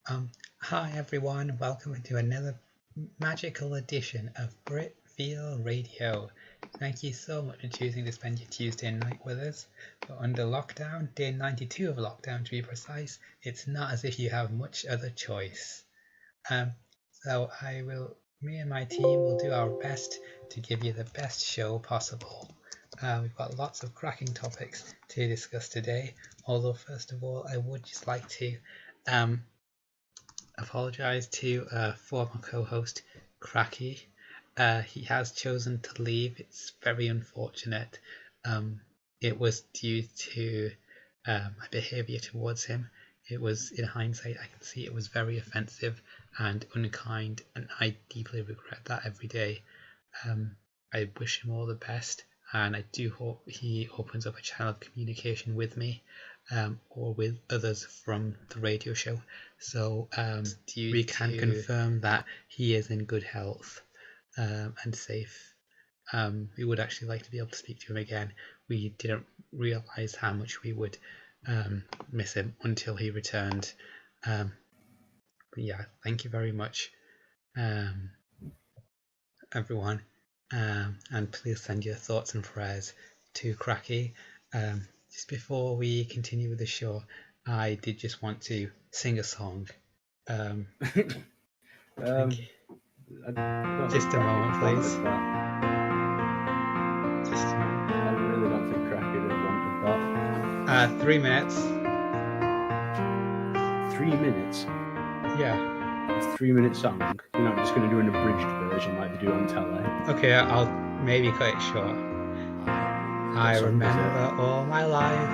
Hi everyone, welcome to another magical edition of Britfeel Radio. Thank you so much for choosing to spend your Tuesday night with us. We're under lockdown, day 92 of lockdown to be precise. It's not as if you have much other choice. So me and my team will do our best to give you the best show possible. We've got lots of cracking topics to discuss today, although first of all I would just like to apologise to former co-host Cracky. He has chosen to leave. It's very unfortunate. It was due to my behaviour towards him. It was, in hindsight, I can see it was very offensive and unkind, and I deeply regret that every day. I wish him all the best, and I do hope he opens up a channel of communication with me or with others from the radio show. So we can confirm that he is in good health and safe. We would actually like to be able to speak to him again. We didn't realise how much we would miss him until he returned. But yeah, thank you very much, everyone. And please send your thoughts and prayers to Cracky. Just before we continue with the show, I did just want to sing a song. Just a moment, please. Just a moment. I really don't think Cracky would have wanted that. 3 minutes. 3 minutes? Yeah. It's a 3-minute song. You're not just going to do an abridged version like they do on telly. Okay, I'll maybe cut it short. I remember all my life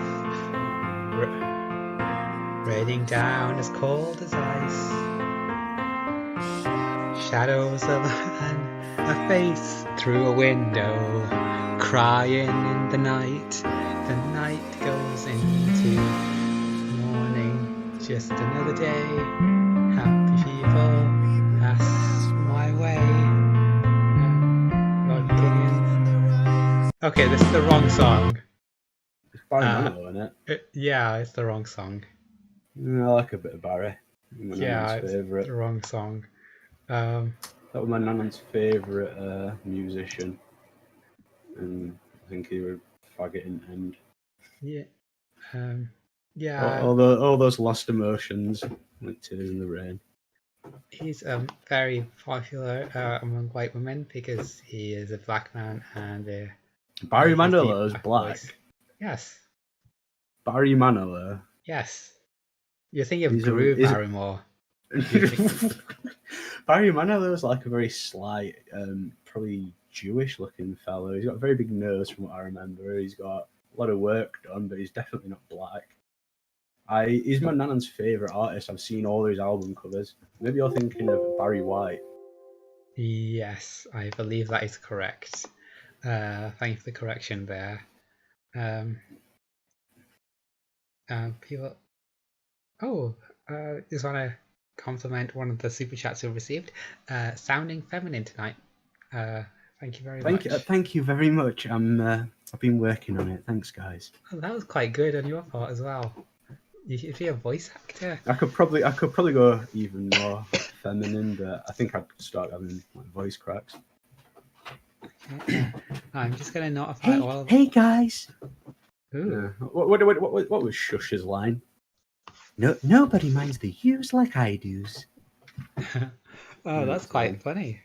raining down as cold as ice, shadows of a face through a window, crying in the night. The night goes into morning, just another day. Happy people pass my way. Okay, this is the wrong song. It's Barry Manilow, isn't it? Yeah, it's the wrong song. I like a bit of Barry. Yeah, it's the wrong song. That was my nan's favourite musician, and I think he was faggot in the end. Yeah. Yeah. All those lost emotions, like tears in the rain. He's very popular among white women because he is a black man and Barry Manilow is black. Voice. Yes. Barry Manilow. Yes. You're thinking of Drew Barrymore. Barry Manilow is like a very slight, probably Jewish-looking fellow. He's got a very big nose, from what I remember. He's got a lot of work done, but he's definitely not black. He's my nan's favourite artist. I've seen all his album covers. Maybe you're thinking of Barry White. Yes, I believe that is correct. Thank you for the correction there. People. Oh, just want to compliment one of the super chats we've received. Sounding feminine tonight. Thank you very much. Thank you very much. I've been working on it. Thanks, guys. Oh, that was quite good on your part as well. You should be a voice actor. I could probably go even more feminine, but I think I'd start having like voice cracks. I'm just gonna notify all. Hey guys. Ooh. What was Shush's line? No, nobody minds the use like I do. Oh, that's quite funny.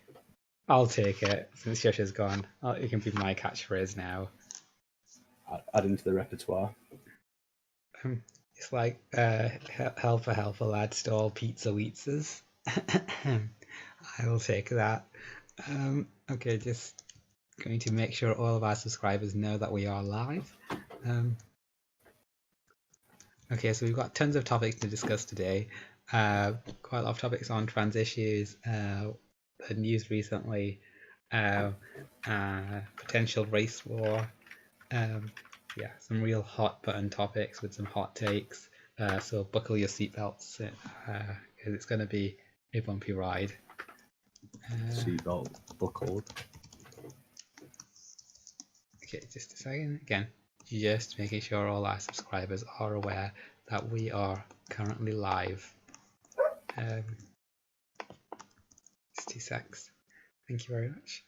I'll take it since Shush is gone. It can be my catchphrase now. Add into the repertoire. It's like helper lad stall pizza weetzers. I will take that. Okay, just going to make sure all of our subscribers know that we are live. Okay, so we've got tons of topics to discuss today. Quite a lot of topics on trans issues, the news recently, potential race war. Yeah, some real hot button topics with some hot takes. So buckle your seatbelts because it's going to be a bumpy ride. Seatbelt buckled. Okay, just a second. Again, just making sure all our subscribers are aware that we are currently live. Just 2 secs. Thank you very much.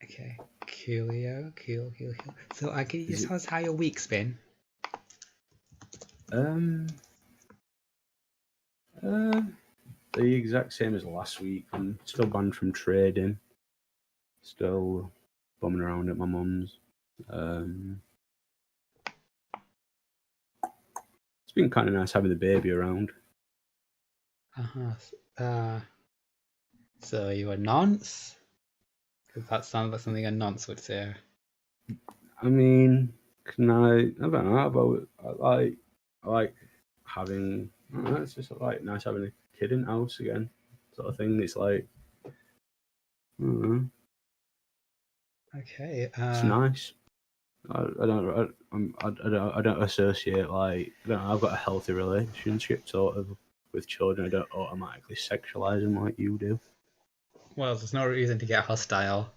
Okay, coolio, cool. So, can you just tell us how your week's been? The exact same as last week. I'm still banned from trading. Still bumming around at my mum's. It's been kind of nice having the baby around. So you a nonce? Because that sounds like something a nonce would say. I mean, I don't know about. I like having. I don't know, it's just like nice having a kid in the house again, sort of thing. It's like, I don't know, Okay. it's nice. I don't associate like I don't know, I've got a healthy relationship sort of with children. I don't automatically sexualize them like you do. Well, there's no reason to get hostile.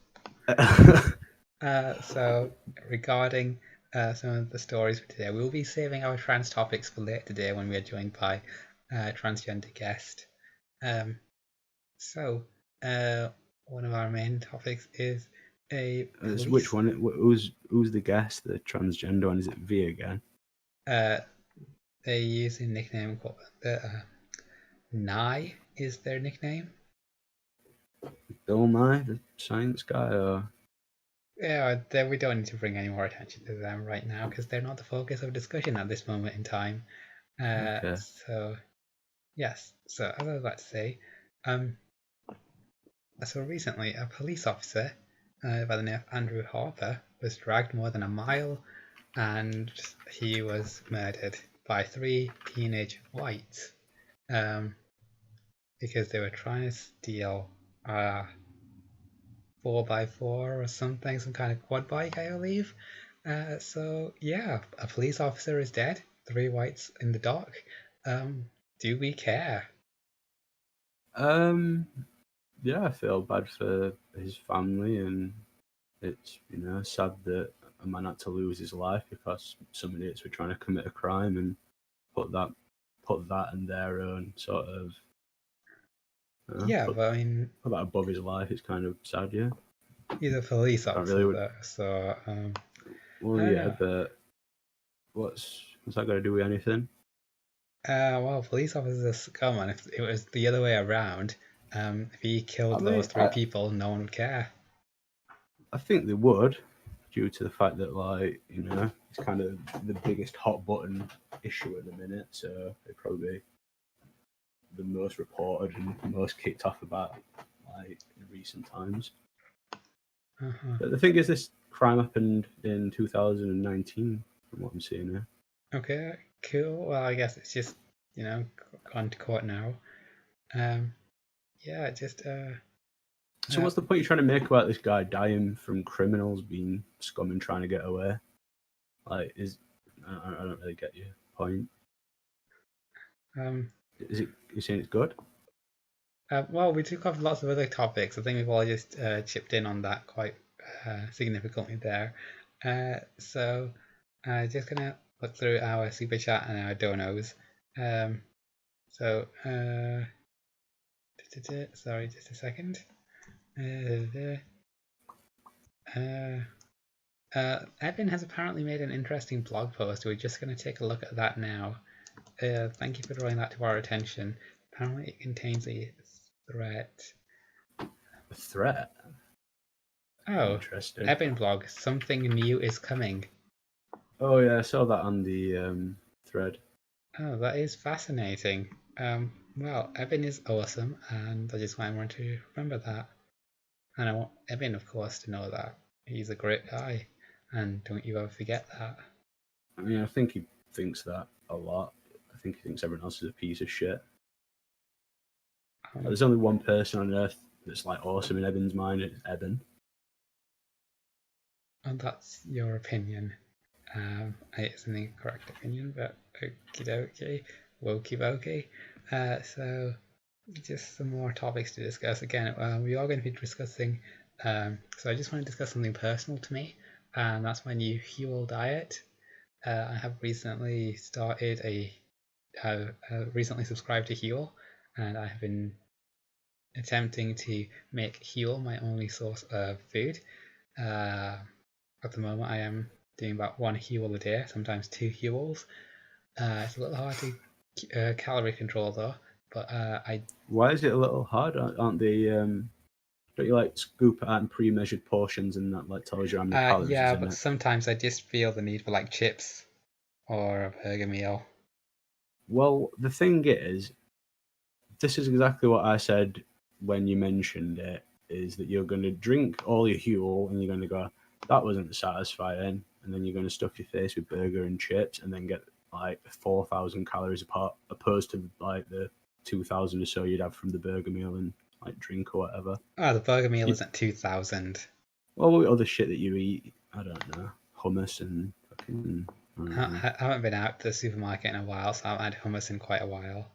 So regarding some of the stories for today, we'll be saving our trans topics for later today when we are joined by a transgender guest. So one of our main topics is a police... Which one? Who's the guest? The transgender one? Is it V again? They use a nickname called Nye is their nickname. Bill Nye, the science guy, or Yeah, we don't need to bring any more attention to them right now because they're not the focus of discussion at this moment in time. okay. So yes, so as I was about to say, so recently a police officer by the name of Andrew Harper was dragged more than a mile and he was murdered by 3 teenage whites because they were trying to steal a 4x4 or something, some kind of quad bike, I believe. So yeah, a police officer is dead, 3 whites in the dock. Do we care? Yeah, I feel bad for his family, and it's sad that a man had to lose his life because some idiots were trying to commit a crime and put that in their own sort of Yeah, but I mean, put that above his life. It's kind of sad, yeah. he's a police Can't officer, really. though, so Well, I don't yeah, know. but what's that got to do with anything? Well, police officers are scum, and if it was the other way around, if he killed I those mean, 3 people, no one would care. I think they would, due to the fact that it's kind of the biggest hot button issue at the minute. So it'd probably be the most reported and most kicked off about in recent times. But the thing is, this crime happened in 2019, from what I'm seeing here. Okay, cool. Well, I guess it's just gone to court now. Yeah, just So what's the point you're trying to make about this guy dying from criminals being scum and trying to get away? I don't really get your point. Is it you saying it's good? Well, we took off lots of other topics. I think we've all just chipped in on that quite significantly there. So just gonna look through our super chat and our donos. So sorry, just a second. Evan has apparently made an interesting blog post. We're just going to take a look at that now. Thank you for drawing that to our attention. Apparently, it contains a threat. A threat? Oh, interesting. Evan blog. Something new is coming. Oh yeah, I saw that on the thread. Oh, that is fascinating. Well, Evan is awesome, and I just want everyone to remember that. And I want Evan, of course, to know that he's a great guy, and don't you ever forget that. I mean, I think he thinks that a lot. I think he thinks everyone else is a piece of shit. There's only one person on earth that's like awesome in Evan's mind. It's Evan. And that's your opinion. It's an incorrect opinion, but okie dokie, wokey wokey. So just some more topics to discuss. Again, we are going to be discussing. So I just want to discuss something personal to me, and that's my new Huel diet. I have recently started a recently subscribed to Huel, and I have been attempting to make Huel my only source of food. At the moment, I am doing about 1 Huel a day, sometimes 2 Huels. It's a little hard to calorie control though, but Why is it a little hard? Aren't they? Don't you like scoop it out in pre-measured portions and that like tells you how many calories is yeah, in but it? sometimes I just feel the need for like chips or a burger meal. Well, the thing is, this is exactly what I said when you mentioned it. Is that you're going to drink all your Huel and you're going to go, that wasn't satisfying, and then you're going to stuff your face with burger and chips and then get like 4,000 calories apart, opposed to like the 2,000 or so you'd have from the burger meal and like drink or whatever. Oh, the burger meal You, isn't 2,000. well, what other shit that you eat? I don't know, hummus and fucking. I don't know. I haven't been out to the supermarket in a while, so I haven't had hummus in quite a while.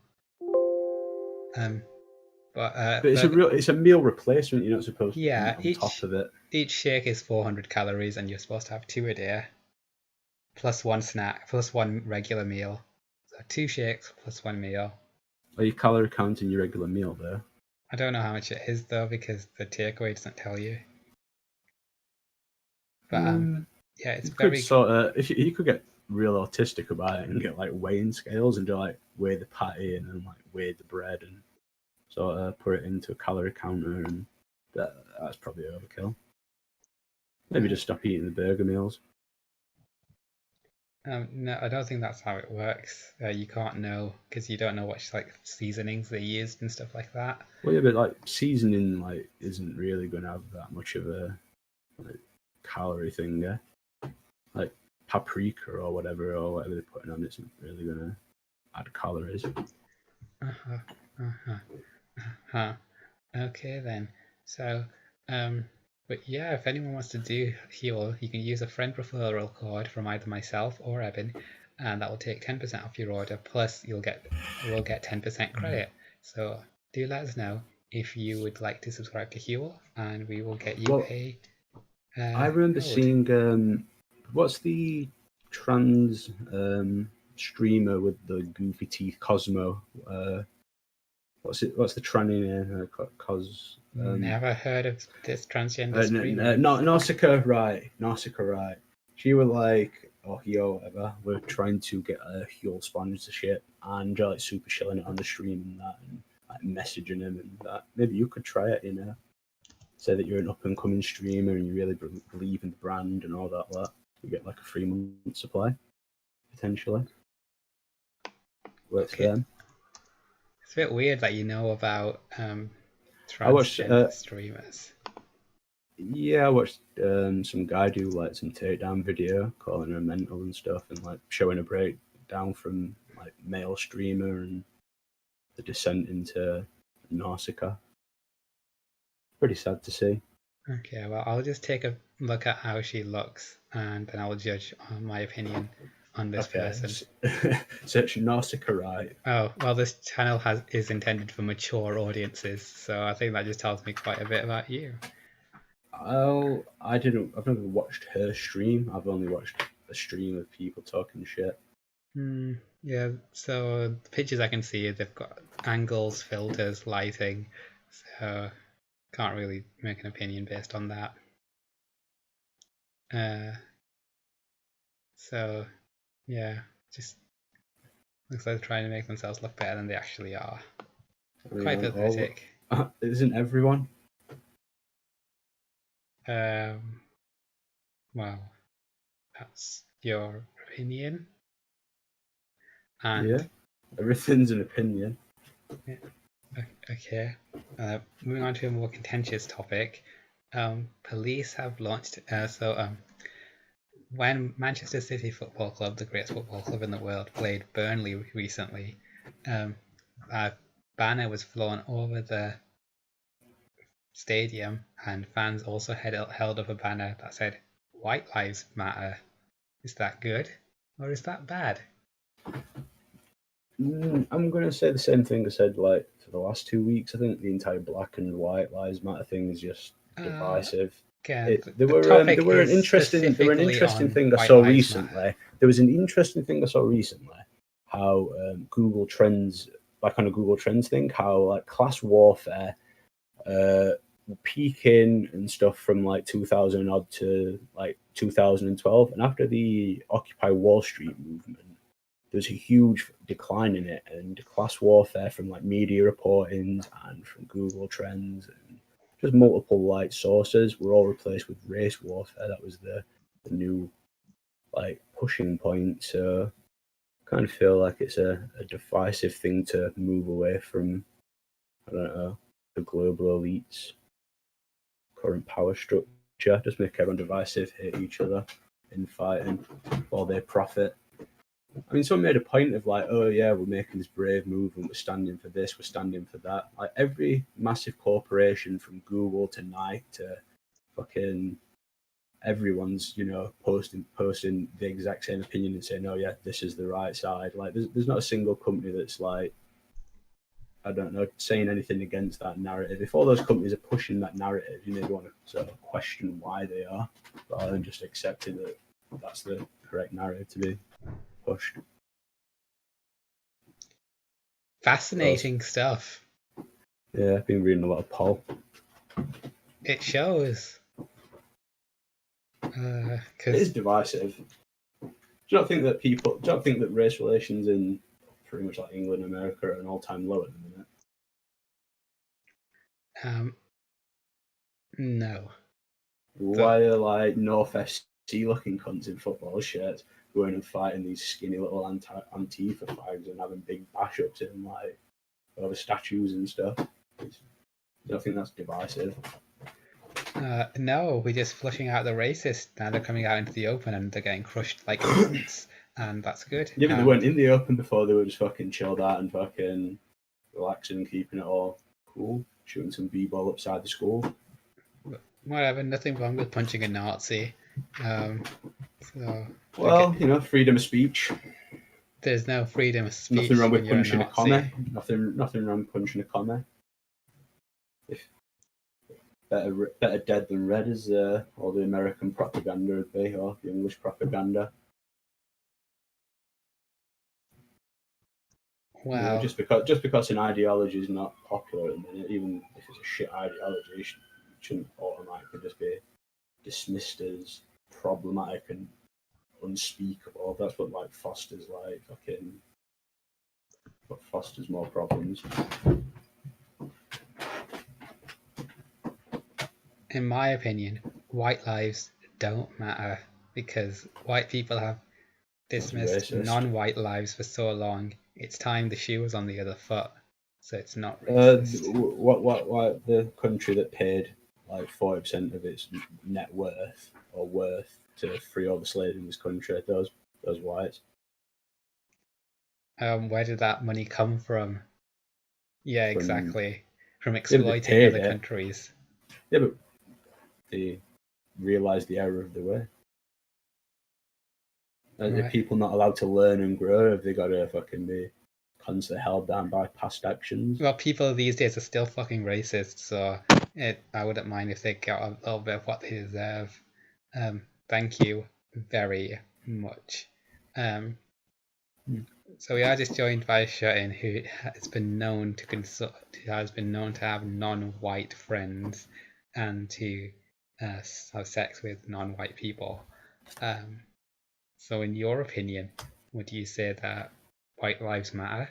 But But it's a meal replacement. You're not supposed to yeah, eat on top of it. each shake is 400 calories, and you're supposed to have 2 a day, plus 1 snack, plus 1 regular meal. So 2 shakes plus 1 meal. Are you calorie counting your regular meal there? I don't know how much it is though, because the takeaway doesn't tell you. But yeah, it's You could very. sort of, if you could get real autistic about it and get like weighing scales and do like weigh the patty and then like weigh the bread and sort of put it into a calorie counter, and that's probably overkill. Maybe just stop eating the burger meals. No, I don't think that's how it works. You can't know because you don't know what like seasonings they used and stuff like that. Well, yeah, but like seasoning like isn't really going to have that much of a like calorie thing, yeah. Like paprika or whatever they're putting on isn't really going to add calories. Okay then. So, but yeah, if anyone wants to do Huel, you can use a friend referral code from either myself or Evan, and that will take 10% off your order. Plus, we'll get 10% credit. So do let us know if you would like to subscribe to Huel, and we will get you a. I remember code. seeing what's the trans streamer with the goofy teeth, Cosmo. What's the tranny name? Never heard of this transgender streamer. Nausicaa, right? Nausicaa, right? She was like, or he or whatever, we're trying to get a Huel sponsorship, and you're like super shilling it on the stream and that, and like messaging him and that. Maybe you could try it, you know. Say that you're an up and coming streamer and you really believe in the brand and all that. You get like a 3-month supply, potentially. Works for them. It's a bit weird that you know about transgender streamers. Yeah, I watched some guy do like some takedown video calling her mental and stuff, and like showing a breakdown from like male streamer and the descent into Nausicaa. Pretty sad to see. Okay, well, I'll just take a look at how she looks, and then I'll judge my opinion on this person. Search Nausicaa, right? Oh, well, this channel is intended for mature audiences, so I think that just tells me quite a bit about you. I've never watched her stream. I've only watched a stream of people talking shit. Yeah, so the pictures I can see, they've got angles, filters, lighting, so can't really make an opinion based on that. So yeah, just looks like they're trying to make themselves look better than they actually are. Quite pathetic. Isn't everyone? Well, that's your opinion. And yeah, everything's an opinion. Yeah. Okay. Moving on to a more contentious topic. Police have launched. When Manchester City Football Club, the greatest football club in the world, played Burnley recently, a banner was flown over the stadium, and fans also held up a banner that said "White Lives Matter." Is that good or is that bad? I'm going to say the same thing I said like for the last 2 weeks. I think the entire black and white lives matter thing is just divisive. There were an interesting thing I saw recently. There was an interesting thing I saw recently how Google Trends, like on a Google Trends thing, how like class warfare peaking and stuff from like 2000 odd to like 2012, and after the Occupy Wall Street movement, there's a huge decline in it, and class warfare from like media reporting and from Google Trends and just multiple like sources were all replaced with race warfare. That was the new like pushing point. So I kind of feel like it's a divisive thing to move away from. I don't know, the global elites current power structure, just make everyone divisive, hate each other, infighting, while they profit. I mean, someone made a point of like, oh yeah, we're making this brave movement, we're standing for this, we're standing for that. Like every massive corporation from Google to Nike to fucking everyone's, posting the exact same opinion and saying, oh yeah, this is the right side. Like there's not a single company that's like, I don't know, saying anything against that narrative. If all those companies are pushing that narrative, you maybe want to sort of question why they are, rather than just accepting that that's the correct narrative to be pushed. Fascinating stuff. Yeah, I've been reading a lot of Paul. It shows. It is divisive. Do you not think that race relations in pretty much like England and America are at an all-time low at the minute? No. Why are like North FC looking cunts in football shirts going and fighting these skinny little Antifa flags and having big bash-ups in like over statues and stuff? I don't think that's divisive. No, we're just flushing out the racists. Now they're coming out into the open and they're getting crushed like ants, and that's good. Yeah, but they weren't in the open before. They were just fucking chilled out and fucking relaxing and keeping it all cool, shooting some b-ball upside the school. Whatever, nothing wrong with punching a Nazi. Freedom of speech. There's no freedom of speech. Nothing wrong with punching a commie. Nothing wrong with punching a commie. Better dead than red, as all the American propaganda would be, or the English propaganda. Wow. Just because an ideology is not popular at the minute, even if it's a shit ideology, it shouldn't automatically just be dismissed as problematic and unspeakable. That's what like fosters more problems. In my opinion, white lives don't matter because white people have dismissed non-white lives for so long. It's time the shoe was on the other foot, so it's not racist. What the country that paid like 40% of its net worth to free all the slaves in this country? Those whites. Where did that money come from? Yeah, exactly. From exploiting other countries. Yeah, but they realised the error of the way. Are people not allowed to learn and grow? Have they got to fucking be constantly held down by past actions? Well, people these days are still fucking racist, so I wouldn't mind if they got a little bit of what they deserve. Thank you very much. So we are just joined by Shuttin, who has been known to have non-white friends and to have sex with non-white people. So in your opinion, would you say that white lives matter?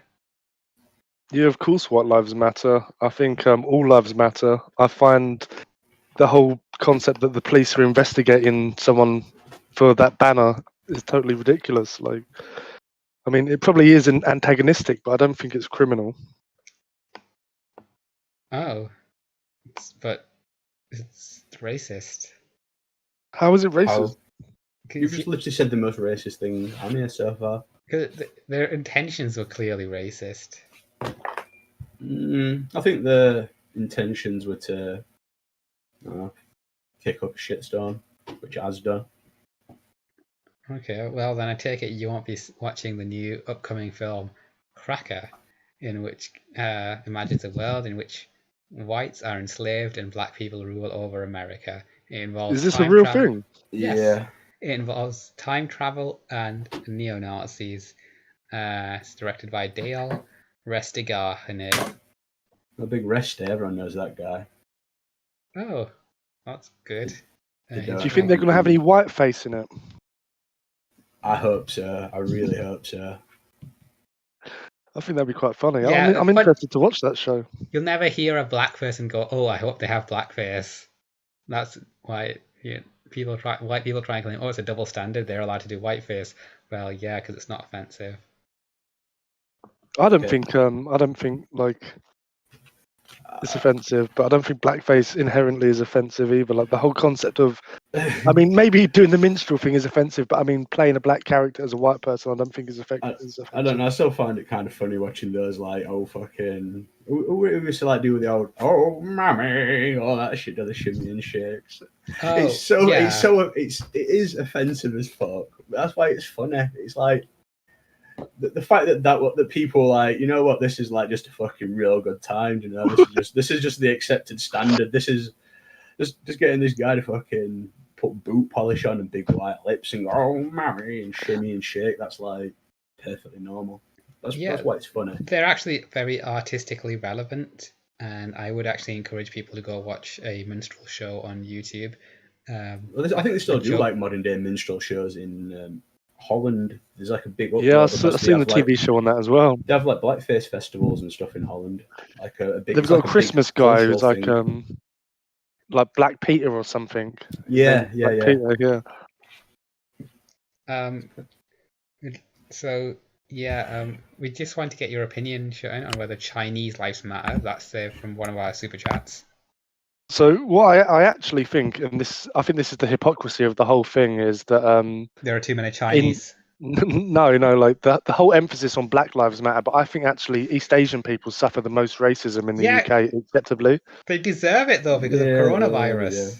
Yeah, of course white lives matter. I think all lives matter. I find the whole concept that the police are investigating someone for that banner is totally ridiculous. Like, I mean, it probably is antagonistic, but I don't think it's criminal. Oh, but it's racist. How is it racist? You've just literally said the most racist thing on here so far. Because their intentions were clearly racist. I think the intentions were to kick up a shitstorm, which it has done. Okay, well then I take it you won't be watching the new upcoming film Cracky, in which imagines a world in which whites are enslaved and black people rule over America. It involves Is this a real thing? Yes. Yeah. It involves time travel and neo-Nazis, It's directed by Dale Restigainen. A big rest day. Everyone knows that guy. Oh, that's good. Do Do you think they're going to have any whiteface in it? I hope so. I really hope so. I think that'd be quite funny. Yeah, I'm interested to watch that show. You'll never hear a black person go, "Oh, I hope they have blackface." That's why white people try and claim, "Oh, it's a double standard. They're allowed to do whiteface." Well, yeah, because it's not offensive. I don't think like it's offensive, but I don't think blackface inherently is offensive either. Like the whole concept of, I mean, maybe doing the minstrel thing is offensive, but I mean, playing a black character as a white person, I don't think is offensive. I don't know. I still find it kind of funny watching those like, oh fucking, we used to like do with the old, oh mommy, all that shit, the shimmy and shakes. Oh, it is offensive as fuck. That's why it's funny. It's like the fact that people like, you know what, this is like just a fucking real good time. You know, this is just the accepted standard. This is just getting this guy to fucking put boot polish on and big white lips and go, oh mommy, and shimmy and shake. That's like perfectly normal. That's why it's funny. They're actually very artistically relevant, and I would actually encourage people to go watch a minstrel show on YouTube. I think they still do like modern day minstrel shows in Holland. There's like a big yeah. I've seen the TV show on that as well. They have like blackface festivals and stuff in Holland. Like a big. They've got a Christmas guy who's like Black Peter or something. Yeah. Peter, yeah. So yeah, we just want to get your opinion, Sean, on whether Chinese lives matter. That's from one of our super chats. So what I actually think, and I think this is the hypocrisy of the whole thing, is that there are too many Chinese. No, like the whole emphasis on Black Lives Matter, but I think actually East Asian people suffer the most racism in the UK, acceptably. They deserve it though because of coronavirus. Yeah.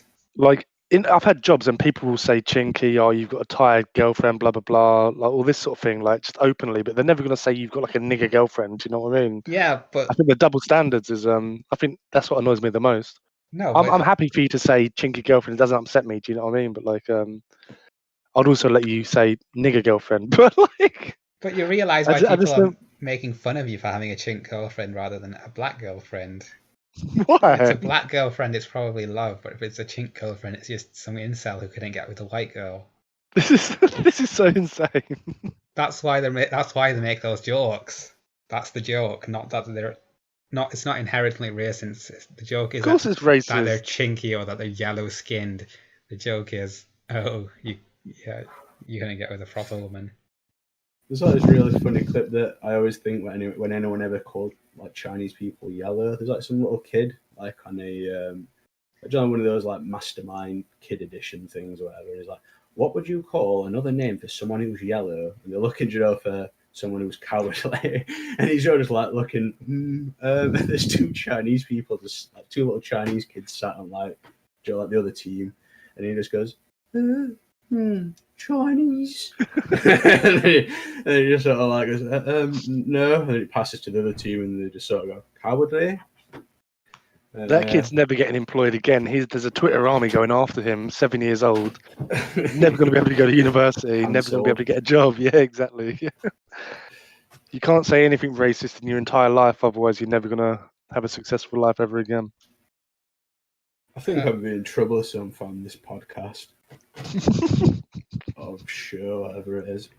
Like I've had jobs and people will say chinky, oh, you've got a tired girlfriend, blah blah blah, like all this sort of thing, like just openly, but they're never going to say you've got like a nigger girlfriend. Do you know what I mean? Yeah, but I think the double standards is I think that's what annoys me the most. No, I'm happy for you to say chinky girlfriend. It doesn't upset me. Do you know what I mean? But like, I'd also let you say nigger girlfriend. But like, but you realise why people are making fun of you for having a chink girlfriend rather than a black girlfriend. Why? If it's a black girlfriend, it's probably love. But if it's a chink girlfriend, it's just some incel who couldn't get with a white girl. This is so insane. That's why they make those jokes. That's the joke, not that they're. It's not inherently racist. The joke is it's racist. That they're chinky or that they're yellow skinned. The joke is, oh, you're gonna get with a proper woman. There's like this really funny clip that I always think when anyone ever called like Chinese people yellow. There's like some little kid like on a one of those like Mastermind Kid Edition things or whatever. And he's like, what would you call another name for someone who's yellow? And they're looking, for someone who's cowardly, and he's just like looking. There's two Chinese people, just like two little Chinese kids sat on like the other team, and he just goes, Chinese, and he just sort of like goes, no, and it passes to the other team, and they just sort of go cowardly. That kid's never getting employed again. There's a Twitter army going after him. 7 years old, never going to be able to go to university. Never going to be able to get a job. Yeah, exactly. You can't say anything racist in your entire life, otherwise you're never going to have a successful life ever again. I think I'm being troublesome from this podcast. Oh, sure, whatever it is.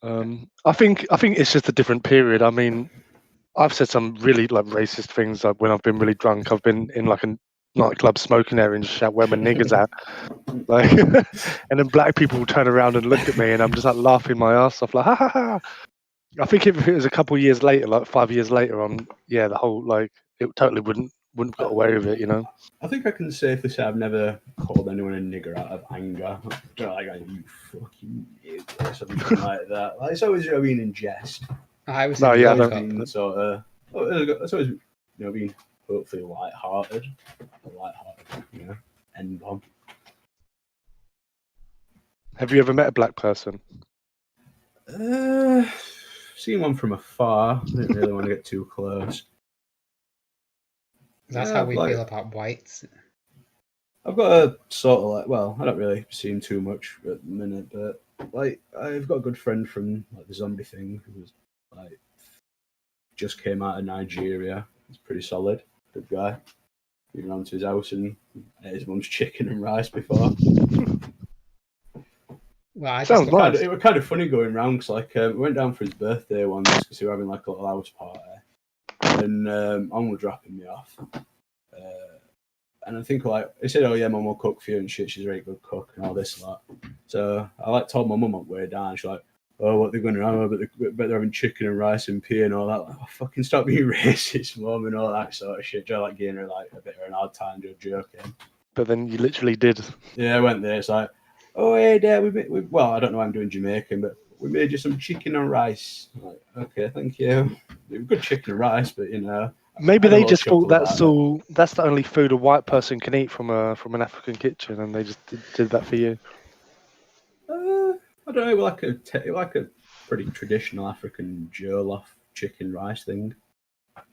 I think it's just a different period. I mean, I've said some really like racist things like when I've been really drunk. I've been in like a nightclub smoking area and just shout where my niggas at, like, and then black people will turn around and look at me, and I'm just like laughing my ass off, like ha ha ha. I think if it was a couple of years later, like 5 years later, the whole like it totally wouldn't have got away with it, you know. I think I can safely say I've never called anyone a nigger out of anger. Like, you fucking nigger or something like that. Like, it's always been in jest. It's always been hopefully light-hearted, end on. Have you ever met a black person? Seen one from afar. I didn't really want to get too close. That's how we feel about whites. I've got a sort of like, well, I don't really see him too much at the minute, but like I've got a good friend from like the zombie thing who was like just came out of Nigeria. He's pretty solid, good guy. Been around to his house and ate his mum's chicken and rice before. Well, I just Sounds nice. It was kind of funny going round because like we went down for his birthday once because he was having like a little house party, and Mum was dropping me off. And I think like he said, "Oh yeah, Mum will cook for you and shit. She's a very good cook and all this and that." So I like told my mum on the way down. She's like, "Oh, what they're going to have? But they're having chicken and rice and pea and all that." Like, oh, fucking stop being racist, Mum, and all that sort of shit. Just like giving her like a bit of an hard time, just joking. But then you literally did. Yeah, I went there. It's like, "Oh hey, Dad, well, I don't know why I'm doing Jamaican, but we made you some chicken and rice." I'm like, okay, thank you. It was good chicken and rice, but you know. Maybe they just thought that's the only food a white person can eat from an African kitchen, and they just did that for you. I don't know, like a pretty traditional African jollof chicken rice thing.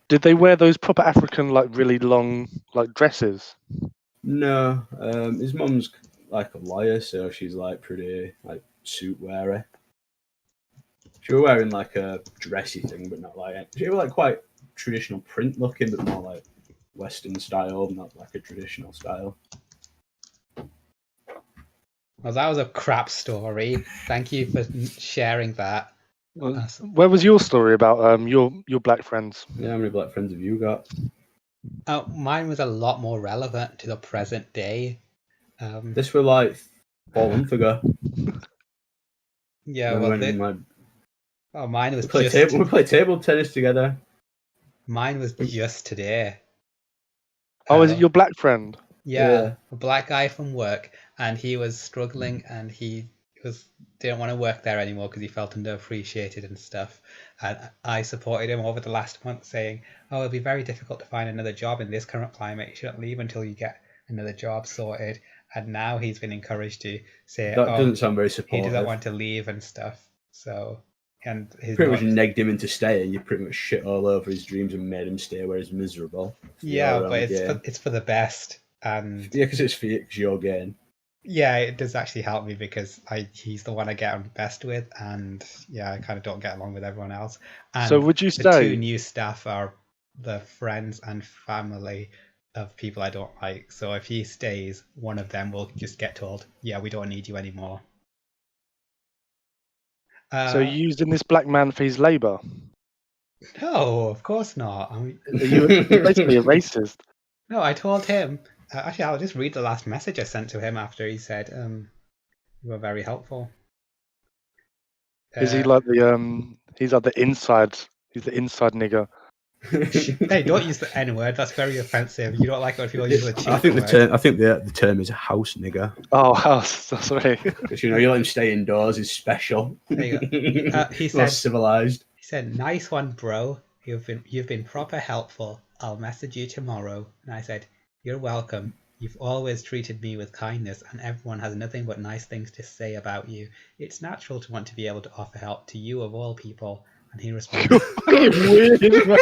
Did they wear those proper African, like really long, like dresses? No, his mum's like a lawyer, so she's like pretty like suit wearer. She was wearing like a dressy thing, but not like she was like quite traditional print looking, but more like Western style, not like a traditional style. Well, that was a crap story. Thank you for sharing that. Where was your story about your black friends? Yeah, how many black friends have you got? Mine was a lot more relevant to the present day. This was like 4 months ago. Yeah, well, mine was we play table tennis together. Mine was just today. Oh, is it your black friend? Yeah, a black guy from work, and he was struggling, and he didn't want to work there anymore because he felt underappreciated and stuff. And I supported him over the last month, saying, "Oh, it'll be very difficult to find another job in this current climate. You shouldn't leave until you get another job sorted." And now he's been encouraged to say, that doesn't sound very supportive. He doesn't want to leave and stuff. So, and his pretty much negged him into staying. You pretty much shit all over his dreams and made him stay where he's miserable. Yeah, but it's for the best. And yeah, because it's for you, because you're gay. Yeah, it does actually help me because he's the one I get on best with, and yeah, I kind of don't get along with everyone else. And so would you say the 2 new staff are the friends and family of people I don't like? So if he stays, one of them will just get told, "Yeah, we don't need you anymore." So you're using this black man for his labour? No, of course not. You're basically a racist. No, I told him. Actually, I'll just read the last message I sent to him after he said, "You were very helpful." Is he like he's like the inside? He's the inside nigger. Hey, don't use the N word. That's very offensive. You don't like it when people use the T word. I think the term is a house nigger. Oh, house. Sorry. Because you let him stay indoors is special. There you go. He said, civilized. He said, "Nice one, bro. You've been proper helpful. I'll message you tomorrow." And I said, "You're welcome. You've always treated me with kindness, and everyone has nothing but nice things to say about you. It's natural to want to be able to offer help to you of all people." And he responded, weird, man.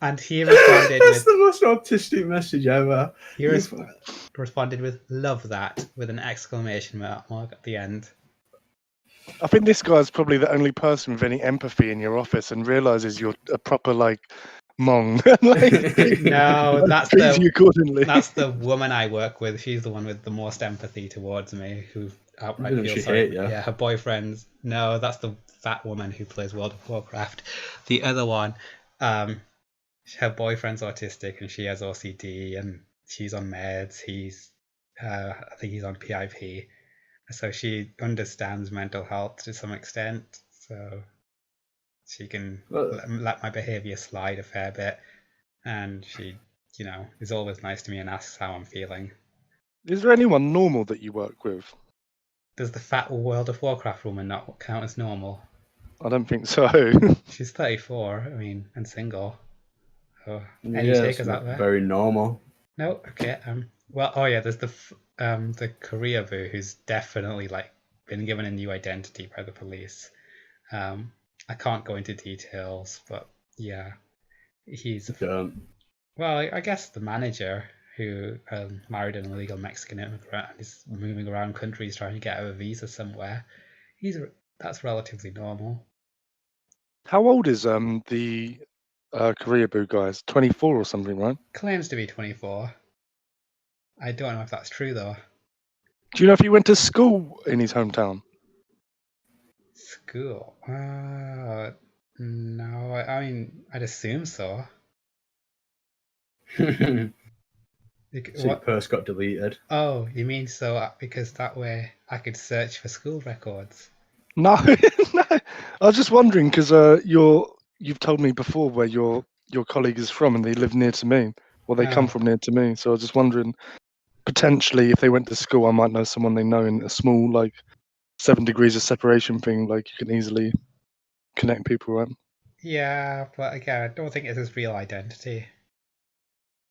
And he responded That's the most autistic message ever. He responded with "Love that" with an exclamation mark at the end. I think this guy's probably the only person with any empathy in your office and realizes you're a proper like mong. No, that's the woman I work with. She's the one with the most empathy towards me, who outright feels sorry. Yeah, her boyfriend's. No, that's the fat woman who plays World of Warcraft. The other one, her boyfriend's autistic and she has OCD and she's on meds. I think he's on PIP. So she understands mental health to some extent, so she can let my behaviour slide a fair bit, and she, is always nice to me and asks how I'm feeling. Is there anyone normal that you work with? Does the fat World of Warcraft woman not count as normal? I don't think so. She's 34, and single. So any takers out there? Very normal. No, okay. There's the Korea boo who's definitely been given a new identity by the police. I can't go into details, but yeah, he's I guess the manager who married an illegal Mexican immigrant and is moving around countries trying to get a visa somewhere. That's relatively normal. How old is the Korea Boo guys? 24 or something, right? Claims to be 24. I don't know if that's true though. Do you know if he went to school in his hometown? School? No. I mean, I'd assume so. So your What? post got deleted. Oh, you mean so because that way I could search for school records? No, no. I was just wondering because you've told me before where your colleague is from and they live near to me. Well, they come Oh. from near to me. So I was just wondering, potentially, if they went to school, I might know someone they know in a small, like, 7 degrees of separation thing. Like, you can easily connect people, right? Yeah, but again, I don't think it's his real identity.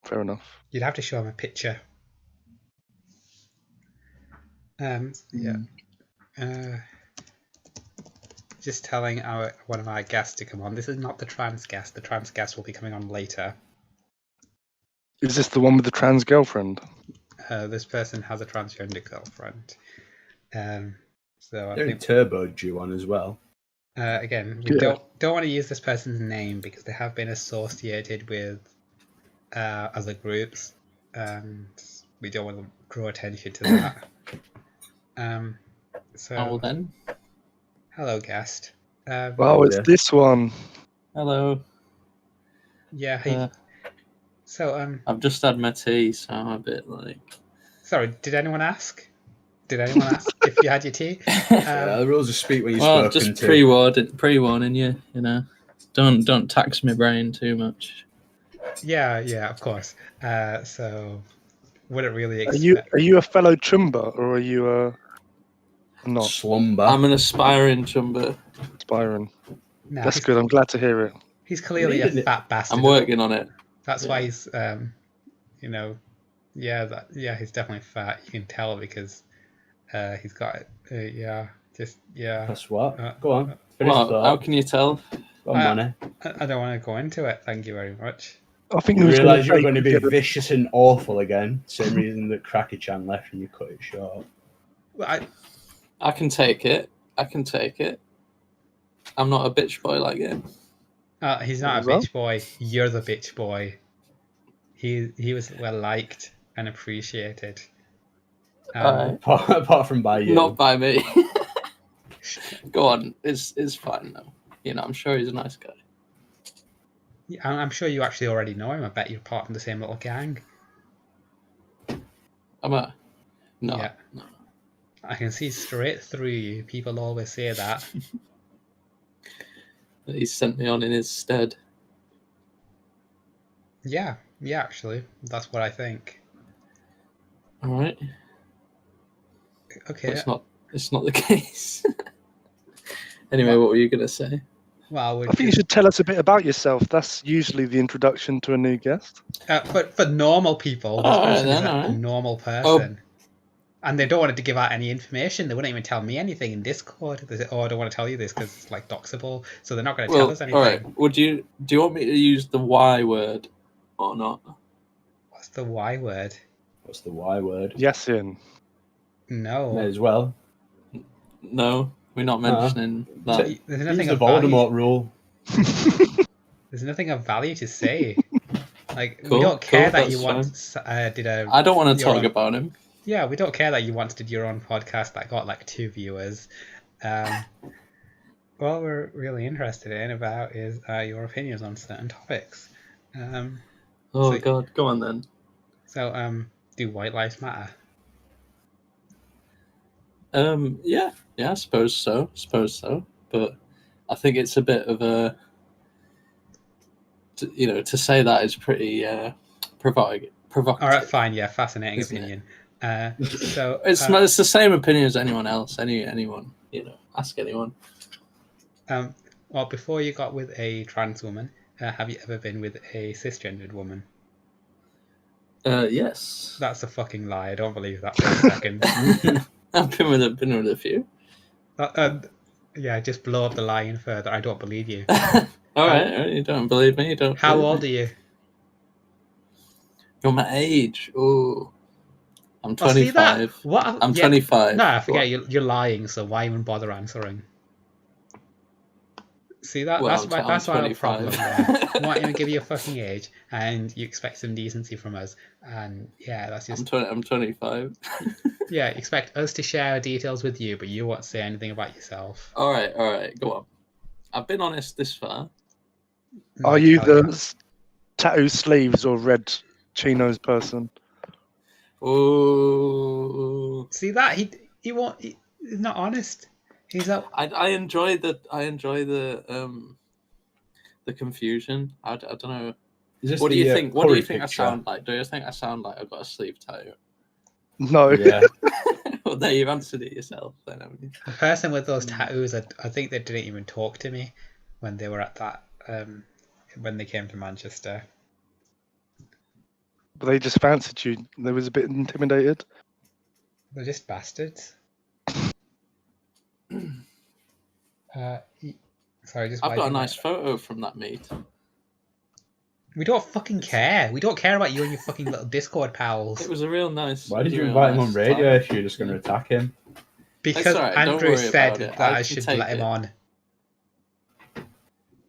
Fair enough. You'd have to show him a picture. Yeah. Just telling one of our guests to come on. This is not the trans guest. The trans guest will be coming on later. Is this the one with the trans girlfriend? This person has a transgender girlfriend. So I They're think turboed you on as well. again, we don't want to use this person's name because they have been associated with other groups, and we don't want to draw attention to that. So then. hello, guest. Oh, it's this one. Hello. Yeah. So I've just had my tea, so I'm a bit like. Sorry, did anyone ask? Did anyone ask if you had your tea? The rules of speak when you're Well, spoken just to. pre-warning you. You know, don't tax my brain too much. Yeah, of course. So wouldn't really Are expect. you a fellow chumba or are you not? Slumber. I'm an aspiring chumba. Aspiring. No, That's good. I'm glad to hear it. He's clearly a fat bastard. I'm working on it. That's why he's, he's definitely fat. You can tell because he's got That's what? Go on. Well, how can you tell? Go on, money. I don't want to go into it. Thank you very much. I think you realise you're going to be vicious and awful again. Same reason that Cracky-chan left and you cut it short. Well, I can take it. I'm not a bitch boy like him. He's not a bitch boy. You're the bitch boy. He was well liked and appreciated. Apart from by you. Not by me. Go on. It's fine though. You know, I'm sure he's a nice guy. Yeah, I'm sure you actually already know him. I bet you're part of the same little gang. Am I? No. Yeah. No. I can see straight through you. People always say that. He sent me on in his stead. Yeah, actually. That's what I think. Alright. Okay. But it's not the case. Anyway, what were you gonna say? Well, I think you should tell us a bit about yourself. That's usually the introduction to a new guest. For normal people, this person is a right. normal person. And they don't want to give out any information. They wouldn't even tell me anything in Discord. They say, I don't want to tell you this because it's like doxable. So they're not going to tell us anything. All right. Do you want me to use the Y word or not? What's the Y word? What's the Y word? Yes, in. No. May as well. No, we're not mentioning that. There's nothing of the Voldemort rule. There's nothing of value to say. Like Cool, we don't care that you fine. once did a. I don't want to talk about him. Yeah, we don't care that you once did your own podcast that got like 2 viewers. What we're really interested in about is your opinions on certain topics. God, go on then. So, do white lives matter? Yeah, I suppose so. But I think it's a bit of a, to say that is pretty provocative. All right, fine. Yeah, fascinating opinion. So it's the same opinion as anyone else. Anyone, ask anyone. Well, before you got with a trans woman, have you ever been with a cisgendered woman? Yes. That's a fucking lie. I don't believe that for a second. I've been with a few. Yeah, just blow up the lie in further. I don't believe you. All right, you don't believe me. How old are you? You're my age. Oh, I'm Oh, see that? 25. What? I'm 25. No, I forget. What? You're lying. So why even bother answering? See that? Well, That's my 25. problem. There. We won't even give you a fucking age, and you expect some decency from us. And yeah, that's just. I'm 25. Yeah, expect us to share details with you, but you won't say anything about yourself. All right, go on. I've been honest this far. Are you the tattoo sleeves or red chinos person? Oh, See that he won't. He's not honest. He's up. I enjoy the confusion. I don't know. What do you think? What do you think I sound like? Do you think I sound like I've got a sleeve tattoo? No. Yeah. Well, there you've answered it yourself. Then, haven't you? The person with those tattoos, I think they didn't even talk to me when they were at that. When they came to Manchester. But they just fancied you. They was a bit intimidated. They're just bastards. Sorry, just. I've got a nice photo from that meet. We don't fucking care. We don't care about you and your fucking little Discord pals. It was a real nice. Why did you invite him on radio if you're just going to attack him? Because right, Andrew said that I should let him on.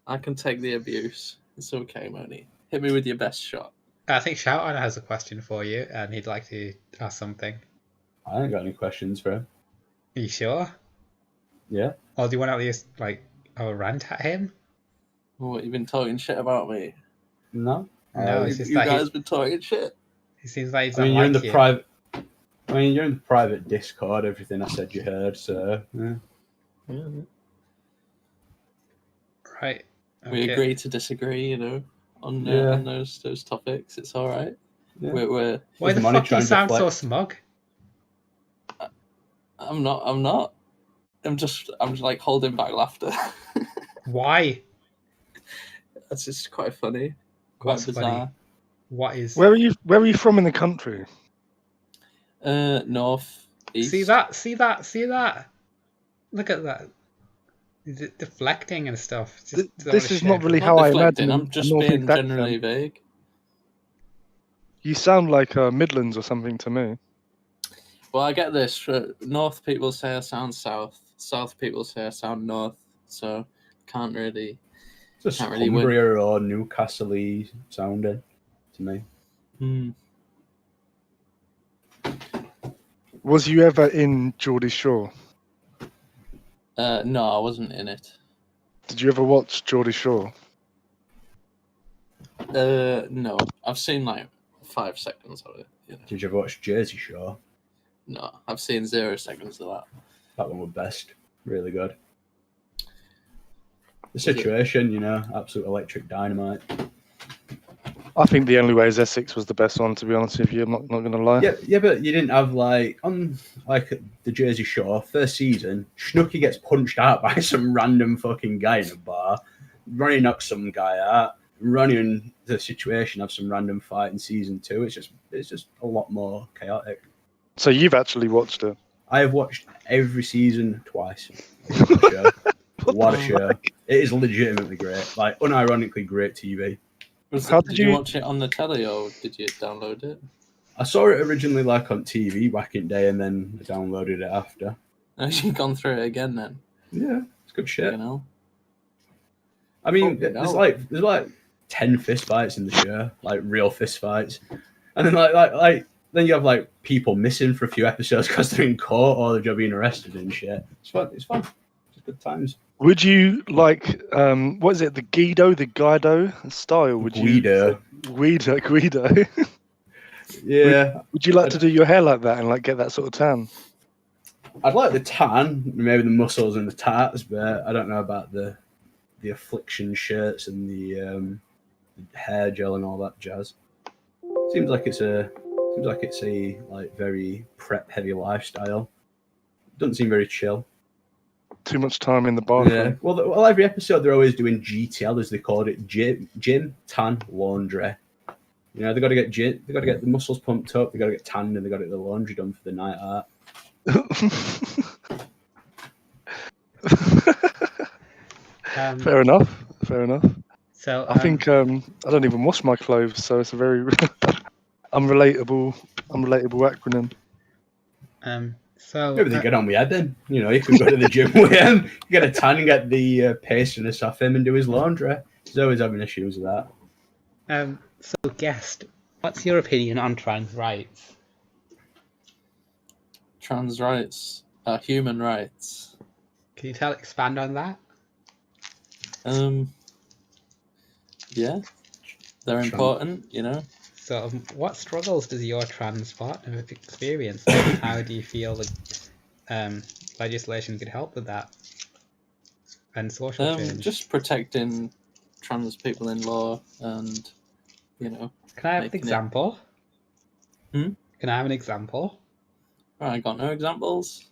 I can take the abuse. It's okay, Moni. Hit me with your best shot. I think Shoutout has a question for you, and he'd like to ask something. I ain't got any questions for him. Are you sure? Yeah. Or do you want to at least like have a rant at him? What, you've been talking shit about me? No. No, it's just you that guys been talking shit. He seems like he's I mean, not you're in like the you. private. I mean, you're in the private Discord. Everything I said you heard. So. Yeah. Right. We agree to disagree, on those topics. It's all right. Yeah. We're Why the fuck do you sound so smug? I'm not. I'm just like holding back laughter. Why? That's just quite funny. Quite What's bizarre. funny? What is? Where are you from in the country? North, east. See that? Look at that. Deflecting and stuff. This is not really I'm how not I deflecting, imagine. I'm just being generally vague. You sound like Midlands or something to me. Well, I get this. North people say I sound south. South people say I sound north. So can't really. It's Can't a really win. Cumbria or Newcastle-y sounding to me. Was you ever in Geordie Shore? No, I wasn't in it. Did you ever watch Geordie Shore? No. I've seen like 5 seconds of it. Did you ever watch Jersey Shore? No, I've seen 0 seconds of that. That one was best. Really good. The situation, absolute electric dynamite. I think The Only Way is Essex was the best one, to be honest with you. I'm not going to lie. Yeah, but you didn't have on the Jersey Shore first season. Snooki gets punched out by some random fucking guy in a bar. Ronnie knocks some guy out. Ronnie and the situation have some random fight in season 2. It's just a lot more chaotic. So you've actually watched it? I have watched every season twice. What a show! It is legitimately great. Like unironically great TV. Did you watch it on the telly or did you download it? I saw it originally on TV back in day, and then I downloaded it after. Have you gone through it again then? Yeah, it's good shit. I Oh, mean, no. there's like 10 fist fights in the show, like real fist fights, and then like then you have people missing for a few episodes because they're in court or they're being arrested and shit. It's fun. It's good times. Would you like what is it? The Guido style? Would Guido. Guido. Yeah. Would you like to do your hair like that and get that sort of tan? I'd like the tan, maybe the muscles and the tats, but I don't know about the affliction shirts and the hair gel and all that jazz. Seems like it's a very prep heavy lifestyle. Doesn't seem very chill. Too much time in the bathroom. Yeah. Well, every episode they're always doing GTL, as they called it, gym, tan, laundry. They got to get the muscles pumped up, they got to get tanned, and they got to get the laundry done for the night out. Fair enough. So I think I don't even wash my clothes, so it's a very unrelatable acronym. So Maybe they get on with Ed then. You know, you could go to the gym with him, get a tan and get the pastiness off him and do his laundry. He's always having issues with that. So guest, what's your opinion on trans rights? Trans rights are human rights. Can you expand on that? Yeah, they're important, you know. So, what struggles does your trans partner experience, and how do you feel that legislation could help with that and social change? Just protecting trans people in law, and you know. Can I have an example? Can I have an example? I got no examples.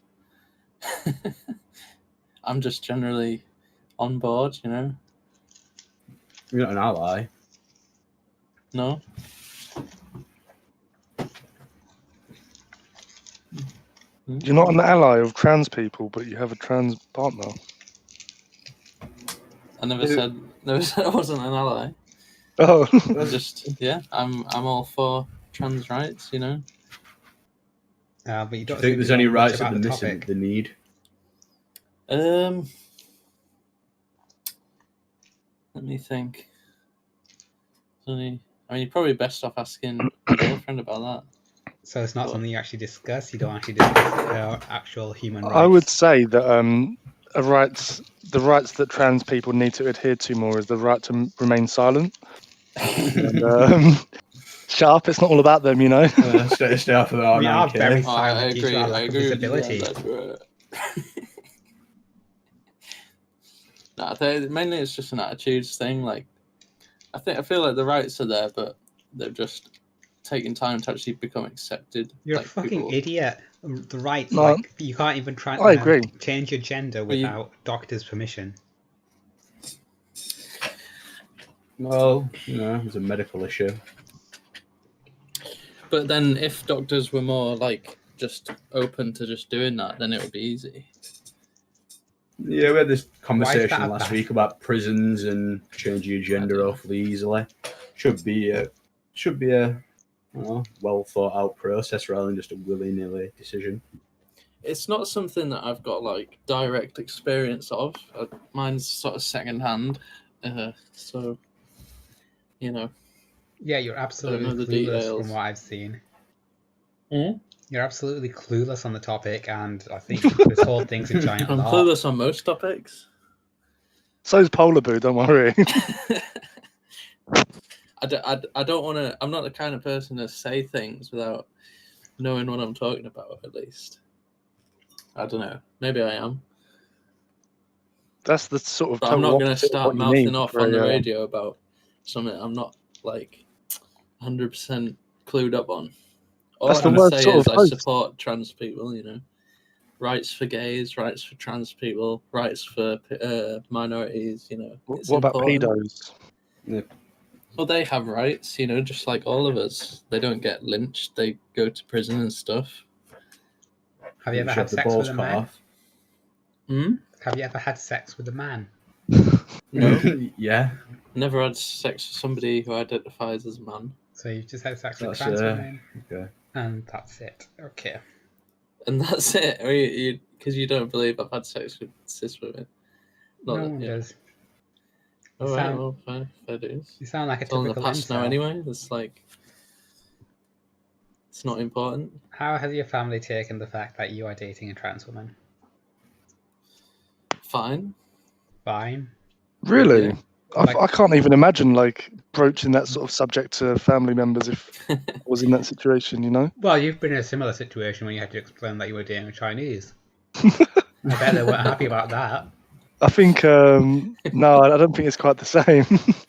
I'm just generally on board, you know. You're not an ally. No. You're not an ally of trans people, but you have a trans partner. I never said I wasn't an ally. Oh, I'm all for trans rights, you know. But you don't think there's any rights that about they're the missing topic. the need? Let me think. You're probably best off asking my girlfriend about that. So it's not something you actually discuss. You don't actually discuss actual human rights. I would say that the rights that trans people need to adhere to more is the right to remain silent. And, shut up! It's not all about them, you know. Stay off of that. We are very I silent due to our lack of visibility. No, mainly it's just an attitudes thing. Like, I feel like the rights are there, but they're just taking time to actually become accepted. You're like, a fucking idiot. The rights, No. like you can't even try. I agree. Change your gender without doctor's permission. Well, you know, it's a medical issue. But then, if doctors were more like just open to just doing that, then it would be easy. Yeah, we had this conversation last week about prisons and changing your gender awfully easily. Should be a well thought out process rather than just a willy-nilly decision. It's not something that I've got like direct experience of. Mine's sort of secondhand, so you know. Yeah, you're absolutely clueless from what I've seen. You're absolutely clueless on the topic, and I think this whole thing's a giant I'm LARP. clueless on most topics. So's Polar Boo, don't worry. I don't want to. I'm not the kind of person to say things without knowing what I'm talking about. At least, I don't know. Maybe I am. That's the sort of. But I'm not going to start mouthing off on the radio about something I'm not like 100% clued up on. All I'm going to say is I support trans people. You know, rights for gays, rights for trans people, rights for minorities. You know, what about pedos? Yeah. Well, they have rights, you know, just like all of us. They don't get lynched. They go to prison and stuff. Have you ever had sex with a man? Have you ever had sex with a man? No. Yeah. Never had sex with somebody who identifies as a man. So you've just had sex with trans women? Okay. And that's it. Okay. And that's it? Because you don't believe I've had sex with cis women? No one does. All right, well, fair dues. You sound like a typical in the past now anyway. It's like, it's not important. How has your family taken the fact that you are dating a trans woman? Fine. Really? Yeah. I can't even imagine like broaching that sort of subject to family members if I was in that situation, you know? Well, you've been in a similar situation when you had to explain that you were dating a Chinese. I bet they weren't happy about that. I think, no, I don't think it's quite the same.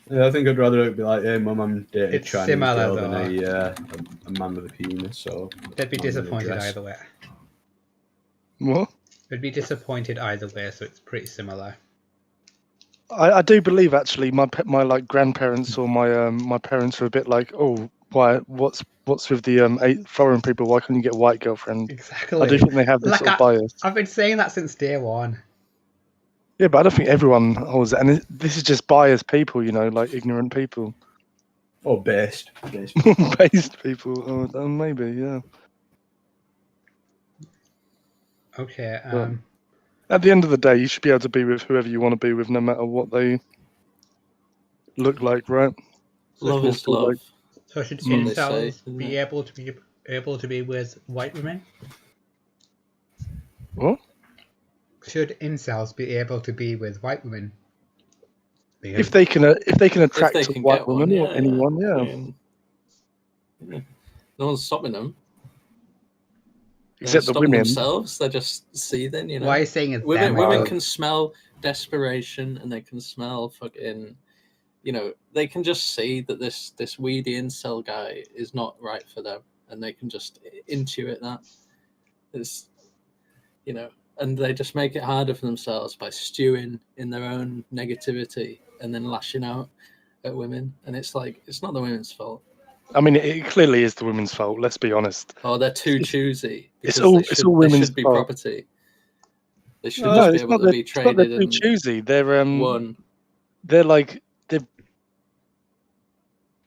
Yeah, I think I'd rather it be like, hey, mum, I'm dating a Chinese girl than a man with a penis. So they'd be disappointed either way. What? They'd be disappointed either way, so it's pretty similar. I do believe actually my like grandparents or my parents are a bit like, oh, why? What's with the 8 foreign people? Why can't you get a white girlfriend? Exactly. I do think they have this sort of bias. I've been saying that since day one. Yeah, but I don't think everyone holds it, and this is just biased people, you know, like ignorant people. Or based Based people. Oh, maybe, yeah. Okay. At the end of the day, you should be able to be with whoever you want to be with, no matter what they look like, right? Love is love. Like. So should That's what they say, incels isn't be it? able to be with white women? What? Should incels be able to be with white women? If they can attract they a can white get woman one, or anyone, I mean, yeah. No one's stopping them. Except the stopping women themselves. They're just seething, you know. Why are you saying it's women? them? Women can smell desperation, and they can smell fucking. You know, they can just see that this weedy incel guy is not right for them, and they can just intuit that. It's, you know, and they just make it harder for themselves by stewing in their own negativity and then lashing out at women. And it's like, it's not the women's fault. I mean, it clearly is the women's fault. Let's be honest. Oh, they're too choosy. It's all women's They should be fault. property. They should No, just be able to be traded they're too choosy. They're won. They're like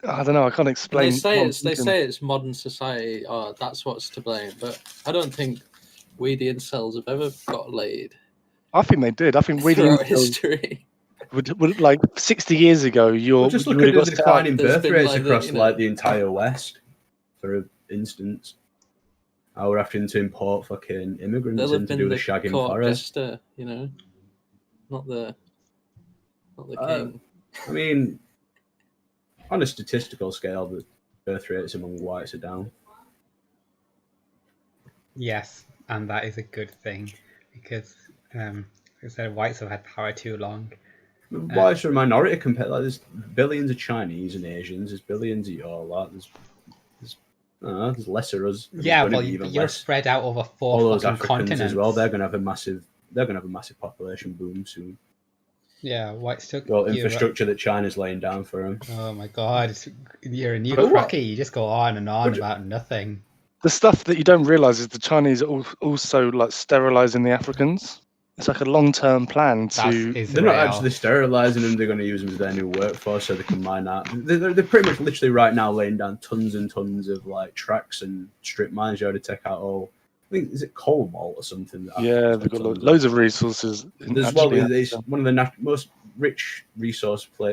I don't know. I can't explain. They say it's modern society. Oh, that's what's to blame. But I don't think weedy incels have ever got laid. I think they did. I think weedy throughout incels history. Would like 60 years ago. Just look at the declining birth rates like across the entire West, for instance. We're having to import fucking immigrants in to do the shagging for us. Jester, you know, not the king. I mean, on a statistical scale, the birth rates among whites are down. Yes, and that is a good thing because, like I said, whites have had power too long. Whites are a minority compared. Like, there's billions of Chinese and Asians. There's billions of your lot. There's lesser us. Yeah, well, you're spread out over all those Africans continents as well. They're going to have a massive population boom soon. Yeah, whites took infrastructure that China's laying down for them. Oh my god, you're a new Cracky. You just go on and on about nothing. The stuff that you don't realize is the Chinese are also like sterilizing the Africans. It's like a long-term plan to. They're not actually sterilizing them. They're going to use them as their new workforce so they can mine out. They're pretty much literally right now laying down tons and tons of like tracks and strip mines. You already take out all. I think is it cobalt or something? Yeah, they've got loads of resources. It's one of the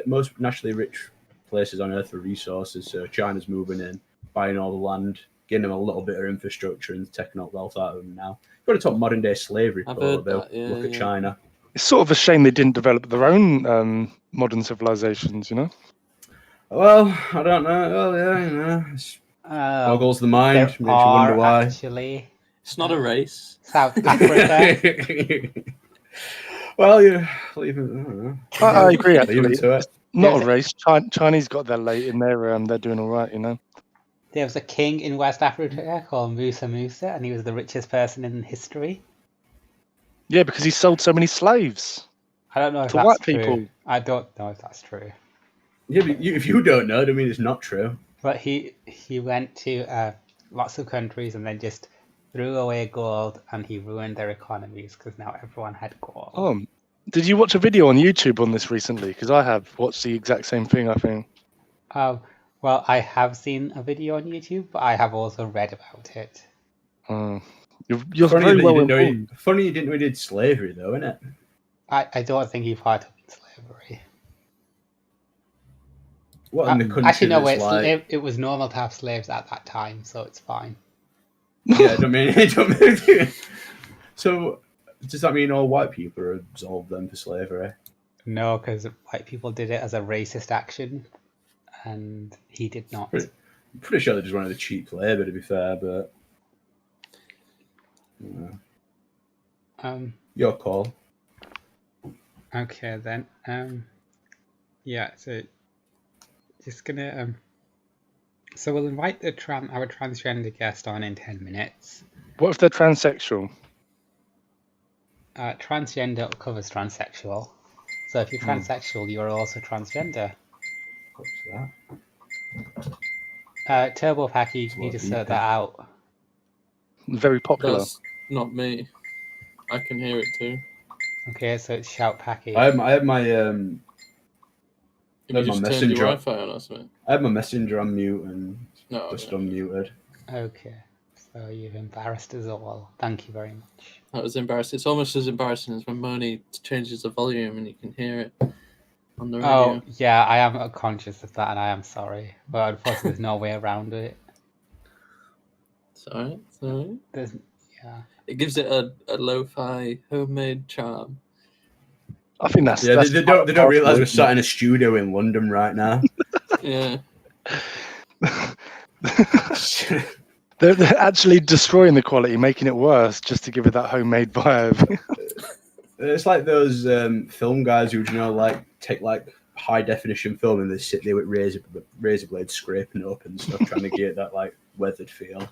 most naturally rich places on Earth for resources. So China's moving in, buying all the land, getting them a little bit of infrastructure, and taking up wealth out of them now. Got to talk modern day slavery. Look at China. It's sort of a shame they didn't develop their own modern civilizations, you know. Well, I don't know. Well, yeah, you know, boggles the mind. Makes you wonder why. Actually, it's not a race. South Africa. Well, you leave it. I don't know. I agree. Actually, leave it to it. Not a race. Chinese got their late in there. They're doing all right, you know. There was a king in West Africa called Musa, and he was the richest person in history. Yeah, because he sold so many slaves. I don't know if to that's white true. people. I don't know if that's true. Yeah, but if you don't know, I mean it's not true. But he went to lots of countries and then just threw away gold, and he ruined their economies because now everyone had gold. Did you watch a video on YouTube on this recently? Because I have watched the exact same thing, I think. Well, I have seen a video on YouTube, but I have also read about it. You're very well informed. Funny you didn't know he did slavery, though, isn't it? I don't think he partook in slavery. What in the country? Actually, no, wait. It was normal to have slaves at that time, so it's fine. Yeah, I don't mean. So, does that mean all white people are absolved then for slavery? No, because white people did it as a racist action, and he did not. I'm pretty sure they just wanted the cheap labour, to be fair, but your call. Okay then. Yeah. So just gonna So we'll invite our transgender guest on in 10 minutes. What if they're transsexual? Transgender covers transsexual. So if you're transsexual, you're also transgender. What's that? Turbo Packy, you need to sort that out. Very popular. That's not me. I can hear it too. Okay, so it's Shout Packy. I have my messenger. Wi-Fi on or something? I have my messenger on mute and unmuted. Okay, so you've embarrassed us all. Thank you very much. That was embarrassing. It's almost as embarrassing as when Moni changes the volume and you can hear it on the radio. Oh, yeah, I am conscious of that and I am sorry. But unfortunately, there's no way around it. Sorry. Yeah. It gives it a lo-fi homemade charm. I think that's... Yeah, that's they don't realise we're sat in a studio in London right now. Yeah. They're actually destroying the quality, making it worse, just to give it that homemade vibe. It's like those film guys who, like take like high definition film and they sit there with razor blades scraping it up and stuff, trying to get that like weathered feel.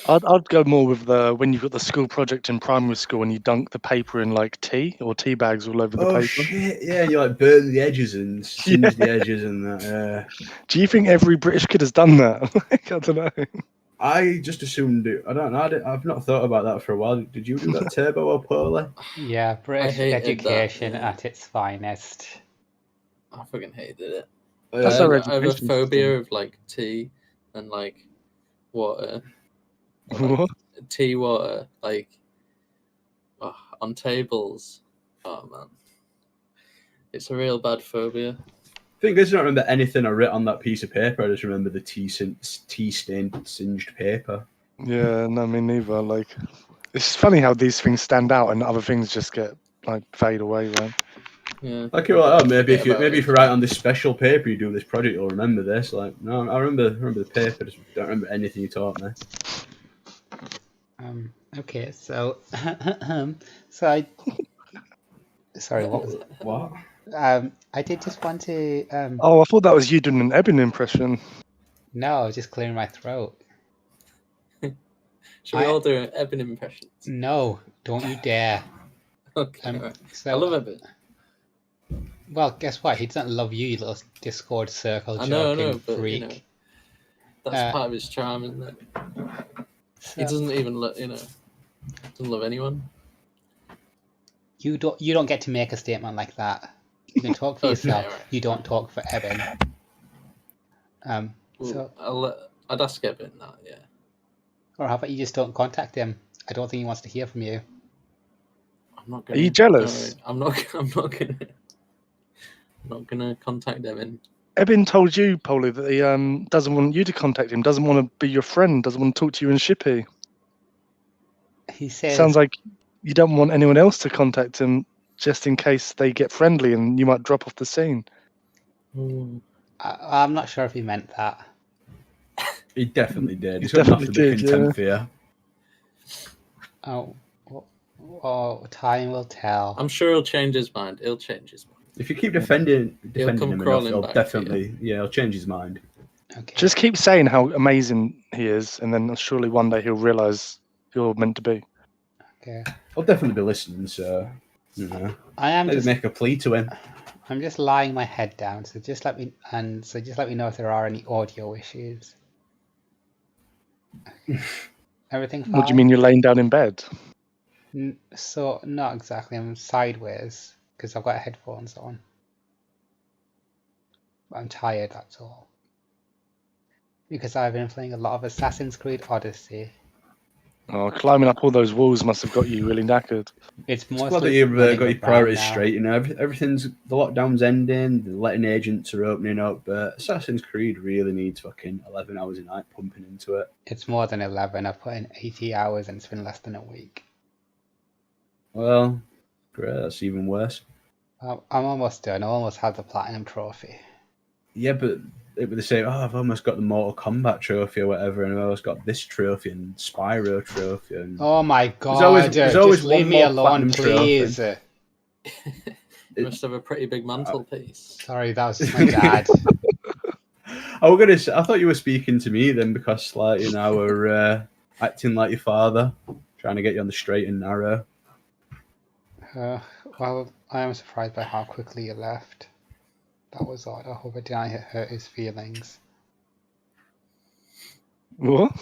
I'd go more with when you've got the school project in primary school and you dunk the paper in like tea or tea bags all over the paper. Oh shit! Yeah, you like burn the edges and singe the edges and that. Do you think every British kid has done that? I don't know. I just assumed it. I don't know. I've not thought about that for a while. Did you do that, Turbo or Polar? Yeah, British education at its finest. I fucking hated it. That's I have a phobia of like tea and like water. Like, tea water, like on tables. Oh man, it's a real bad phobia. I think I just don't remember anything I wrote on that piece of paper. I just remember the tea stained singed paper. Yeah, no, me neither. Like, it's funny how these things stand out and other things just get like fade away, right? Yeah. Like, well, maybe if you write on this special paper, you do this project, you'll remember this. Like, no, I remember the paper. Just don't remember anything you taught me. Okay, so sorry, what was it? What? I did just want to Oh, I thought that was you doing an Eben impression. No, I was just clearing my throat. Should we all do Eben impressions? No, don't you dare. Okay, right. So, I love Eben. Well, guess what? He doesn't love you, you little Discord circle joking freak. That's part of his charm, isn't it? So, he doesn't even doesn't love anyone. You don't get to make a statement like that. You can talk for yourself. Right. You don't talk for Eben. I'd ask Eben that, yeah. Or how about you just don't contact him? I don't think he wants to hear from you. I'm not gonna. Are you jealous? I'm not gonna contact Eben. Eben told you, Polly, that he doesn't want you to contact him, doesn't want to be your friend, doesn't want to talk to you in Shippy. He says... Sounds like you don't want anyone else to contact him just in case they get friendly and you might drop off the scene. I'm not sure if he meant that. He definitely did. He definitely did, contempt for you. Oh, time will tell. I'm sure he'll change his mind. He'll change his mind. If you keep defending he'll him enough, he'll definitely, he'll change his mind. Okay. Just keep saying how amazing he is, and then surely one day he'll realise you're meant to be. Okay. I'll definitely be listening, so I am just make a plea to him. I'm just lying my head down, so just let me know if there are any audio issues. Everything fine? What do you mean you're laying down in bed? So not exactly. I'm sideways because I've got headphones on. But I'm tired, that's all. Because I've been playing a lot of Assassin's Creed Odyssey. Oh, climbing up all those walls must have got you really knackered. It's mostly glad that you've got your priorities straight. Everything's, the lockdown's ending, the letting agents are opening up, but Assassin's Creed really needs fucking 11 hours a night pumping into it. It's more than 11. I've put in 80 hours and it's been less than a week. Well, great. That's even worse. I'm almost done. I almost had the Platinum Trophy. Yeah, but it would say, I've almost got the Mortal Kombat trophy or whatever, and I've almost got this trophy and Spyro trophy. And oh my god! There's always just leave me alone, please. You must have a pretty big mantelpiece. Sorry, that was just my dad. I thought you were speaking to me then, because we're acting like your father, trying to get you on the straight and narrow. Well, I am surprised by how quickly you left. That was odd. I hope I didn't hurt his feelings. What?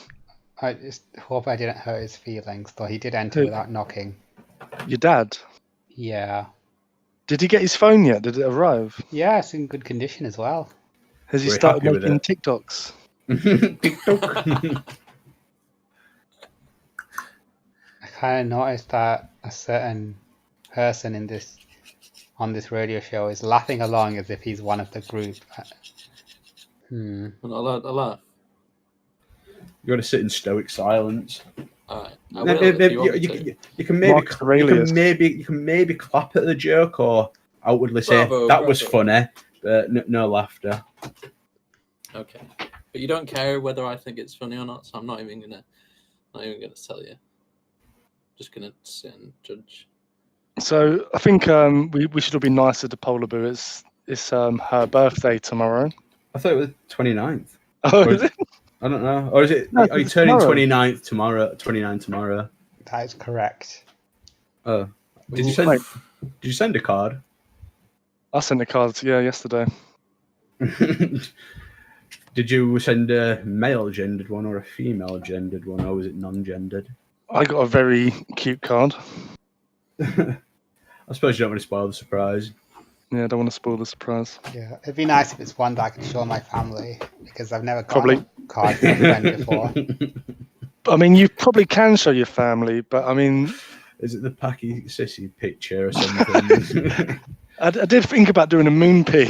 I just hope I didn't hurt his feelings, though he did enter without knocking. Your dad? Yeah. Did he get his phone yet? Did it arrive? Yeah, it's in good condition as well. Has he started making TikToks? TikTok. kind of noticed that a certain person on this radio show is laughing along as if he's one of the group. I'm not allowed to laugh. You got to sit in stoic silence. Alright, you can maybe clap at the joke or outwardly say that was funny, but no laughter. Okay, but you don't care whether I think it's funny or not, so I'm not even gonna tell you. Just gonna sit and judge. So I think we should all be nicer to Polar Boo. It's her birthday tomorrow. I thought it was 29th. Oh, is it? I don't know. Or is it? Are you turning 29th tomorrow? 29 tomorrow. That is correct. Oh, did you send a card? I sent a card. Yeah, yesterday. Did you send a male-gendered one or a female-gendered one, or was it non-gendered? I got a very cute card. I suppose you don't want to spoil the surprise. Yeah, I don't want to spoil the surprise. Yeah, it'd be nice if it's one that I can show my family, because I've never got a card from a friend before. I mean, you probably can show your family, but I mean... Is it the Packy Sissy picture or something? I did think about doing a moon pig.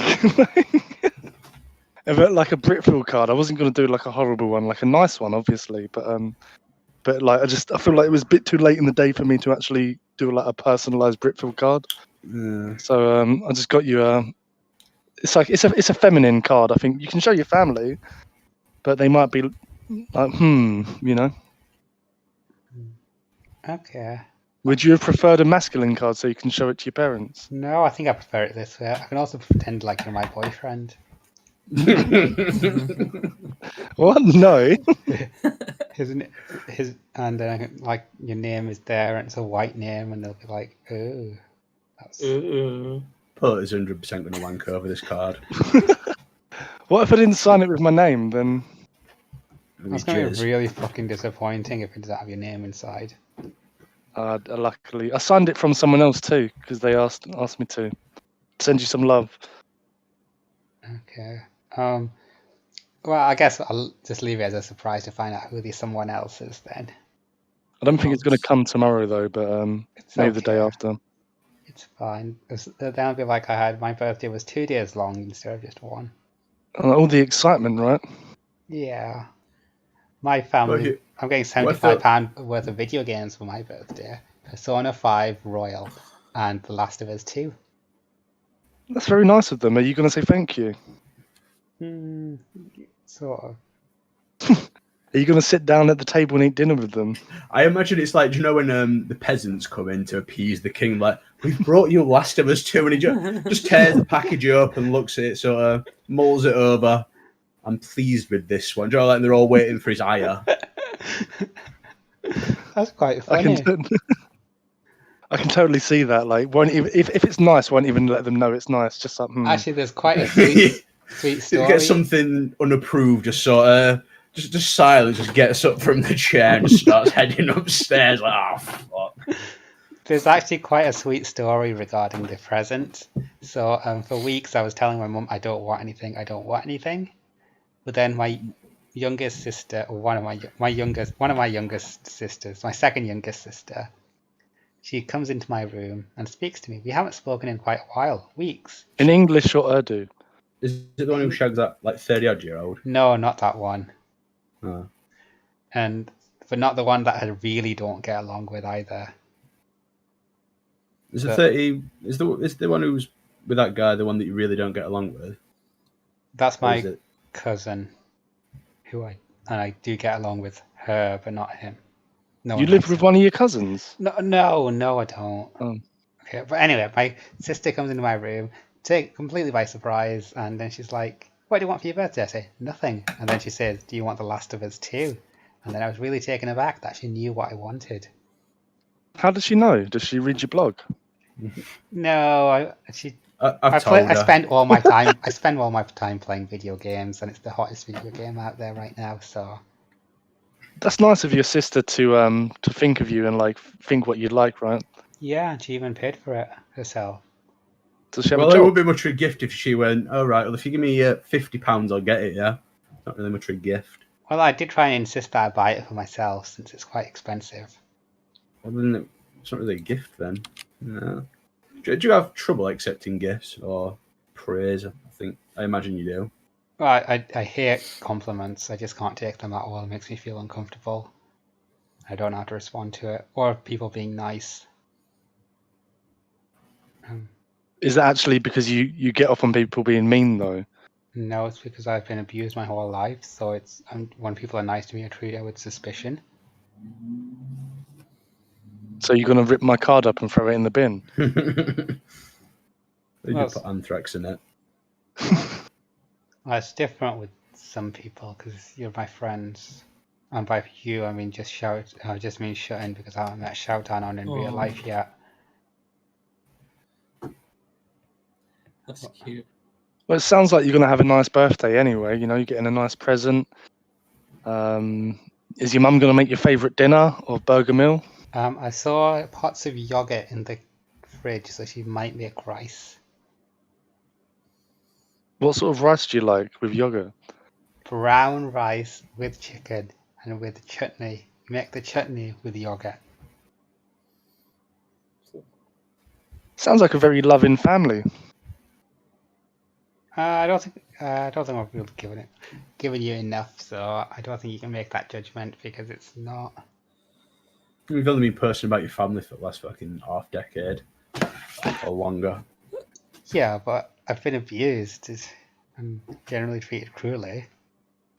Like a Britfeel card. I wasn't going to do like a horrible one, like a nice one, obviously, but like I feel like it was a bit too late in the day for me to actually do like a personalised Britfeel card. Yeah. So I just got you it's a feminine card. I think you can show your family, but they might be like, you know. Okay. Would you have preferred a masculine card so you can show it to your parents? No, I think I prefer it this way. I can also pretend like you're my boyfriend. What? No. his and then like your name is there and it's a white name and they'll be like, oh, that's. Paul is 100% going to wank over this card. What if I didn't sign it with my name? Then that's going to be really fucking disappointing if it doesn't have your name inside. Luckily, I signed it from someone else too because they asked me to send you some love. Okay. Well, I guess I'll just leave it as a surprise to find out who the someone else is then. I don't think it's going to come tomorrow though, but maybe the day after. It's fine. Then I'll be like, my birthday was 2 days long instead of just one. All the excitement, right? Yeah. My family, I'm getting £75 worth of video games for my birthday. Persona 5 Royal and The Last of Us 2. That's very nice of them. Are you going to say thank you? Sort of. Are you going to sit down at the table and eat dinner with them? I imagine it's like, do you know when the peasants come in to appease the king, like, we've brought you Last of Us 2, and he just tears the package up and looks at it, sort of mulls it over. I'm pleased with this one. Do you know, like they're all waiting for his ire. That's quite funny. I can totally see that. Like, won't even if it's nice, won't even let them know it's nice. Just like Actually, there's quite a sweet story. You get something unapproved, just sort of just silence, just gets up from the chair and just starts heading upstairs. Like, oh fuck. There's actually quite a sweet story regarding the present. So for weeks I was telling my mum I don't want anything. But then my youngest sister, or one of my youngest sisters, my second youngest sister, she comes into my room and speaks to me. We haven't spoken in quite a while, weeks. In English or Urdu? Is it the one who shags that like 30-odd-year-old? No, not that one. Oh. But not the one that I really don't get along with either. Is the one who's with that guy the one that you really don't get along with? That's my cousin, I do get along with her, but not him. No. You live with one of your cousins? No, I don't. Oh. Okay, but anyway, my sister comes into my room, completely by surprise, and then she's like, "What do you want for your birthday?" I say, "Nothing." And then she says, "Do you want The Last of Us 2?" And then I was really taken aback that she knew what I wanted. How does she know? Does she read your blog? No, I spend all my time playing video games, and it's the hottest video game out there right now. So that's nice of your sister to think of you and like think what you'd like, right? Yeah, and she even paid for it herself. Does she have well, a job? It would be much of a gift if she went, "Oh right, well if you give me £50, I'll get it." Yeah, not really much of a gift. Well, I did try and insist that I buy it for myself since it's quite expensive. Other than it's not really a gift then. No. Do you have trouble accepting gifts or praise? I imagine you do. Well, I hate compliments. I just can't take them at all. It makes me feel uncomfortable. I don't know how to respond to it. Or people being nice. Is that actually because you get off on people being mean though? No, it's because I've been abused my whole life. So it's when people are nice to me, I treat it with suspicion. So you're gonna rip my card up and throw it in the bin? You Well, put anthrax in it. Well, it's different with some people because you're my friends. And by you, I mean just shout. I just mean shut in because I haven't met Shoutdown on in real life yet. That's cute. Well, it sounds like you're gonna have a nice birthday anyway. You know, you're getting a nice present. Is your mum gonna make your favourite dinner or burger meal? I saw pots of yogurt in the fridge, so she might make rice. What sort of rice do you like with yogurt? Brown rice with chicken and with chutney. You make the chutney with yogurt. Sounds like a very loving family. I don't think I've really given you enough, so I don't think you can make that judgment because it's not. You've only been posting about your family for the last fucking half decade or longer. Yeah, but I've been abused and generally treated cruelly.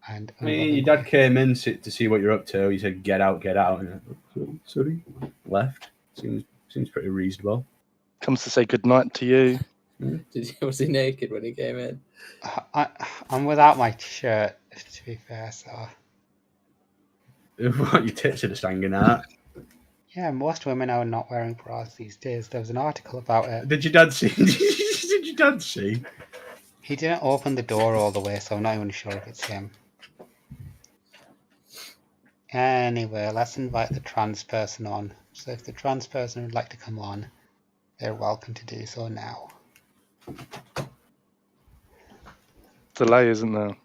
And I mean, your dad came in to see what you're up to. He said, "Get out, get out," and sorry, left. Seems pretty reasonable. Comes to say goodnight to you. Was he naked when he came in? I'm without my shirt, to be fair. So What, your tits are just hanging out? yeah, most women are not wearing bras these days. There was an article about it. Did your dad see? Did your dad see? He didn't open the door all the way, so I'm not even sure if it's him. Anyway, let's invite the trans person on. So if the trans person would like to come on, they're welcome to do so now. Delay, isn't there?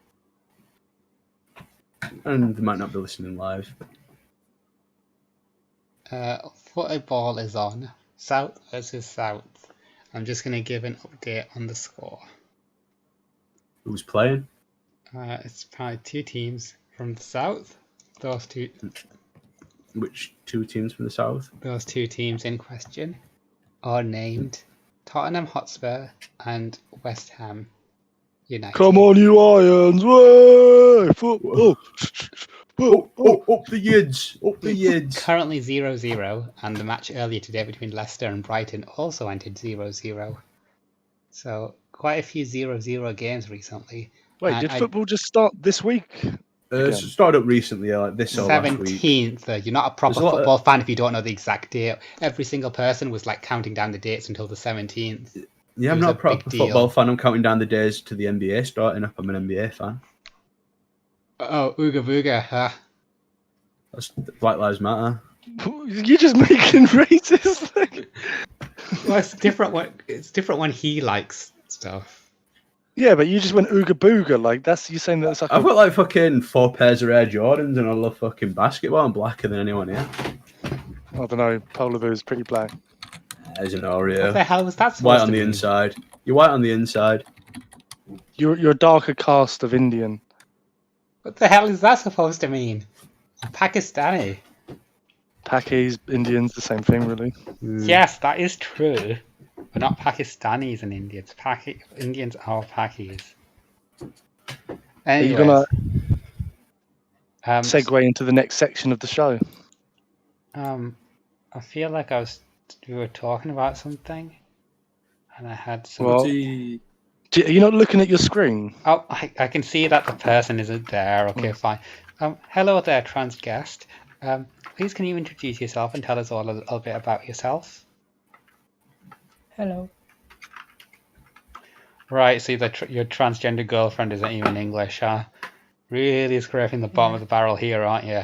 And they might not be listening live. Football is on. South versus South. I'm just going to give an update on the score. Who's playing? It's probably two teams from the South. Those two. Which two teams from the South? Those two teams in question are named Tottenham Hotspur and West Ham United. Come on, you Irons! Way! Football! Up the yids! Up the yids! Currently 0-0, and the match earlier today between Leicester and Brighton also ended 0-0. So quite a few 0-0 games recently. Wait, and did football just start this week? It started up recently, like this or last week. 17th. You're not a proper football fan if you don't know the exact date. Every single person was like counting down the dates until the 17th. Yeah, I'm not a proper football fan. I'm counting down the days to the NBA starting up. I'm an NBA fan. Oh, Ooga Booga, huh? That's Black Lives Matter. You're just making racist things. Well, it's different when he likes stuff. Yeah, but you just went Ooga Booga. Like, you're saying that's like I've got like fucking 4 pairs of Air Jordans and I love fucking basketball. I'm blacker than anyone here. I don't know. Polar Bear is pretty black. There's an Oreo. What the hell was that supposed white to on the mean? inside. You're white on the inside. You're a darker cast of Indian. What the hell is that supposed to mean? I'm Pakistani. Pakis, Indians, the same thing, really. Yes, that is true. But not Pakistanis and Indians. Indians are Pakis. Anyways, Are you going to segue into the next section of the show? I feel like we were talking about something, and I had some. Well, are you not looking at your screen? Oh, I can see that the person isn't there. Okay, fine. Hello there, trans guest. Please, can you introduce yourself and tell us all a little bit about yourself? Hello. Right, see that your transgender girlfriend isn't even English, huh? Really scraping the bottom of the barrel here, aren't you?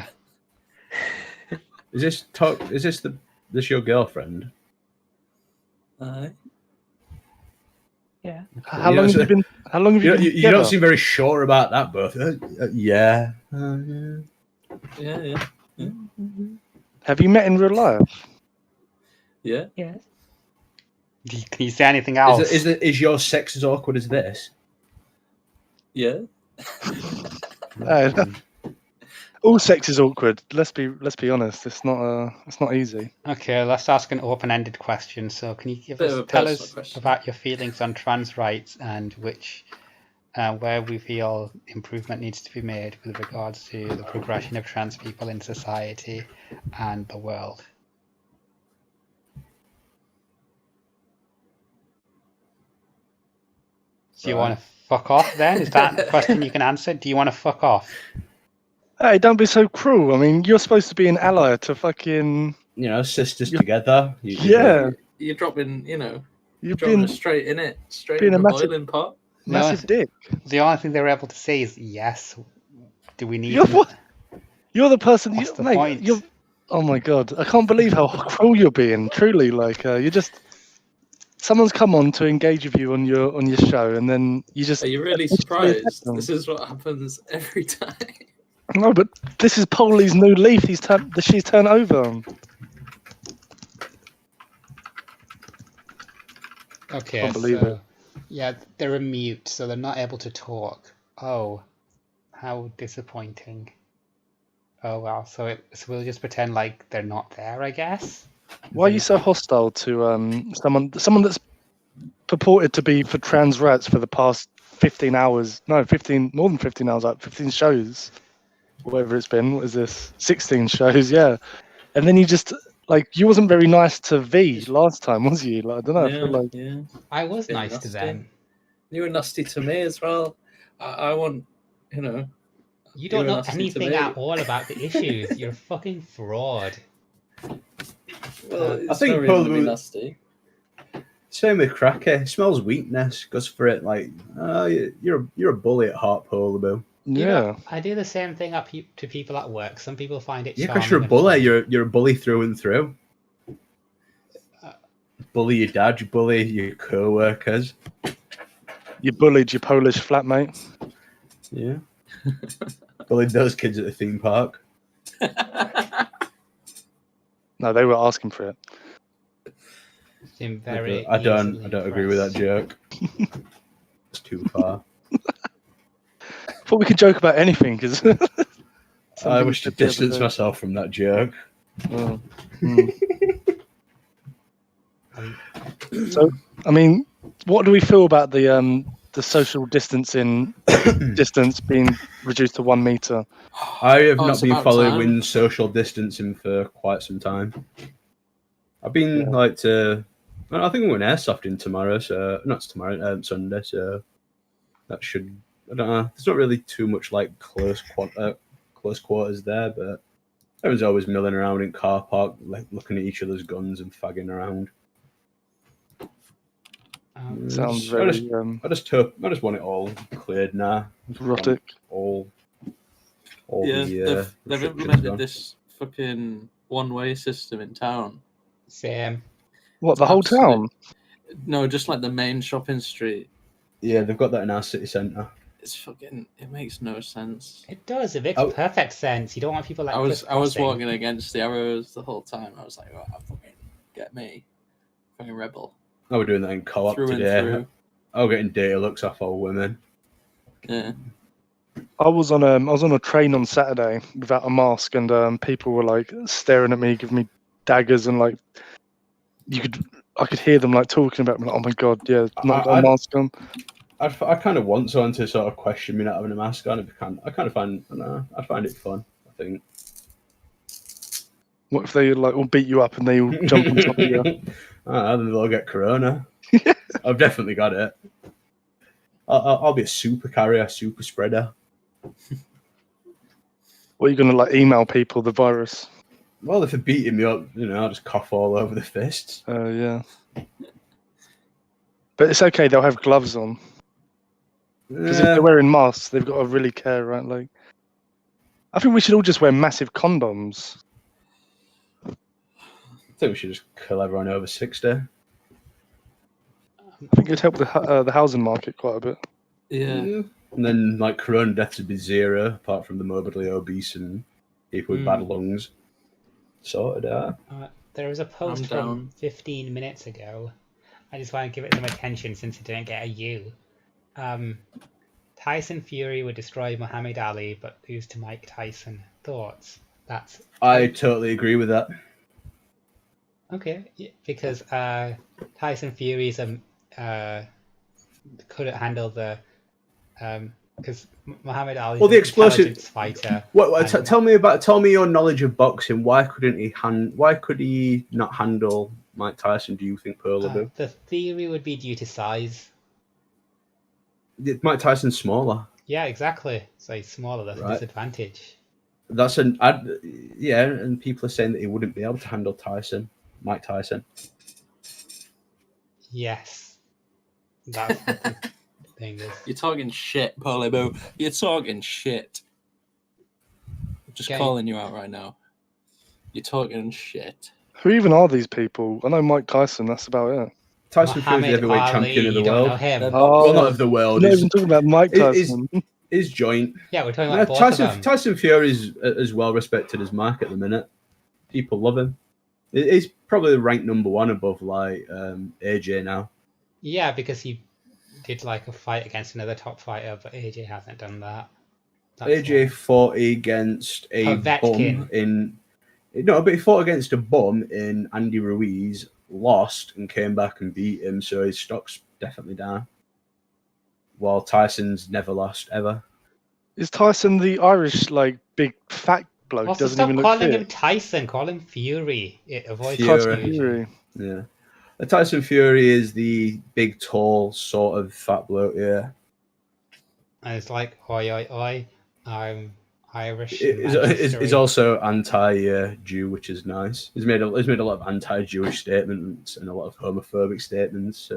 Is this your girlfriend? Yeah. How long have you been? How long have you been? You don't seem very sure about that, both. Yeah. Yeah. Have you met in real life? Yeah. Yeah. Can you say anything else? Is your sex as awkward as this? Yeah. All sex is awkward. Let's be honest. It's not easy. Okay, let's ask an open-ended question. So, can you tell us about your feelings on trans rights and where we feel improvement needs to be made with regards to the progression of trans people in society and the world? Do you want to fuck off then? Is that a question you can answer? Do you want to fuck off? Hey, don't be so cruel. I mean, you're supposed to be an ally to fucking... sisters together. You're dropping, you're dropping it straight in it. Straight in the boiling pot. Massive dick. The only thing they're able to say is yes. Do we need... You're the person... What's the point? Oh my God. I can't believe how cruel you're being. Truly, like, you're just... Someone's come on to engage with you on your show, and then you just... Are you really surprised? This is what happens every time. No, but this is Polly's new leaf. She's turned over. Okay, can't believe it. Yeah, they're a mute, so they're not able to talk. Oh, how disappointing. Oh well, so we'll just pretend like they're not there, I guess. Why are you so hostile to someone that's purported to be for trans rights for the past 15 hours? No, more than 15 hours, like 15 shows. Whatever it's been, what is this? 16 shows, yeah. And then you just you wasn't very nice to V last time, was you? Like, I don't know. Yeah, I feel like I was nice to them. You were nasty to me as well. I want, You don't know anything at all about the issues. You're a fucking fraud. Well, I think probably nasty. Same with Cracky. Smells weakness. Goes for it. You're a bully at heart, Polyboo. Yeah, I do the same thing to people at work. Some people find it. Yeah, because you're a bully. You're a bully through and through. Bully your dad. You bully your co-workers. You bullied your Polish flatmate. Yeah. Bullied those kids at the theme park. No, they were asking for it. I don't agree with that joke. It's too far. I thought we could joke about anything because I wish to distance myself from that joke. Oh. So, I mean, what do we feel about the social distancing distance being reduced to 1 meter? I have not been following social distancing for quite some time. I've been I think I'm going airsofting tomorrow, so not tomorrow, Sunday. So that should. I don't know. There's not really too much close quarters there, but everyone's always milling around in car park, looking at each other's guns and fagging around. Sounds very. I just want it all cleared now. Erotic. All they've implemented this fucking one-way system in town. Same. What, the whole town? No, just the main shopping street. Yeah, they've got that in our city centre. It makes no sense. It does. It makes perfect sense. You don't want people I was walking against the arrows the whole time. I was like, oh, fucking get me. Fucking rebel. I was doing that in co-op today. I was getting data looks off old women. Yeah. I was on a train on Saturday without a mask, and people were staring at me, giving me daggers, and I could hear them talking about me. Oh my God, yeah, not got a mask on. I kind of want someone to sort of question me not having a mask on. I kind of find it fun. I think. What if they all beat you up and they all jump on top of you? Then they'll get corona. I've definitely got it. I'll be a super carrier, super spreader. What are you gonna email people the virus? Well, if they're beating me up, I'll just cough all over the fists. Yeah. But it's okay. They'll have gloves on. Because if they're wearing masks, they've got to really care, right? I think we should all just wear massive condoms. I think we should just kill everyone over 60. I think it'd help the housing market quite a bit. Yeah. And then, corona deaths would be zero, apart from the morbidly obese and people with bad lungs. Sorted out. There was a post from 15 minutes ago. I just want to give it some attention since it didn't get a U. Tyson Fury would destroy Muhammad Ali, but lose to Mike Tyson. Thoughts? I totally agree with that. Okay, because Tyson Fury's couldn't handle the because Muhammad Ali the explosive fighter. Tell me your knowledge of boxing. Why could he not handle Mike Tyson? Do you think Perla? The theory would be due to size. Mike Tyson's smaller. Yeah, exactly. So he's smaller. That's a disadvantage. That's and people are saying that he wouldn't be able to handle Mike Tyson. Yes, that's what the thing is. You're talking shit, Polyboo. You're talking shit. I'm just calling you out right now. You're talking shit. Who even are these people? I know Mike Tyson. That's about it. Tyson Fury's the heavyweight champion of the world. Know him. Well, not of the world. I'm not even talking about Mike Tyson. His joint. Yeah, we're talking about both of them. Tyson Fury is as well respected as Mark at the minute. People love him. He's probably ranked number one above AJ now. Yeah, because he did a fight against another top fighter, but AJ hasn't done that. AJ fought against a bum in. No, but he fought against a bum in Andy Ruiz, lost, and came back and beat him. So his stock's definitely down. While Tyson's never lost ever. Is Tyson the Irish big fat bloke? Also, doesn't even look fit? Stop calling him Tyson. Call him Fury. It avoids Fury. Yeah. Tyson Fury is the big, tall, sort of fat bloke. Yeah. And it's like, oi, I'm Irish. He's also anti-Jew, which is nice. He's made a lot of anti-Jewish statements and a lot of homophobic statements.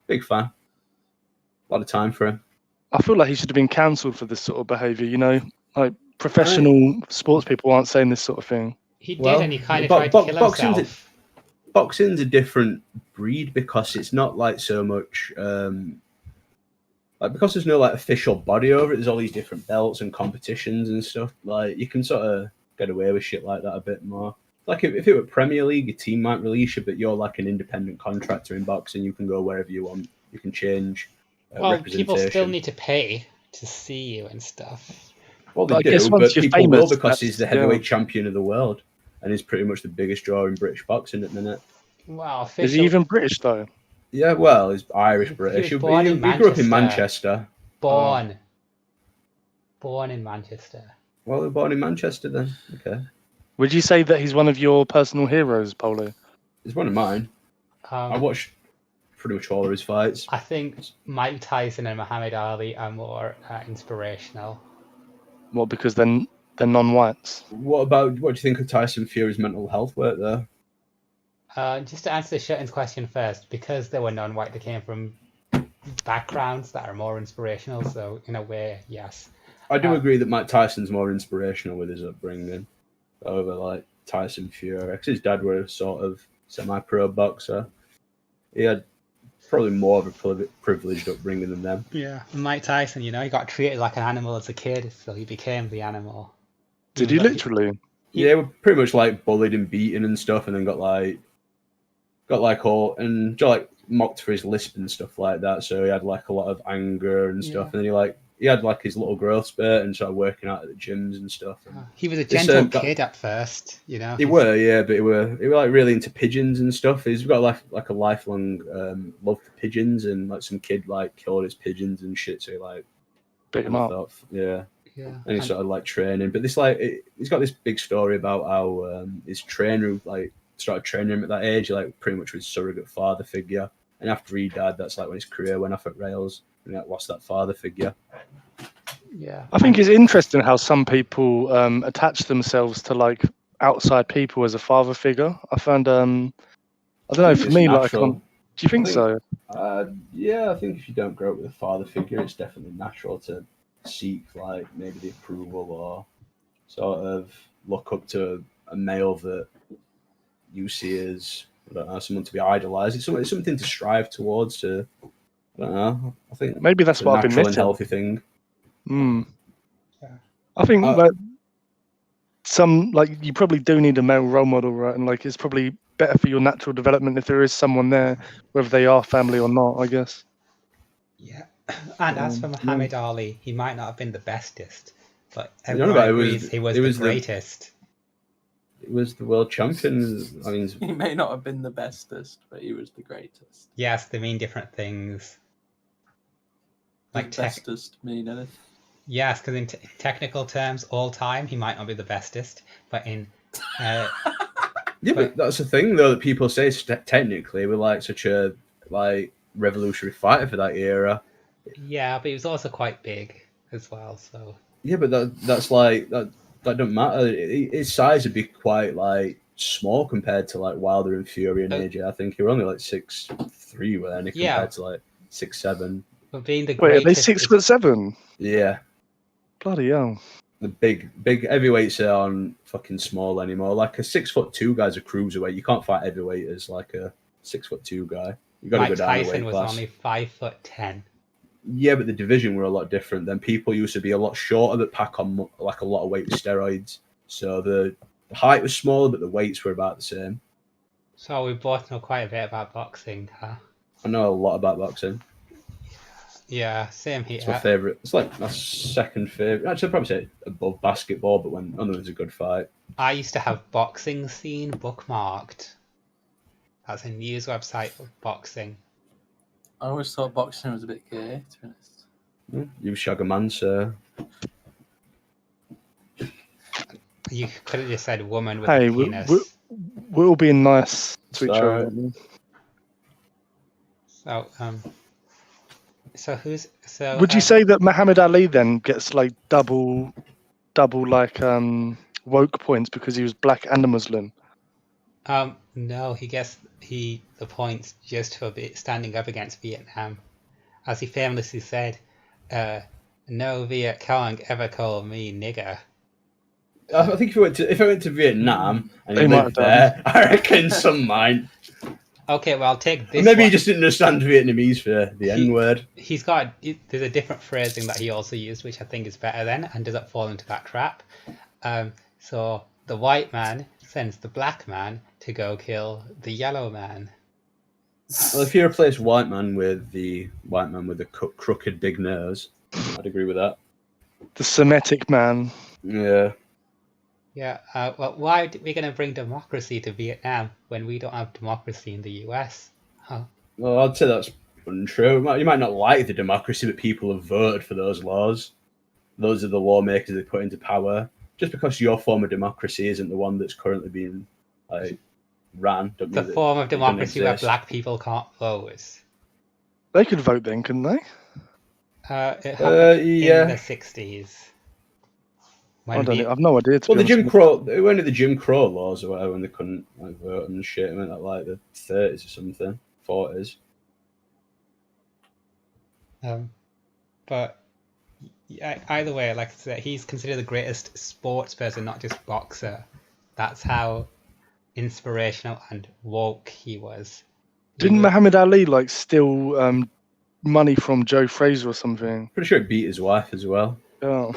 Big fan. A lot of time for him. I feel like he should have been cancelled for this sort of behaviour. Professional sports people aren't saying this sort of thing. He did, and he kind of tried to kill himself. Boxing's a different breed because it's not so much. Because there's no official body over it, there's all these different belts and competitions and stuff. You can sort of get away with shit like that a bit more. If it were Premier League, a team might release you, but you're an independent contractor in boxing. You can go wherever you want. You can change. People still need to pay to see you and stuff. Well, they do, but people will because he's the heavyweight champion of the world, and he's pretty much the biggest draw in British boxing at the minute. Wow, is he even British though? Yeah, well, he's Irish-British. He grew up in Manchester. Born in Manchester. Well, they're born in Manchester then. Okay. Would you say that he's one of your personal heroes, Polo? He's one of mine. I watched pretty much all of his fights. I think Mike Tyson and Muhammad Ali are more inspirational. Well, because they're non-whites. What do you think of Tyson Fury's mental health work there? Just to answer Shutton's question first, because they were non-white, they came from backgrounds that are more inspirational. So in a way, yes. I do agree that Mike Tyson's more inspirational with his upbringing over Tyson Fury. Because his dad was a sort of semi-pro boxer. He had probably more of a privileged upbringing than them. Yeah, and Mike Tyson, he got treated like an animal as a kid, so he became the animal. Did he literally? Yeah, we're pretty much bullied and beaten and stuff, and then got mocked for his lisp and stuff like that. So he had a lot of anger and stuff, and then he had his little growth spurt and started working out at the gyms and stuff. And he was a gentle kid at first, He were, but he were really into pigeons and stuff. He's got a lifelong love for pigeons, and some kid killed his pigeons and shit. So he beat him up. Yeah. And he started training, but this he's got this big story about how his trainer started training him at that age, pretty much with surrogate father figure. And after he died, that's when his career went off at rails, and he lost that father figure. Yeah, I think it's interesting how some people attach themselves to outside people as a father figure. I found I don't know, for me, do you think so? Yeah, I think if you don't grow up with a father figure, it's definitely natural to seek maybe the approval or sort of look up to a male that you see as someone to be idolized. It's something to strive towards. I don't know. I think maybe that's what I've been missing. Healthy thing. I think some like you probably do need a male role model, right? And like it's probably better for your natural development if there is someone there, whether they are family or not, I guess. Yeah, and as for Muhammad Ali, he might not have been the bestest, but everyone agrees he was the greatest. He was the world champion. I mean, he may not have been the bestest, but he was the greatest. Yes, they mean different things. Like bestest mean anything? Yes, because in technical terms, all time, he might not be the bestest, but in yeah, but that's the thing though that people say. Technically, we're like such a revolutionary fighter for that era. Yeah, but he was also quite big as well. So yeah, but that's like that don't matter. His size would be quite like small compared to like Wilder and Fury and AJ. I think he were only like 6'3" when compared to like 6'7". But being the greatest, wait, are they 6'7"? Yeah. Bloody hell. The big heavyweights aren't fucking small anymore. Like a 6'2" guy's a cruiserweight. You can't fight heavyweight as like a 6'2" guy. You got to go down Tyson the weight class. was only 5'10". Yeah, but the division were a lot different. Then people used to be a lot shorter that pack on like a lot of weight with steroids. So the height was smaller, but the weights were about the same. So we both know quite a bit about boxing, huh? I know a lot about boxing. Yeah, same here. It's my favourite. It's like my second favourite. Actually, I'd probably say above basketball, but when there's a good fight. I used to have Boxing Scene bookmarked. That's a news website of boxing. I always thought boxing was a bit gay, to be honest. You shag a man, sir. You could have just said woman with a penis. We're all being nice to each other. So would you say that Muhammad Ali then gets like double like woke points because he was black and a Muslim? No, he gets the points just for standing up against Vietnam, as he famously said, "No Viet Cong ever called me nigger." I think if I went to Vietnam and he lived there, I reckon some might. Okay, well, I'll take this. Maybe he just didn't understand Vietnamese for the N-word. There's a different phrasing that he also used, which I think is better then, and doesn't fall into that trap. So the white man sends the black man to go kill the yellow man. Well, if you replace white man with the crooked big nose, I'd agree with that. The Semitic man. Yeah. Yeah. Well, why are we going to bring democracy to Vietnam when we don't have democracy in the US? Huh? Well, I'd say that's untrue. You might not like the democracy, but people have voted for those laws. Those are the lawmakers they put into power. Just because your form of democracy isn't the one that's currently being ran. The form of democracy where black people can't vote. They could vote then, couldn't they? It happened in the 60s. I've no idea. Well, it went to the Jim Crow laws or whatever when they couldn't vote and shit. It went at like the 30s or something, 40s. But either way, like I said, he's considered the greatest sports person, not just boxer. That's how inspirational and woke he was. Didn't Muhammad Ali steal money from Joe Frazier or something? Pretty sure he beat his wife as well. Oh.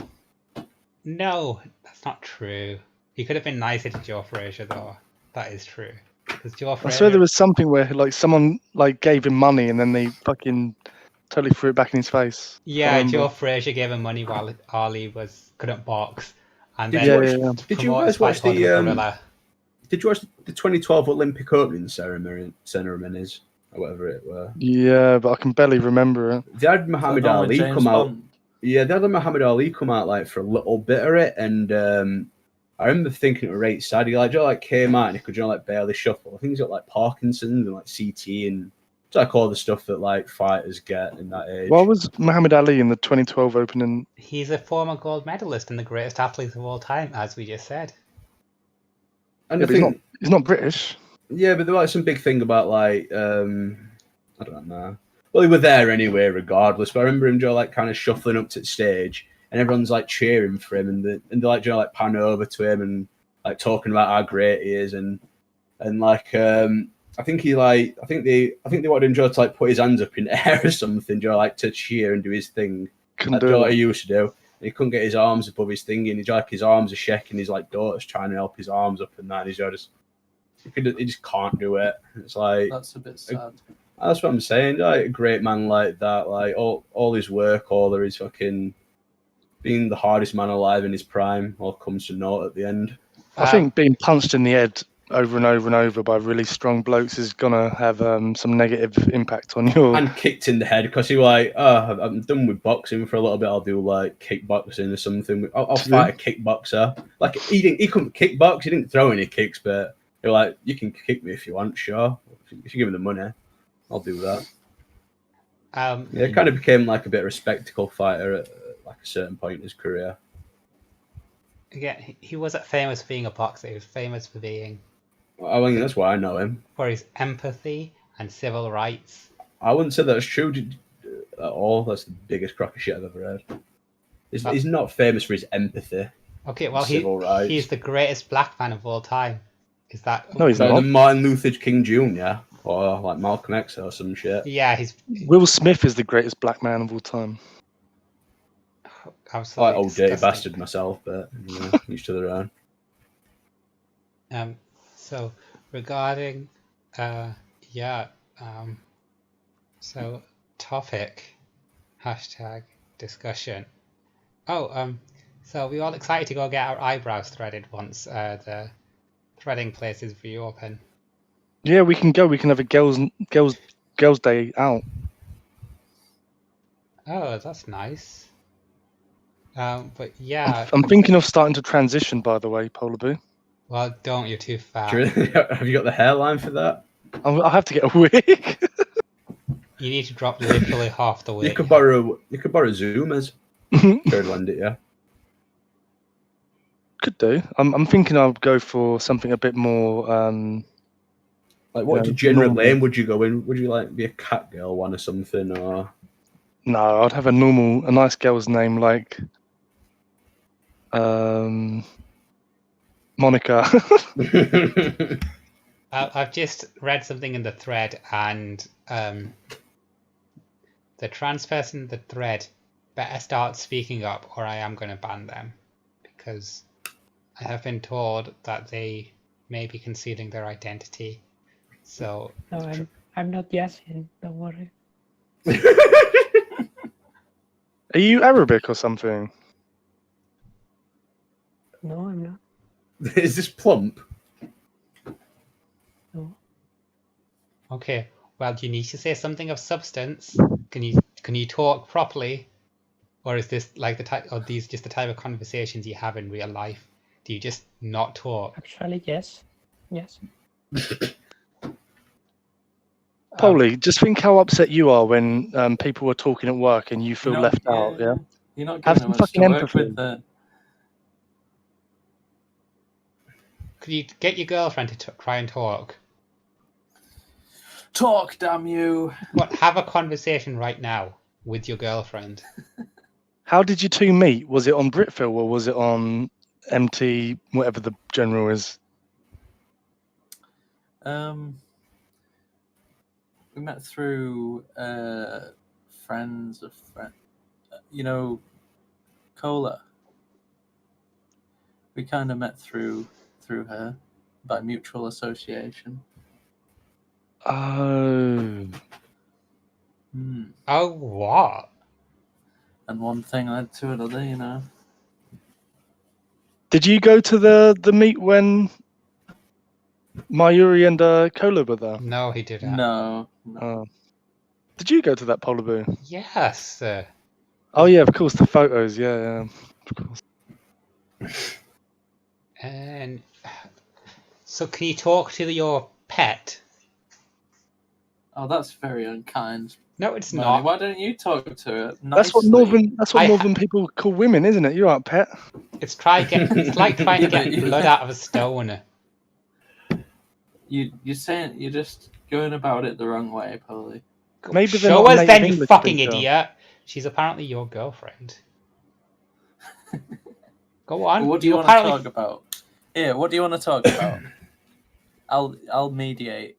No, that's not true. He could have been nicer to Joe Frazier, though. That is true. Joe Frazier... I swear there was something where someone gave him money and then they fucking totally threw it back in his face. Yeah, Joe Frazier gave him money while Ali couldn't box. And Did you guys watch Did you watch the 2012 Olympic opening ceremonies or whatever it were? Yeah, but I can barely remember it. They had Muhammad Ali come out. Yeah, they had Muhammad Ali come out for a little bit of it, and I remember thinking it was right sad. He came out and he could barely shuffle. I think he's got Parkinson's and CT and it's all the stuff that fighters get in that age. What was Muhammad Ali in the 2012 opening? He's a former gold medalist and the greatest athlete of all time, as we just said. And he's not British. Yeah, but there was some big thing about I don't know. Well, they were there anyway, regardless. But I remember him kind of shuffling up to the stage, and everyone's cheering for him, and they pan over to him and talking about how great he is, and I think they wanted him to put his hands up in the air or something, to cheer and do his thing. That's what he used to do. He couldn't get his arms above his thing, and he's like his arms are shaking. His like daughter's trying to help his arms up, and that he just can't do it. It's like that's a bit sad. That's what I'm saying. Like a great man like that, like all his work, all of his fucking being the hardest man alive in his prime, all comes to naught at the end. I think being punched in the head over and over and over by really strong blokes is gonna have some negative impact on your. And kicked in the head because he was like, oh, I'm done with boxing for a little bit. I'll do like kickboxing or something. I'll fight a kickboxer. Like he couldn't kickbox. He didn't throw any kicks, but they were like, you can kick me if you want, sure. If you give me the money, I'll do that. It kind of became like a bit of a spectacle fighter at like a certain point in his career. Yeah, he wasn't famous for being a boxer. He was famous for being. I mean, that's why I know him. For his empathy and civil rights. I wouldn't say that's true at all. That's the biggest crock of shit I've ever heard. He's not famous for his empathy. Okay, well, he's the greatest black man of all time. Is that? No, he's not. The Martin Luther King Jr. or like Malcolm X or some shit. Yeah, he's. Will Smith is the greatest black man of all time. Absolutely. Like old dirty bastard myself, but each to their own. So regarding, so topic, #discussion. So we all excited to go get our eyebrows threaded once the threading places reopen. Yeah, we can go. We can have a girls' day out. Oh, that's nice. But yeah, I'm thinking of starting to transition. By the way, Polar Boo. Well, don't. You're too fat. Have you got the hairline for that? I'll have to get a wig. You need to drop literally half the wig. You could borrow Zoomers. Third lend it, yeah. Could do. I'm thinking I'll go for something a bit more. Like what degenerate lane would you go in? Would you like be a cat girl one or something, or? No, I'd have a nice girl's name like. Monica. I've just read something in the thread, and the trans person in the thread better start speaking up, or I am going to ban them, because I have been told that they may be concealing their identity. So no, I'm not guessing. Don't worry. Are you Arabic or something? No, I'm not. Is this plump? No. Okay, well, you need to say something of substance. Can you talk properly, or is this like the type? Or these just the type of conversations you have in real life? Do you just not talk? Actually, yes. Polly, just think how upset you are when people are talking at work and you feel left out. Yeah. You're not have giving some much fucking to work empathy. with the... Could you get your girlfriend to try and talk? Talk, damn you! What? Have a conversation right now with your girlfriend. How did you two meet? Was it on Britfeel or was it on MT, whatever the general is? We met through friends of friends. Cola. We kind of met through her by mutual association. Oh. Oh, what? And one thing led to another, Did you go to the meet when Mayuri and Cola were there? No, he didn't. No. Did you go to that, Polar Boo? Yes. Oh yeah, of course, the photos. Yeah, of course. And so, can you talk to your pet? Oh, that's very unkind. No, it's Manny, not. why don't you talk to it? That's what northern people call women, isn't it? You're right, pet. It's like trying to get blood out of a stone. You're saying you're just going about it the wrong way, Polly. Maybe they're Show not us native then, you English fucking speaker. idiot. She's apparently your girlfriend. Go on. What do you want to talk about? Yeah, what do you want to talk about? I'll mediate.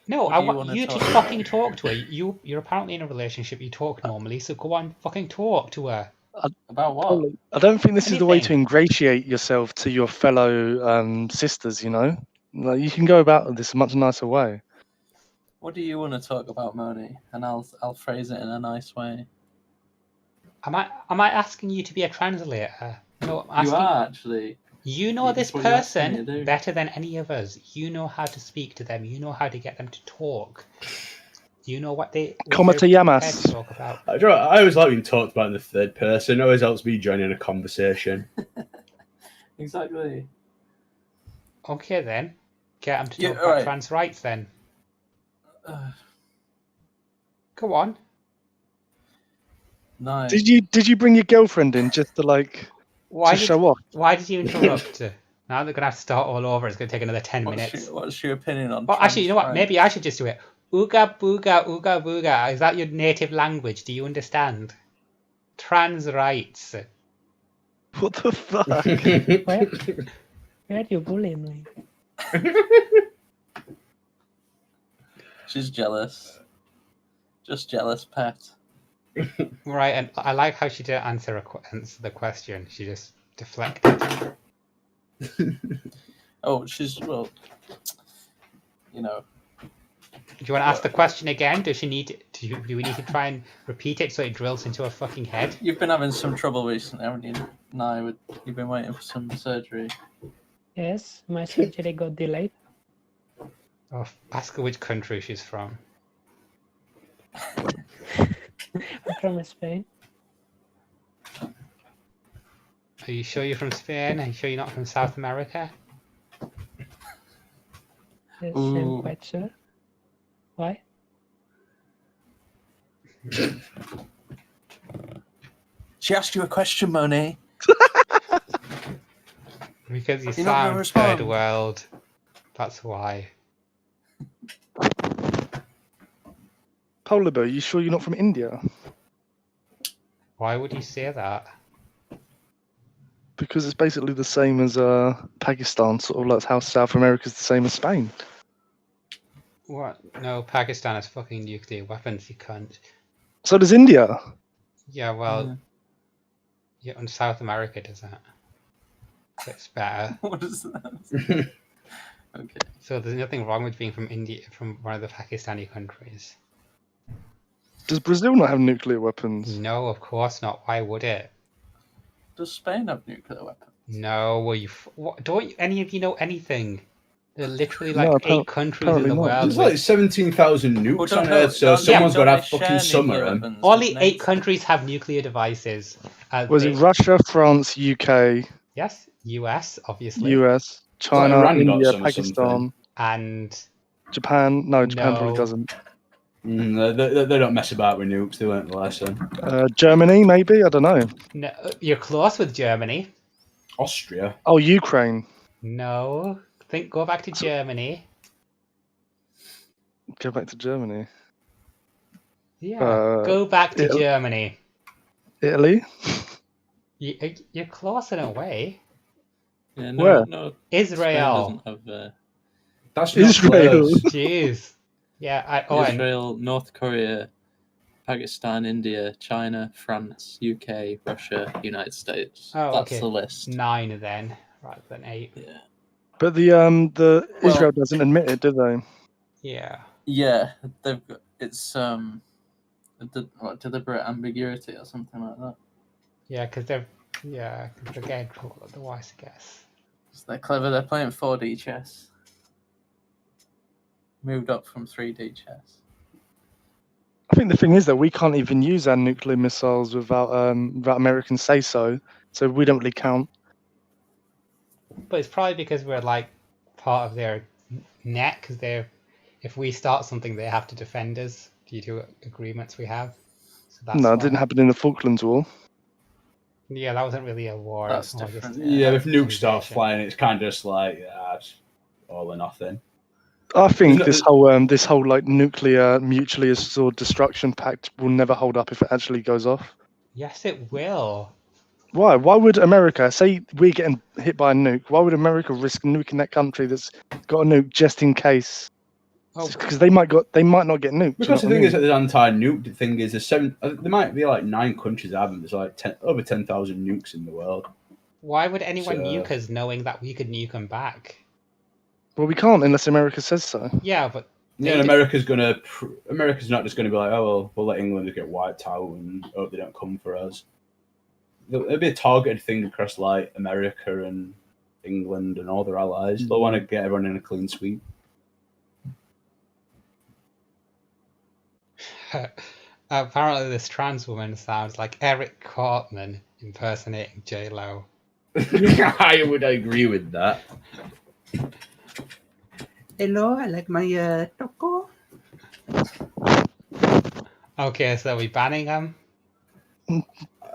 No, What I do you want wanna you talk to about? fucking talk to her. You're apparently in a relationship. You talk normally, so go on, fucking talk to her. About what? I don't think this is the way to Anything. ingratiate yourself to your fellow sisters. You know, like, you can go about this a much nicer way. What do you want to talk about, Moni? And I'll phrase it in a nice way. Am I asking you to be a translator? No, I'm You asking. are actually. You know this That's what you're asking me person to do. better than any of us. You know how to speak to them. You know how to get them to talk. You know what they're prepared Komatayamas. to talk about. I always like being talked about in the third person. It always helps me join in a conversation. Exactly. Okay then, get them to Yeah, talk about alright. trans rights then. Go on. No. Did you bring your girlfriend in just to show off? Why did you interrupt? Now they're gonna have to start all over. It's gonna take another 10 minutes. What's your opinion on? Well, actually, you know what? trans Maybe I should just do it. Ooga booga, ooga booga. Is that your native language? Do you understand? Trans rights. What the fuck? Where do you bully me? She's jealous. Just jealous, pet. Right, and I like how she didn't answer the question. She just deflected. Oh, she's well. You know. Do you want to ask the question again? Does she need? Do we need to try and repeat it so it drills into her fucking head? You've been having some trouble recently, haven't you? No, you've been waiting for some surgery. Yes, my surgery got delayed. Oh, ask her which country she's from. I'm from Spain. Are you sure you're from Spain? Are you sure you're not from South America? Yes, Ooh. I'm quite sure. Why? She asked you a question, Monet. Because you You're not gonna sound respond. third world. That's why. Polar Bear, you sure you're not from India? Why would you say that? Because it's basically the same as Pakistan, sort of like how South America's the same as Spain. What? No, Pakistan has fucking nuclear weapons, you cunt. So does India. Yeah, well, yeah, and South America does that. It's better. What is that? Okay. So there's nothing wrong with being from India, from one of the Pakistani countries. Does Brazil not have nuclear weapons? No, of course not. Why would it? Does Spain have nuclear weapons? No, well, don't any of you know anything? There are literally No, 8 countries in apparently the not. world. There's like 17,000 nukes on Earth, so someone's got to have fucking some of them. Only 8 countries have nuclear devices. Was it Russia, France, UK? Yes, US, obviously. US, China, Iran got India, some or Pakistan, something. And Japan. No, Japan No. probably doesn't. They don't mess about with nukes. They learned the lesson. Germany, maybe? I don't know. no, you're close with Germany. Austria. Oh, Ukraine. No, go back to Germany. Go back to Germany. Yeah, Uh, go back to Italy. Germany. Italy? You're close in a way. Yeah, Where? no, Israel. Spain doesn't have That's Israel. not close. Jeez. Yeah, Israel, North Korea, Pakistan, India, China, France, UK, Russia, United States. Oh, That's okay. the list. 9 then, rather than 8. Yeah. But the Well- Israel doesn't admit it, do they? Yeah. Yeah, they've got it's deliberate ambiguity or something like that. Yeah, because they're getting trouble otherwise, I guess. So they're clever. They're playing 4D chess. Moved up from 3D chess. I think the thing is that we can't even use our nuclear missiles without Americans say so. So we don't really count. But it's probably because we're part of their net, because if we start something, they have to defend us due to agreements we have. So that's No, why. it didn't happen in the Falklands War. Yeah, that wasn't really a war. That's it was more different. just, Yeah, if nukes start invasion. flying, it's kind of just like it's all or nothing. I think There's no- this whole like nuclear mutually assured destruction pact will never hold up if it actually goes off. Yes, it will. Why? Why would America say we're getting hit by a nuke? Why would America risk nuking that country that's got a nuke just in case? because they might not get nuked. Because the thing is that the anti-nuke thing is there might be like 9 countries that have them. There's like over 10,000 nukes in the world. Why would anyone nuke us knowing that we could nuke them back? Well, we can't unless America says so. Yeah, but America's not just gonna be like, oh well, we'll let England get wiped out and hope they don't come for us. There'll be a targeted thing across like America and England and all their allies. They'll want to get everyone in a clean sweep. Apparently, this trans woman sounds like Eric Cartman impersonating J-Lo. I would agree with that. Hello, I like my taco. Okay, so are we banning them?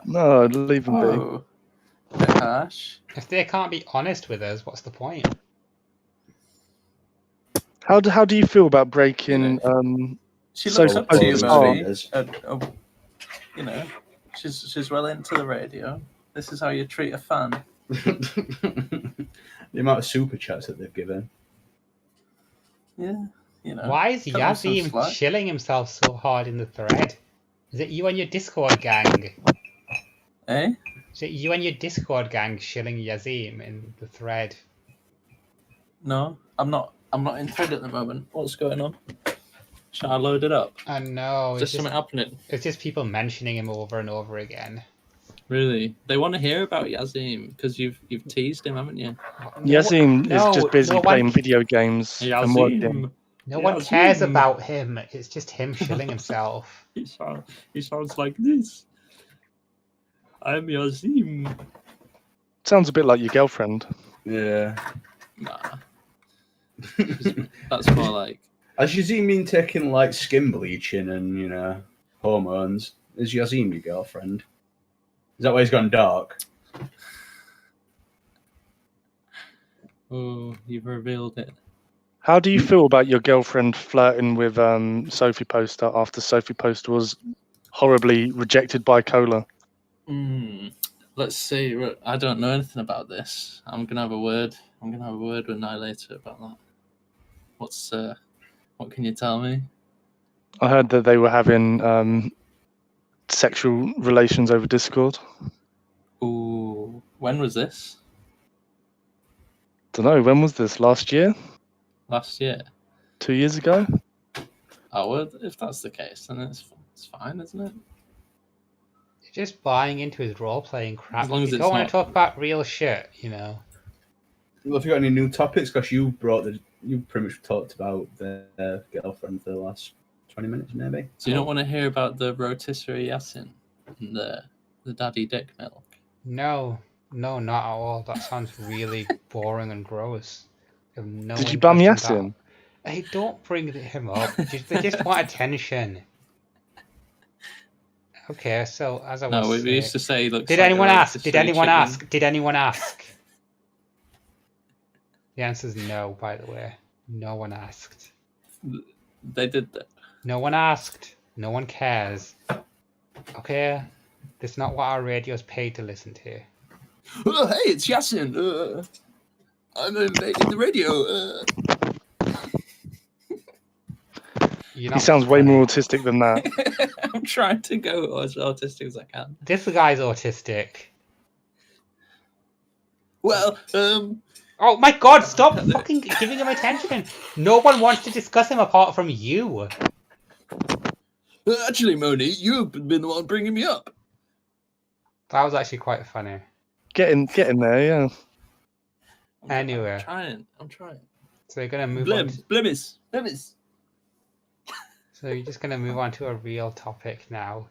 No, leave them be. Oh, bit harsh. If they can't be honest with us, what's the point? How do you feel about breaking? She looks up to you, Sophie Murphy. You know, she's well into the radio. This is how you treat a fan. The amount of super chats that they've given. Yeah, you know. Why is Yazim chilling himself so hard in the thread? Is it you and your Discord gang? Eh? Is it you and your Discord gang shilling Yazim in the thread? No, I'm not in thread at the moment. What's going on? Shall I load it up? No. Is something happening? It's just people mentioning him over and over again. Really? They want to hear about Yazim because you've teased him, haven't you? Yazim is just busy playing video games and working. No one cares about him. It's just him shilling himself. He sounds like this. I'm Yazim. Sounds a bit like your girlfriend. Yeah. Nah. That's more like. Has Yazim been taking like skin bleaching and hormones? Is Yazim your girlfriend? Is that why he's gone dark? Oh, you've revealed it. How do you feel about your girlfriend flirting with Sophie Poster after Sophie Poster was horribly rejected by Cola? Let's see. I don't know anything about this. I'm gonna have a word with Annihilator about that. What can you tell me? I heard that they were having sexual relations over Discord. Ooh, when was this? Don't know. When was this? Last year? Last year. 2 years ago? Oh, well, if that's the case, then it's fine, isn't it? You're just buying into his role-playing crap. As long as you it's don't want not... to talk about real shit, Well, have you got any new topics? Because you pretty much talked about their girlfriend for the last 20 minutes, maybe. So you don't want to hear about the rotisserie Yasin and the daddy dick milk? No, not at all. That sounds really boring and gross. Did you bum Yasin? Hey, don't bring him up. They just want attention. Okay, so as I was we used to say, look. Did anyone ask? Did anyone ask? Did anyone ask? The answer is no, by the way. No one asked. They did that. No one asked. No one cares. Okay? That's not what our radio's paid to listen to. Oh, hey, it's Yasin. I'm making the radio. He sounds way more autistic than that. I'm trying to go as autistic as I can. This guy's autistic. Well, Oh my god, stop fucking giving him attention. No one wants to discuss him apart from you. Actually, Moni, you've been the one bringing me up. That was actually quite funny. Get in there, yeah. Anyway. I'm trying. So you're going to move on. Blimis. So you're just going to move on to a real topic now.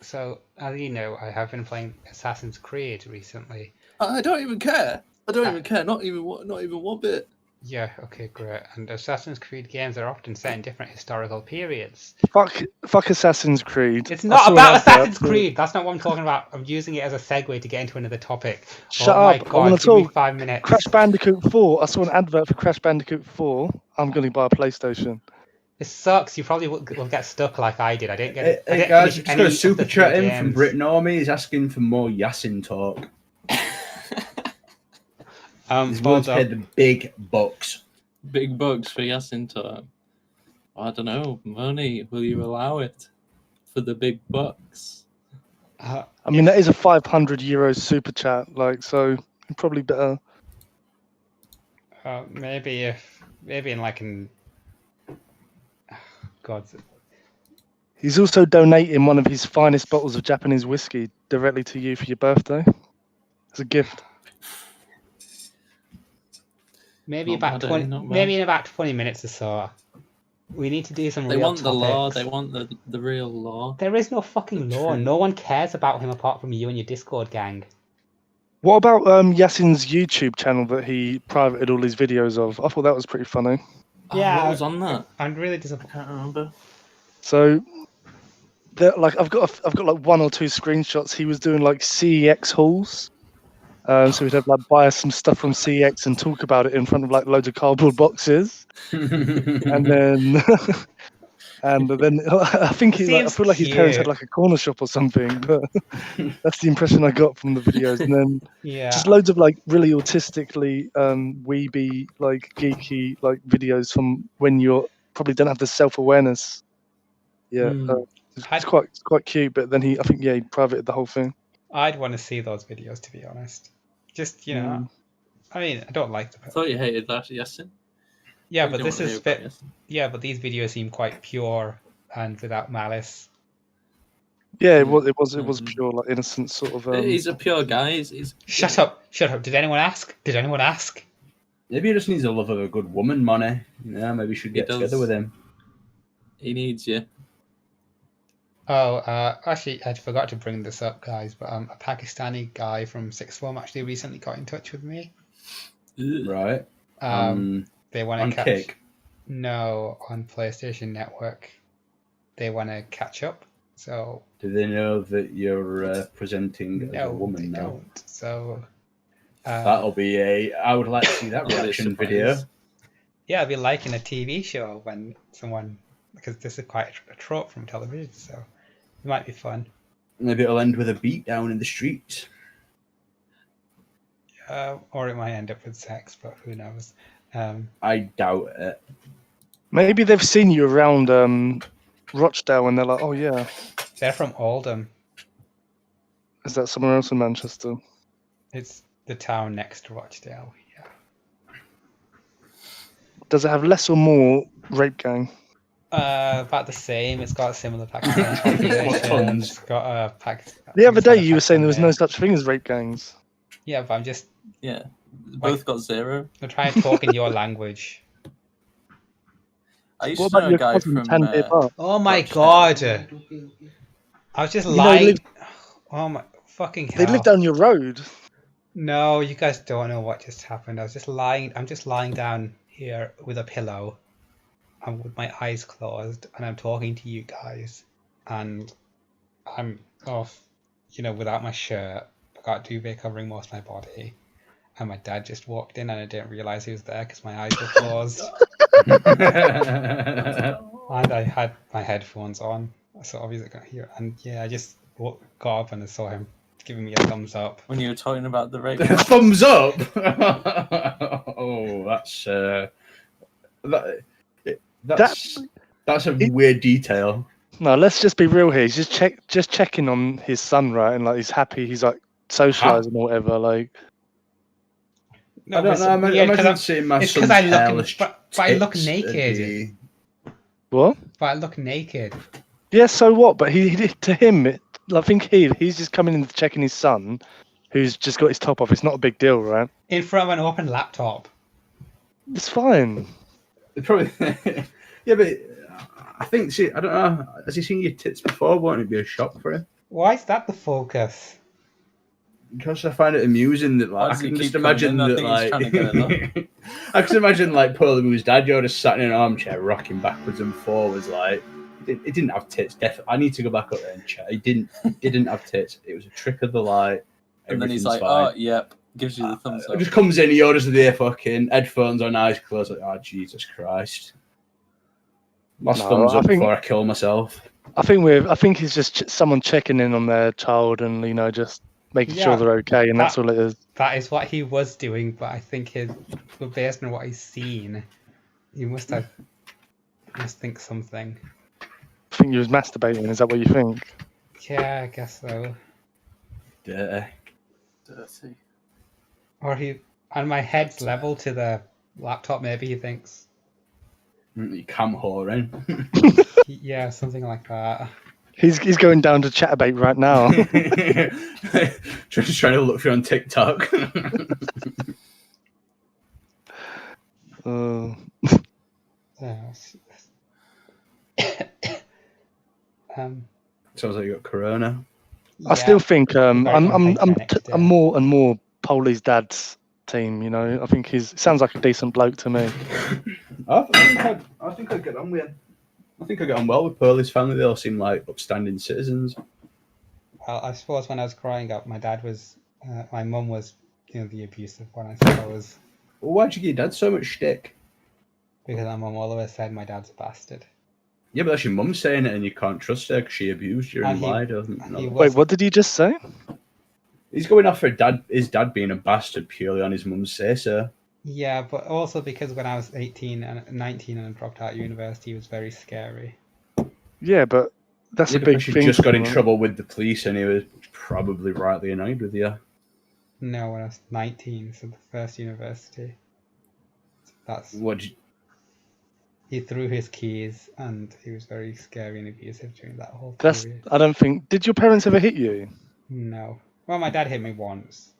So, as you know, I have been playing Assassin's Creed recently. I don't even care. Not even one bit. Yeah, okay, great. And Assassin's Creed games are often set in different historical periods. Fuck Assassin's Creed. It's not about Assassin's Creed. That's not what I'm talking about. I'm using it as a segue to get into another topic. Shut up. My God, I want to give me talk. 5 minutes. Crash Bandicoot 4. I saw an advert for Crash Bandicoot 4. I'm going to buy a PlayStation. It sucks. You probably will get stuck like I did. I didn't get. Hey guys, just got a super chat in from Britnormy. He's asking for more Yasin talk. He's willing to pay the big bucks. big bucks for Yasin to. I don't know, money. Will you allow it for the big bucks? I mean, that is a €500 super chat. Like, so probably better. Maybe in like an. God. He's also donating one of his finest bottles of Japanese whiskey directly to you for your birthday. As a gift. Maybe in about 20 minutes or so. We need to do some real topics. They want the law. They want the real law. There is no fucking law. No one cares about him apart from you and your Discord gang. What about Yasin's YouTube channel that he privated all his videos of? I thought that was pretty funny. Yeah, what was on that? I'm really disappointed. I can't remember. So, like, I've got like 1 or 2 screenshots. He was doing like CEX hauls. So we'd have like buy some stuff from CEX and talk about it in front of like loads of cardboard boxes, and then I think I feel like his parents had like a corner shop or something. But that's the impression I got from the videos. And then just loads of like really autistically weeby, like geeky like videos from when you probably don't have the self-awareness. Yeah, it's quite cute. But then he privated the whole thing. I'd want to see those videos, to be honest. Just, I mean, I don't like I thought you hated that, Yasin. Yeah, but this is but these videos seem quite pure and without malice. Yeah, it was pure, like innocent sort of. He's a pure guy. He's... Shut up! Did anyone ask? Maybe he just needs a love of a good woman, money. Yeah, maybe you should get together with him. He needs you. Oh, actually, I forgot to bring this up, guys, but a Pakistani guy from Sixth Form actually recently got in touch with me. Right. They want to catch... Kick? No, on PlayStation Network. They want to catch up, so... Do they know that you're presenting as a woman now? Don't, so... That'll be I would like to see that reaction video. Yeah, it'll be like in a TV show when someone... Because this is quite a trope from television, so it might be fun. Maybe it'll end with a beatdown in the streets. Or it might end up with sex, but who knows? I doubt it. Maybe they've seen you around Rochdale and they're like, oh yeah. They're from Oldham. Is that somewhere else in Manchester? It's the town next to Rochdale, yeah. Does it have less or more rape gang? About the same. It's got a similar Pakistani population. It's got a The other day you were saying there was no such thing as rape gangs. Yeah, but I'm just... Yeah, both got 0. I'm trying to talk in your language. I used to know a guy from... oh my god! I was just lying... Oh my fucking hell. They live down your road. No, you guys don't know what just happened. I'm just lying down here with a pillow. I'm with my eyes closed and I'm talking to you guys and I'm off, without my shirt. I got a duvet covering most of my body and my dad just walked in and I didn't realise he was there because my eyes were closed. And I had my headphones on, so obviously I can't hear. And yeah, I just got up and I saw him giving me a thumbs up. When you were talking about the rape. Thumbs up? Oh, that's a weird detail. No, let's just be real here. He's just checking on his son, right? And like he's happy. He's like socializing or whatever. Like, no, I don't know. I'm seeing my son's hairless. But I look naked. What? But I look naked. Yeah, so what? But to him, I think he's just coming in and checking his son, who's just got his top off. It's not a big deal, right? In front of an open laptop. It's fine. Probably, yeah, but I think. See, I don't know. Has he seen your tits before? Won't it be a shock for him? Why is that the focus? Because I find it amusing that, like, I can just imagine that, like, I can imagine, like, Paul and his dad, you're just sat in an armchair, rocking backwards and forwards, like. It didn't have tits. Definitely, I need to go back up there and check. It didn't have tits. It was a trick of the light. And then he's like, fine. "Oh, yep." Gives you the thumbs up. It just comes in, you're just there, fucking headphones on, eyes closed, like, oh Jesus Christ! Last thumbs up before I kill myself. I think it's just someone checking in on their child and just making sure they're okay, and that's all it is. That is what he was doing, but I think based on what he's seen, You must think something. I think you was masturbating. Is that what you think? Yeah, I guess so. Dirty. Or and my head's level to the laptop. Maybe he thinks. You cam whoring. Yeah, something like that. He's going down to Chatterbait right now. Just trying to look for you on TikTok. Sounds like you got corona. I still think I'm very more and more Polly's dad's team. You know, I think he sounds like a decent bloke to me. I think I'd get on with him. I think I get on well with Pearlie's family. They all seem like upstanding citizens. Well, I suppose when I was growing up, my mum was, the abusive one, I suppose. Well, why'd you give your dad so much shtick? Because my mum always said my dad's a bastard. Yeah, but that's your mum saying it, and you can't trust her because she abused you and lied. Wait, what did you just say? He's going off for his dad being a bastard purely on his mum's say-so. Yeah, but also because when I was 18 and 19 and dropped out of university, it was very scary. Yeah, but that's a big thing. He just got in trouble with the police, and he was probably rightly annoyed with you. No, when I was 19, so the first university. He threw his keys, and he was very scary and abusive during that whole period. I don't think. Did your parents ever hit you? No. Well, my dad hit me once.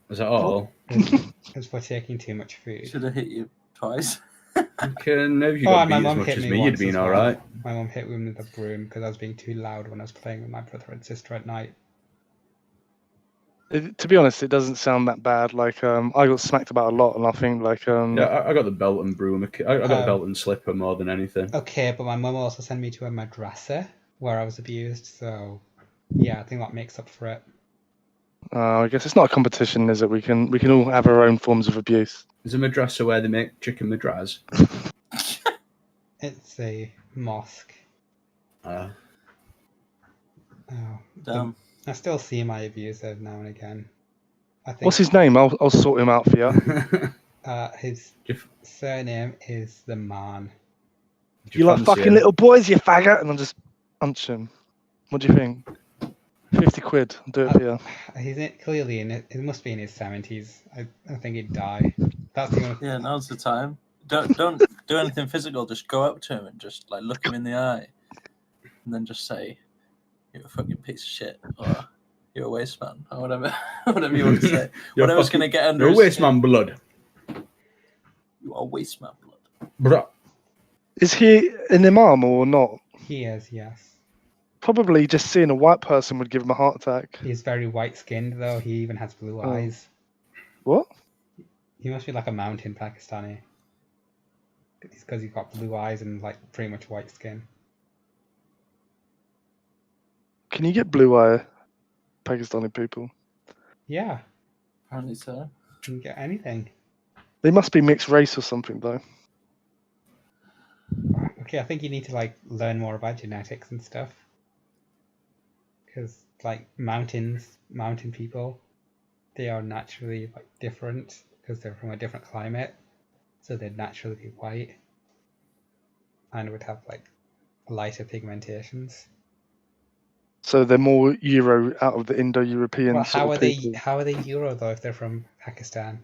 Was that all? It was for taking too much food. Should have hit you twice. Maybe you got beat as much as me, you'd been alright. My mum hit me with a broom because I was being too loud when I was playing with my brother and sister at night. To be honest, it doesn't sound that bad. Like I got smacked about a lot, and I think like yeah, I got the belt and broom. I got the belt and slipper more than anything. Okay, but my mum also sent me to a madrasa where I was abused. So yeah, I think that makes up for it. I guess it's not a competition, is it? We can all have our own forms of abuse. Is a madrasa where they make chicken madras? It's a mosque. Oh. Damn. I still see my abuser now and again. What's his name? I'll sort him out for you. His surname is the Man. You like fucking little boys, you faggot, and I'll just punch him. What do you think? 50 quid. I'll do it for you. He's clearly in it. It must be in his 70s. I think he'd die. That's the only. Yeah, now's the time. Don't do anything physical. Just go up to him and just like look him in the eye, and then just say, "You're a fucking piece of shit," or "You're a waste man," or whatever, whatever you want to say. Whatever's gonna get under. You're a waste man blood. You are waste man blood. Bruh. Is he an imam or not? He is, yes. Probably just seeing a white person would give him a heart attack. He's very white-skinned, though. He even has blue eyes. What? He must be like a mountain Pakistani. It's because he's got blue eyes and like pretty much white skin. Can you get blue eye Pakistani people? Yeah. Apparently so. You can get anything. They must be mixed race or something, though. Okay, I think you need to like learn more about genetics and stuff. Because like mountain people, they are naturally like different because they're from a different climate, so they'd naturally be white and would have like lighter pigmentations. So they're more Euro out of the Indo-European. Well, how are they Euro though if they're from Pakistan?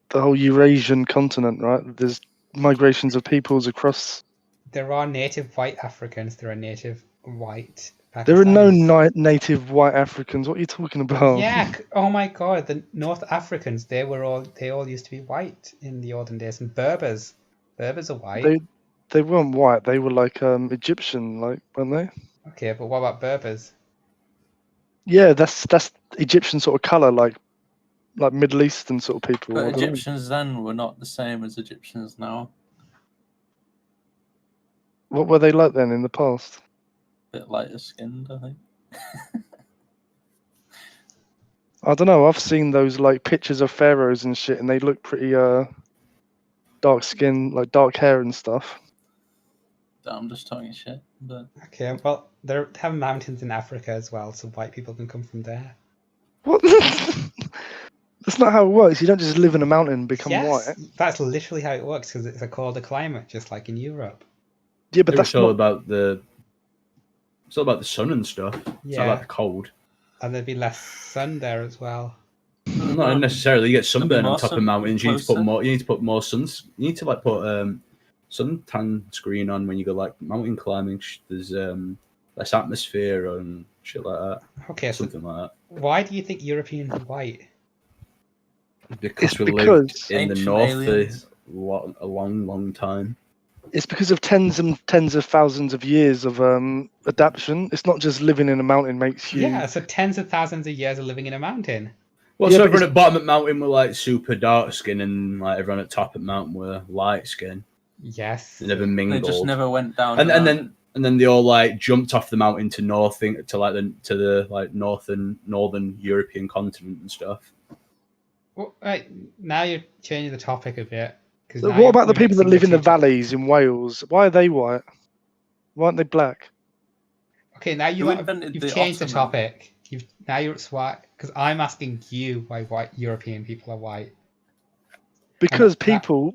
The whole Eurasian continent, right? There's migrations of peoples across. There are native white Africans. There are native white Pakistanis. There are no native white Africans. What are you talking about? Yeah. Oh my God. The North Africans. They all used to be white in the olden days. And Berbers are white. They weren't white. They were like Egyptian, like, weren't they? Okay, but what about Berbers? Yeah, that's Egyptian sort of color, like Middle Eastern sort of people. But Egyptians then were not the same as Egyptians now. What were they like then in the past? A bit lighter skinned, I think. I don't know. I've seen those like pictures of pharaohs and shit, and they look pretty dark skin, like dark hair and stuff. I'm just talking shit. But okay, well, they have mountains in Africa as well, so white people can come from there. What? That's not how it works. You don't just live in a mountain and become white. That's literally how it works because it's a colder climate, just like in Europe. Yeah, but that's all about the. It's all about the sun and stuff. It's not Yeah. about the cold. And there'd be less sun there as well. Not necessarily. You get sunburn on top of mountains. You need to put closer. more. You need to put more suns. You need to like put suntan screen on when you go like mountain climbing. There's less atmosphere and shit like that. Okay, Something like that. Why do you think Europeans are white? Because we lived in the north a long time. It's because of tens and tens of thousands of years of adaptation. It's not just living in a mountain makes you. Yeah, so tens of thousands of years of living in a mountain. Well, so everyone at bottom of mountain were like super dark skin, and like everyone at top of mountain were light skin. Yes. They never mingled. They just never went down. And then they all like jumped off the mountain to the northern European continent and stuff. Well, right, now you're changing the topic a bit. So what about the people that live in the valleys in Wales? Why are they white? Why aren't they black? Okay, now you've changed the topic. Now you're swat because I'm asking you why white European people are white. Because people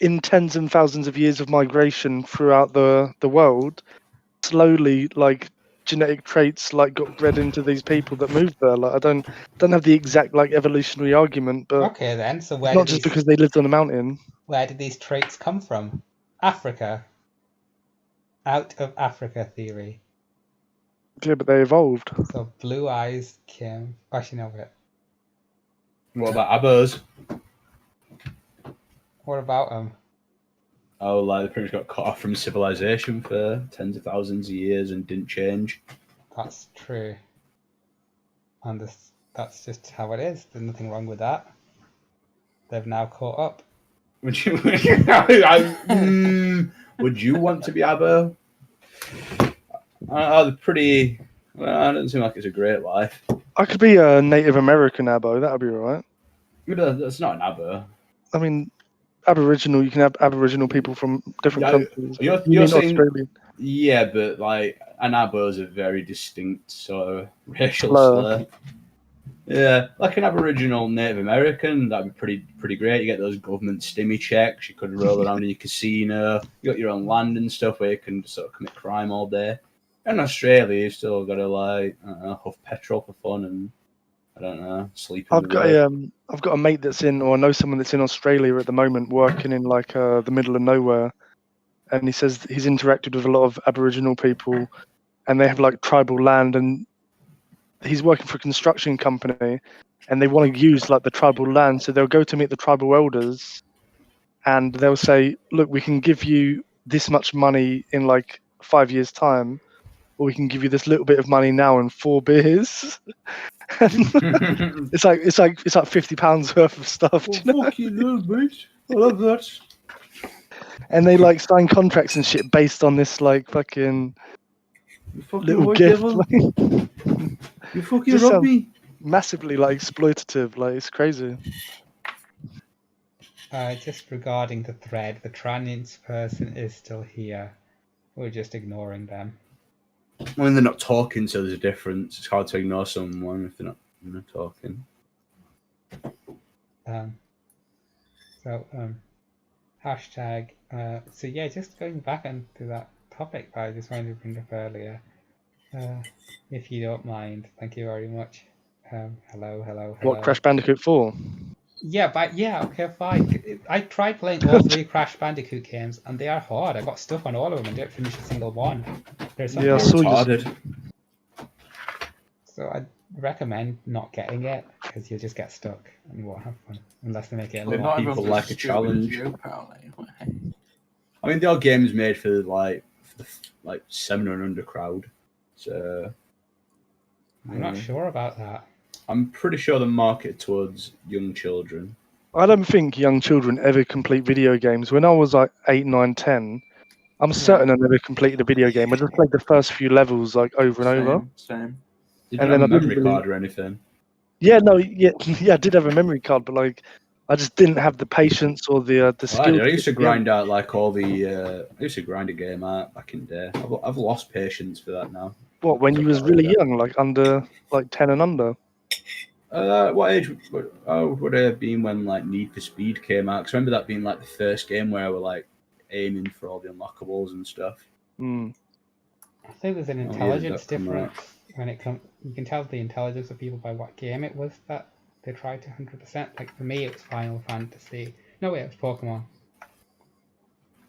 in tens and thousands of years of migration throughout the world slowly like genetic traits like got bred into these people that moved there. Like I don't have the exact like evolutionary argument, but okay then. So because they lived on a mountain. Where did these traits come from? Africa. Out of Africa theory. Yeah, but they evolved. So blue eyes, Kim. Actually, no, wait. What about Abos? What about them? Oh, like they pretty much got cut off from civilization for tens of thousands of years and didn't change. That's true. And that's just how it is. There's nothing wrong with that. They've now caught up. Would you want to be Abo? Pretty. Well, I don't seem like it's a great life. I could be a Native American Abo. That'd be alright. That's not an Abo. I mean, Aboriginal. You can have Aboriginal people from different countries. You're saying Australian. Yeah, but like an Abo is a very distinct sort of racial slur. Yeah, like an Aboriginal Native American, that'd be pretty great. You get those government stimmy checks. You could roll around in your casino. You got your own land and stuff where you can sort of commit crime all day. In Australia, you've still got to like huff petrol for fun and I don't know, sleep. I've got a mate that's I know someone that's in Australia at the moment, working in like the middle of nowhere, and he says he's interacted with a lot of Aboriginal people, and they have like tribal land and. He's working for a construction company and they want to use like the tribal land. So they'll go to meet the tribal elders and they'll say, look, we can give you this much money in like 5 years time, or we can give you this little bit of money now and 4 beers. it's like £50 worth of stuff. Oh, you fucking love, mate. I love that. And they like sign contracts and shit based on this like fucking little gift. You fucking robbed me. Massively like exploitative, like it's crazy. Just regarding the thread, the trans person is still here. We're just ignoring them. When they're not talking, so there's a difference. It's hard to ignore someone if they're not talking. Hashtag. So yeah, just going back into that topic that I just wanted to bring up earlier. If you don't mind, thank you very much. Hello. What, Crash Bandicoot 4? Yeah, okay, fine. I tried playing all 3 Crash Bandicoot games, and they are hard. I got stuff on all of them and didn't finish a single one. Yeah, I saw you. So I'd recommend not getting it, because you'll just get stuck and won't have fun. Unless they make it a little more. People like a challenge. I mean, the old game's made for like 7 and under crowd. So I'm not sure about that. I'm pretty sure they're marketed towards young children. I don't think young children ever complete video games. When I was like 8, 9, 10, I'm certain I never completed a video game. I just played the first few levels like over and over. Same. Did you have a memory card or anything? Yeah, I did have a memory card, but like I just didn't have the patience or the skill. I used to grind out like all the. I used to grind a game out back in the day. I've lost patience for that now. What, when you was really young, like under like 10 and under? What age would I have been when like Need for Speed came out? Because I remember that being like the first game where I were like aiming for all the unlockables and stuff. Mm. I think there's an intelligence difference when it comes. You can tell the intelligence of people by what game it was that they tried to 100%. Like for me, it was Final Fantasy. No, wait, it was Pokemon.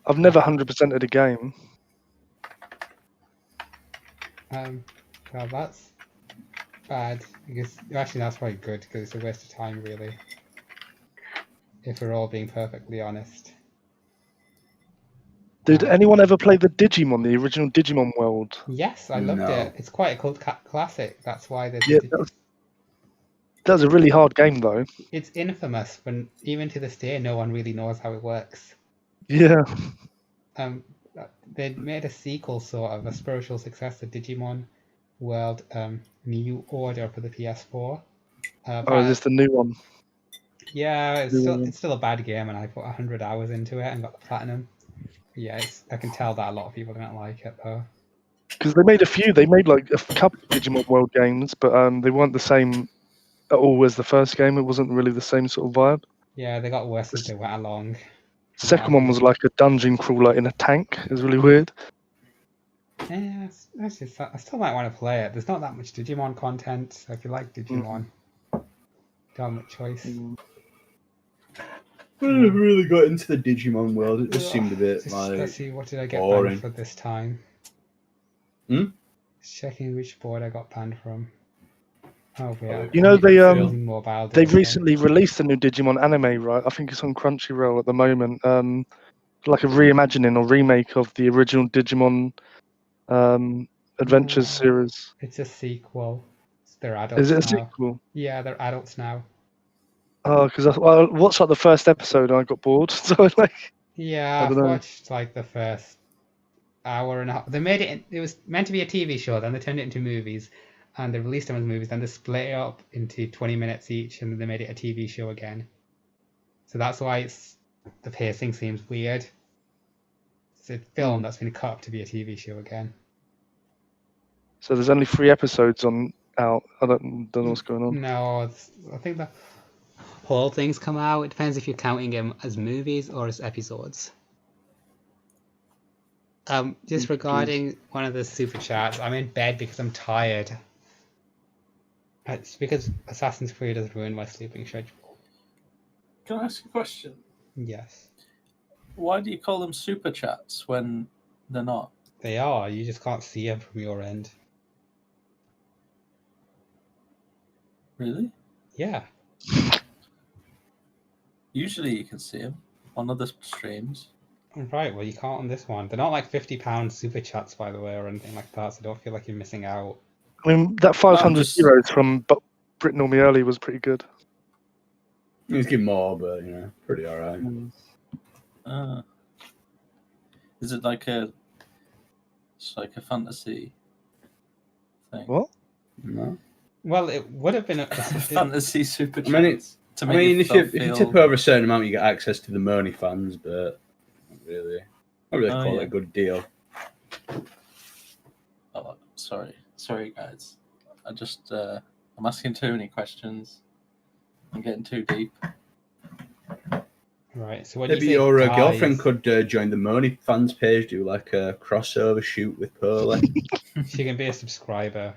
I've never 100%ed a game. Well, that's bad because actually that's probably good because it's a waste of time, really. If we're all being perfectly honest. Did anyone ever play the Digimon, the original Digimon world? Yes, I loved it. It's quite a cult classic. That's why there's. Yeah, that was a really hard game, though. It's infamous, but even to this day, no one really knows how it works. Yeah. They made a sequel, sort of a spiritual successor, Digimon World New Order for the PS4. Is this the new one? Yeah, it's still a bad game, and I put 100 hours into it and got the platinum. But yeah, I can tell that a lot of people don't like it though. Because they made a few. They made like a couple of Digimon World games, but they weren't the same at all as the first game. It wasn't really the same sort of vibe. Yeah, they got worse as they went along. The second one was like a dungeon crawler in a tank. It was really weird. Yeah, I still might want to play it. There's not that much Digimon content, so if you like Digimon, don't have much choice. I never really got into the Digimon world. It just seemed a bit Let's see, what did I get boring. banned for this time? Checking which board I got banned from. Oh yeah. You know they recently released a new Digimon anime, right? I think it's on Crunchyroll at the moment. Like a reimagining or remake of the original Digimon Adventures series. It's a sequel. They're adults. Is it a now. sequel? Yeah, they're adults now. Oh, because I watched like the first episode and I got bored. So like. Yeah, I've watched like the first hour and a half. They made it. It was meant to be a TV show. Then they turned it into movies, and they released them as movies. Then they split it up into 20 minutes each, and then they made it a TV show again. So that's why the pacing seems weird. It's a film that's been cut up to be a TV show again. So there's only 3 episodes out. I don't know what's going on. No, I think the whole thing's come out. It depends if you're counting them as movies or as episodes. Just regarding one of the super chats, I'm in bed because I'm tired. It's because Assassin's Creed has ruined my sleeping schedule. Can I ask a question? Yes. Why do you call them super chats when they're not? They are. You just can't see them from your end. Really? Yeah. Usually you can see them on other streams. Right, well you can't on this one. They're not like £50 super chats, by the way, or anything like that, so don't feel like you're missing out. I mean, that 500 euros from Britain Me Early was pretty good. He's getting more, but pretty alright. Is it like a fantasy thing? What? No. Well, it would have been a fantasy super chat. I mean, if you tip over a certain amount, you get access to the Moni fans, but not really call it a good deal. Oh, sorry, guys. I'm asking too many questions. I'm getting too deep. Right. So what maybe your girlfriend could join the Moni fans page, do like a crossover shoot with Pearly. She can be a subscriber.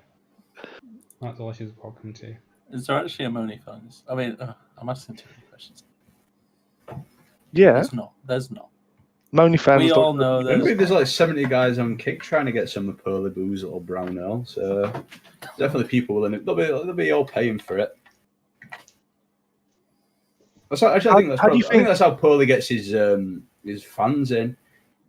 That's all she's welcome to. Is there actually a Moni fans? I mean, I'm asking too many questions. Yeah. There's not. Moni fans. We all know there's like 70 guys on Kick trying to get some of Pearly Boo's little brown ale. So definitely people willing it. They'll be all paying for it. I think that's how Pearly gets his fans in.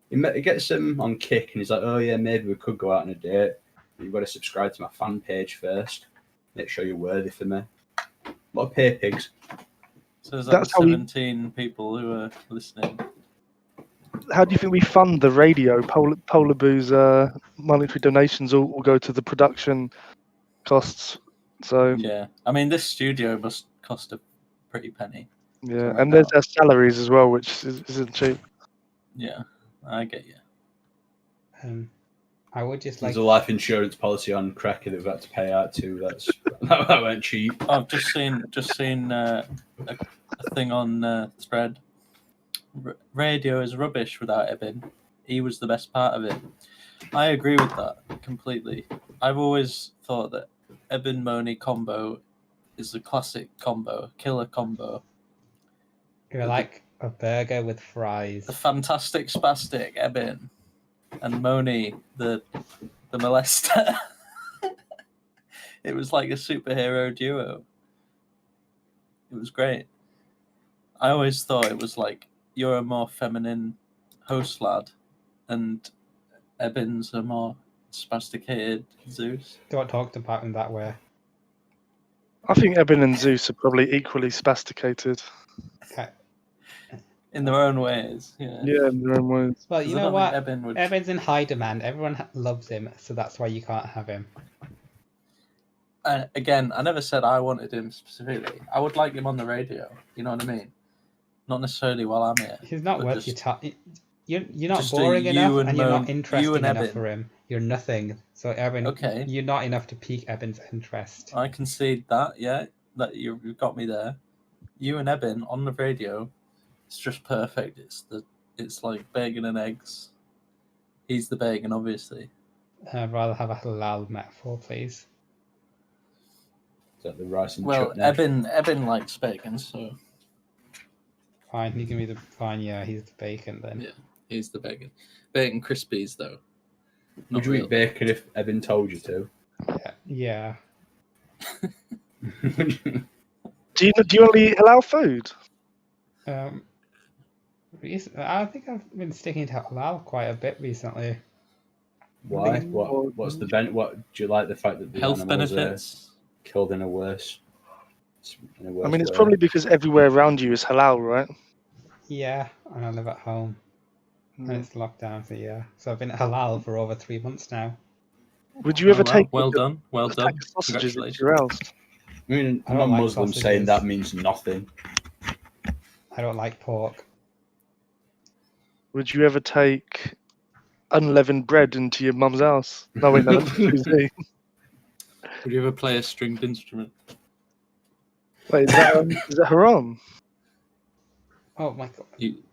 He gets them on Kick and he's like, oh yeah, maybe we could go out on a date. You've got to subscribe to my fan page first. Make sure you're worthy for me. A lot of pay pigs. So there's like 17 people who are listening. How do you think we fund the radio? Polar Boo's monetary donations all go to the production costs. So yeah, I mean this studio must cost a pretty penny. Yeah, and there's their salaries as well, which isn't cheap. Yeah, I get you. I would just There's a life insurance policy on Cracky that we've had to pay out to. That's That went cheap. I've just seen a thing on thread. Radio is rubbish without Eben. He was the best part of it. I agree with that completely. I've always thought that Eben Money combo is a classic combo, killer combo. You're like a burger with fries. The fantastic spastic Eben and Moni, the molester. It was like a superhero duo. It was great. I always thought it was like you're a more feminine host lad, and Eben's a more spasticated Zeus. Don't talk about him that way. I think Eben and Zeus are probably equally spasticated. Okay. In their own ways, yeah. Yeah, in their own ways. Well, you know what? Eben Eben's in high demand. Everyone loves him, so that's why you can't have him. Again, I never said I wanted him specifically. I would like him on the radio. You know what I mean? Not necessarily while I'm here. He's not worth your time. You're not just boring enough, and you're not interesting enough Eben. for him. You're nothing. So Eben, Okay. You're not enough to pique Eben's interest. I concede that. Yeah, that you've got me there. You and Eben on the radio, it's just perfect. It's like bacon and eggs. He's the bacon, obviously. I'd rather have a halal metaphor, please. Is that the rice and Well, chutney? Eben likes bacon, so Fine, you give me the fine. Yeah, he's the bacon then. yeah, he's the bacon. Bacon crispies though. Would you eat bacon if Eben told you to? Yeah. Do you only eat halal food? I think I've been sticking to halal quite a bit recently. Why? What's the What do you like the fact that the Health animals benefits? are killed in a worse? I mean, it's probably because everywhere around you is halal, right? Yeah, and I live at home. And it's locked down, so yeah. So I've been halal for over 3 months now. Would you ever take well done. sausages into your house? I mean, I don't like non-Muslims saying that means nothing. I don't like pork. Would you ever take unleavened bread into your mum's house? No, wait, no, that's cuisine. Would you ever play a stringed instrument? Wait, is that haram? Oh my god.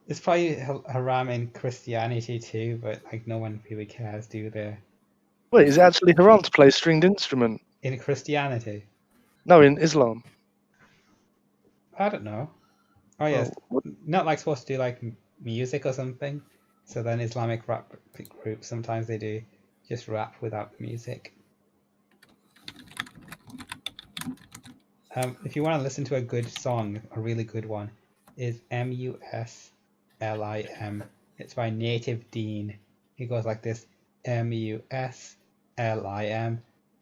It's probably haram in Christianity too, but like no one really cares, do they? Wait, is it actually haram to play a stringed instrument? In Christianity? No, in Islam. I don't know. Oh yes, not like supposed to do like music or something. So then Islamic rap groups sometimes they do just rap without music. If you want to listen to a good song, a really good one, is M-U-S-L-I-M. It's by Native Dean. It goes like this: M-U-S-L-I-M.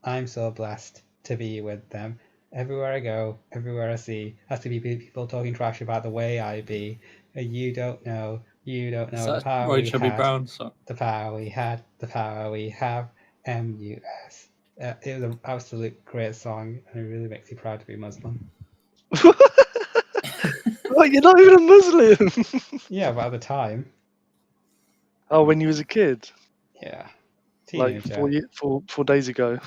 I'm so blessed to be with them. Everywhere I go, everywhere I see, has to be people talking trash about the way I be. You don't know the power we had. Brown song? The power we had, the power we have. M-U-S. It was an absolute great song, and it really makes you proud to be Muslim. What, you're not even a Muslim? Yeah, but at the time. Oh, when you was a kid? Yeah. Teenager. Like 4 days ago.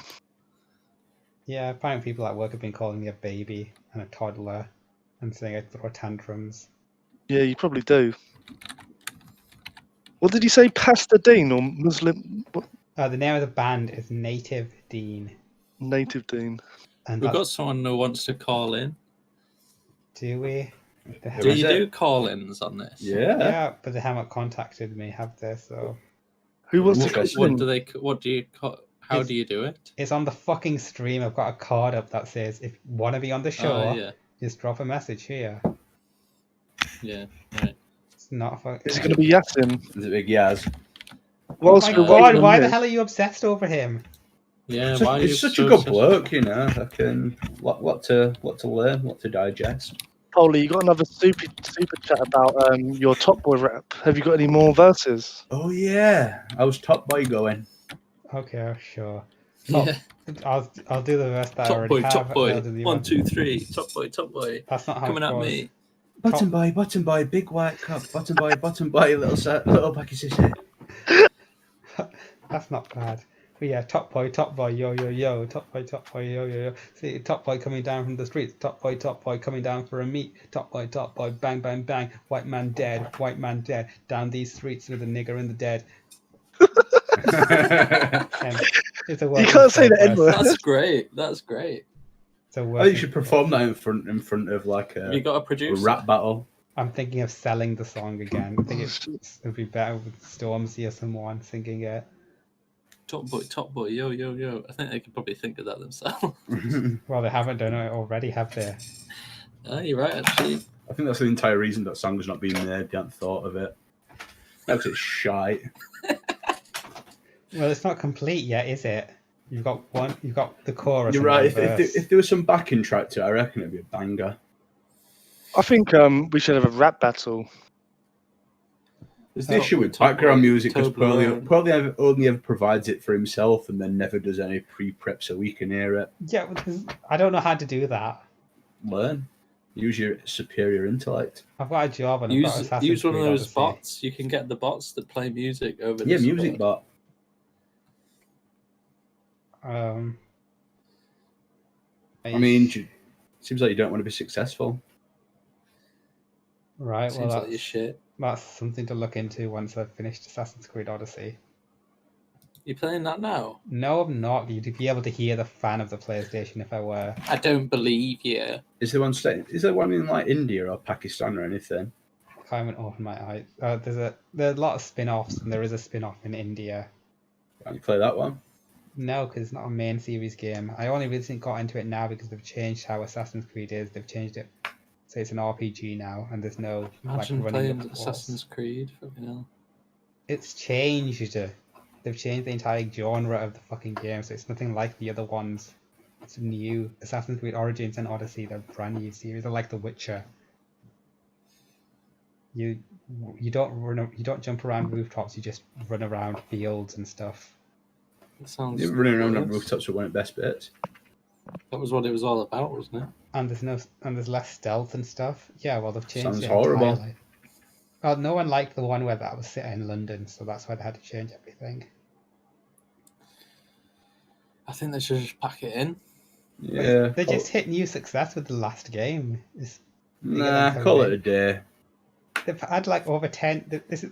Yeah, apparently people at work have been calling me a baby and a toddler and saying I throw tantrums. Yeah, you probably do. What did you say, Pastor Dean or Muslim? What? The name of the band is Native Dean. Native Dean. And we've got someone who wants to call in. Do we? Do you do call-ins on this? Yeah. Yeah, but they haven't contacted me, have they? So. Who wants to call in? How do you do it? It's on the fucking stream. I've got a card up that says, if you want to be on the show, just drop a message here. Yeah, right. It's not fucking... Is it going to be Yasin? Is it Big Yaz? Oh my god, why the hell are you obsessed over him? Yeah, he's such a good bloke, you know. I can what to learn, what to digest. Polly, you got another super chat about your Top Boy rap. Have you got any more verses? Oh yeah, I was Top Boy going. Okay, sure. Yeah. I'll do the rest that I already have. Top boy. 1, 2, 3. Top boy. That's not how coming it at goes. me. Bottom boy, big white cup. Bottom boy, little packy sissy. That's not bad. Yeah, top boy, yo, yo, yo, top boy, yo, yo, yo. See, top boy coming down from the streets, top boy, coming down for a meet, top boy, bang, bang, bang, white man dead, down these streets with a nigger in the dead. It's a You can't say the N-word. That's great. That's great. I think you should perform that in front of like Have you got a producer? A rap battle. I'm thinking of selling the song again. I think it would be better with Stormzy or someone singing it. Top boy, yo, yo, yo. I think they could probably think of that themselves. Well, they haven't done it already, have they? You're right, actually. I think that's the entire reason that song's not being made. They haven't thought of it. That's it's shite. Well, it's not complete yet, is it? You've got the chorus. You're right. If there was some backing track to it, I reckon it'd be a banger. I think we should have a rap battle. There's the issue with background music because Pearly only ever provides it for himself and then never does any pre-prep so we can hear it. Yeah, I don't know how to do that. Learn. Use your superior intellect. I've got a job and use one of those bots. You can get the bots that play music over. Yeah, music bot. I mean, seems like you don't want to be successful. Right. Seems like your shit. That's something to look into once I've finished Assassin's Creed Odyssey. You playing that now? No, I'm not. You'd be able to hear the fan of the PlayStation if I were. I don't believe you. Is there one in like India or Pakistan or anything? I haven't opened my eyes. There's a lot of spin-offs, and there is a spin-off in India. Can you play that one? No, because it's not a main series game. I only recently got into it now because they've changed how Assassin's Creed is. They've changed it. So it's an RPG now, and there's no Imagine like running playing Assassin's Creed. Fucking hell. It's changed. They've changed the entire genre of the fucking game, so it's nothing like the other ones. It's new. Assassin's Creed Origins and Odyssey, they're brand new series. They're like The Witcher. You don't jump around rooftops. You just run around fields and stuff. That sounds. You're running around on rooftops were one of the best bits. That was what it was all about, wasn't it? And there's less stealth and stuff. Yeah, well they've changed. Sounds horrible. Entirely. Well, no one liked the one where that was set in London, so that's why they had to change everything. I think they should just pack it in. Yeah. They just hit new success with the last game. Call it a day. They've had like over 10. This is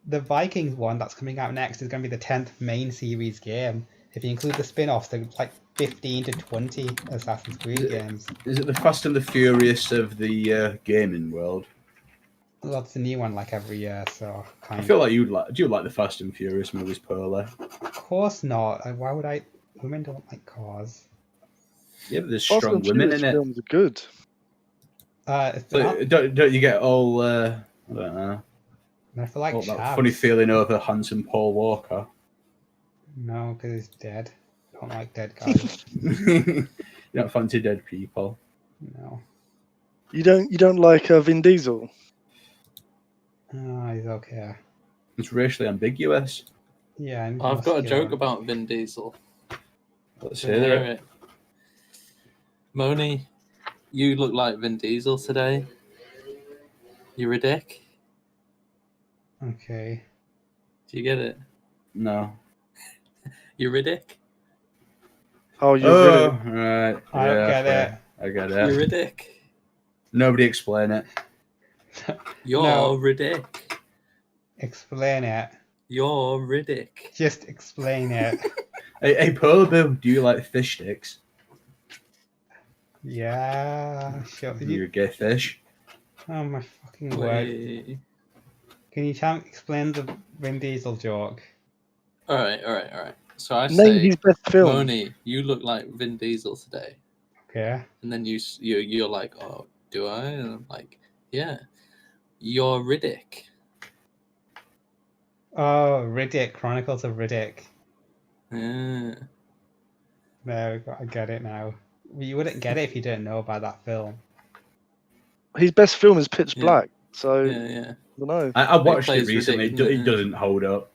the Vikings one that's coming out next is going to be the 10th main series game. If you include the spin-offs, they're like 15 to 20 Assassin's Creed games. Is it the Fast and the Furious of the gaming world? Well, it's a new one like every year, so I feel like do you like the Fast and Furious movies, Pearly? Of course not. Why would I? Women don't like cars. Yeah, but there's strong women in it. Films are good. Don't you get all? I don't know. I feel like that funny feeling over handsome Paul Walker. No, because he's dead. I don't like dead guys. You don't fancy dead people. No. You don't like Vin Diesel? Oh, he's okay. It's racially ambiguous. Yeah. I've got a joke about Vin Diesel. Let's hear it. Moni, you look like Vin Diesel today. You're a dick. Okay. Do you get it? No. You're a dick. Oh, you're right. I get it. I get it. You're a dick. Nobody explain it. You're a dick. Explain it. You're Riddick. Just explain it. Hey, Polar Bill, do you like fish sticks? Yeah, sure. You're a gay fish. Oh my fucking word. Can you explain the Vin Diesel joke? All right. So I Name say, his best film. Moni, you look like Vin Diesel today. Okay. And then you're like, oh, do I? And I'm like, yeah. You're Riddick. Oh, Riddick, Chronicles of Riddick. Yeah. There we go. I get it now. You wouldn't get it if you didn't know about that film. His best film is Pitch Black. So yeah. I don't know. I watched it plays recently. It doesn't hold up.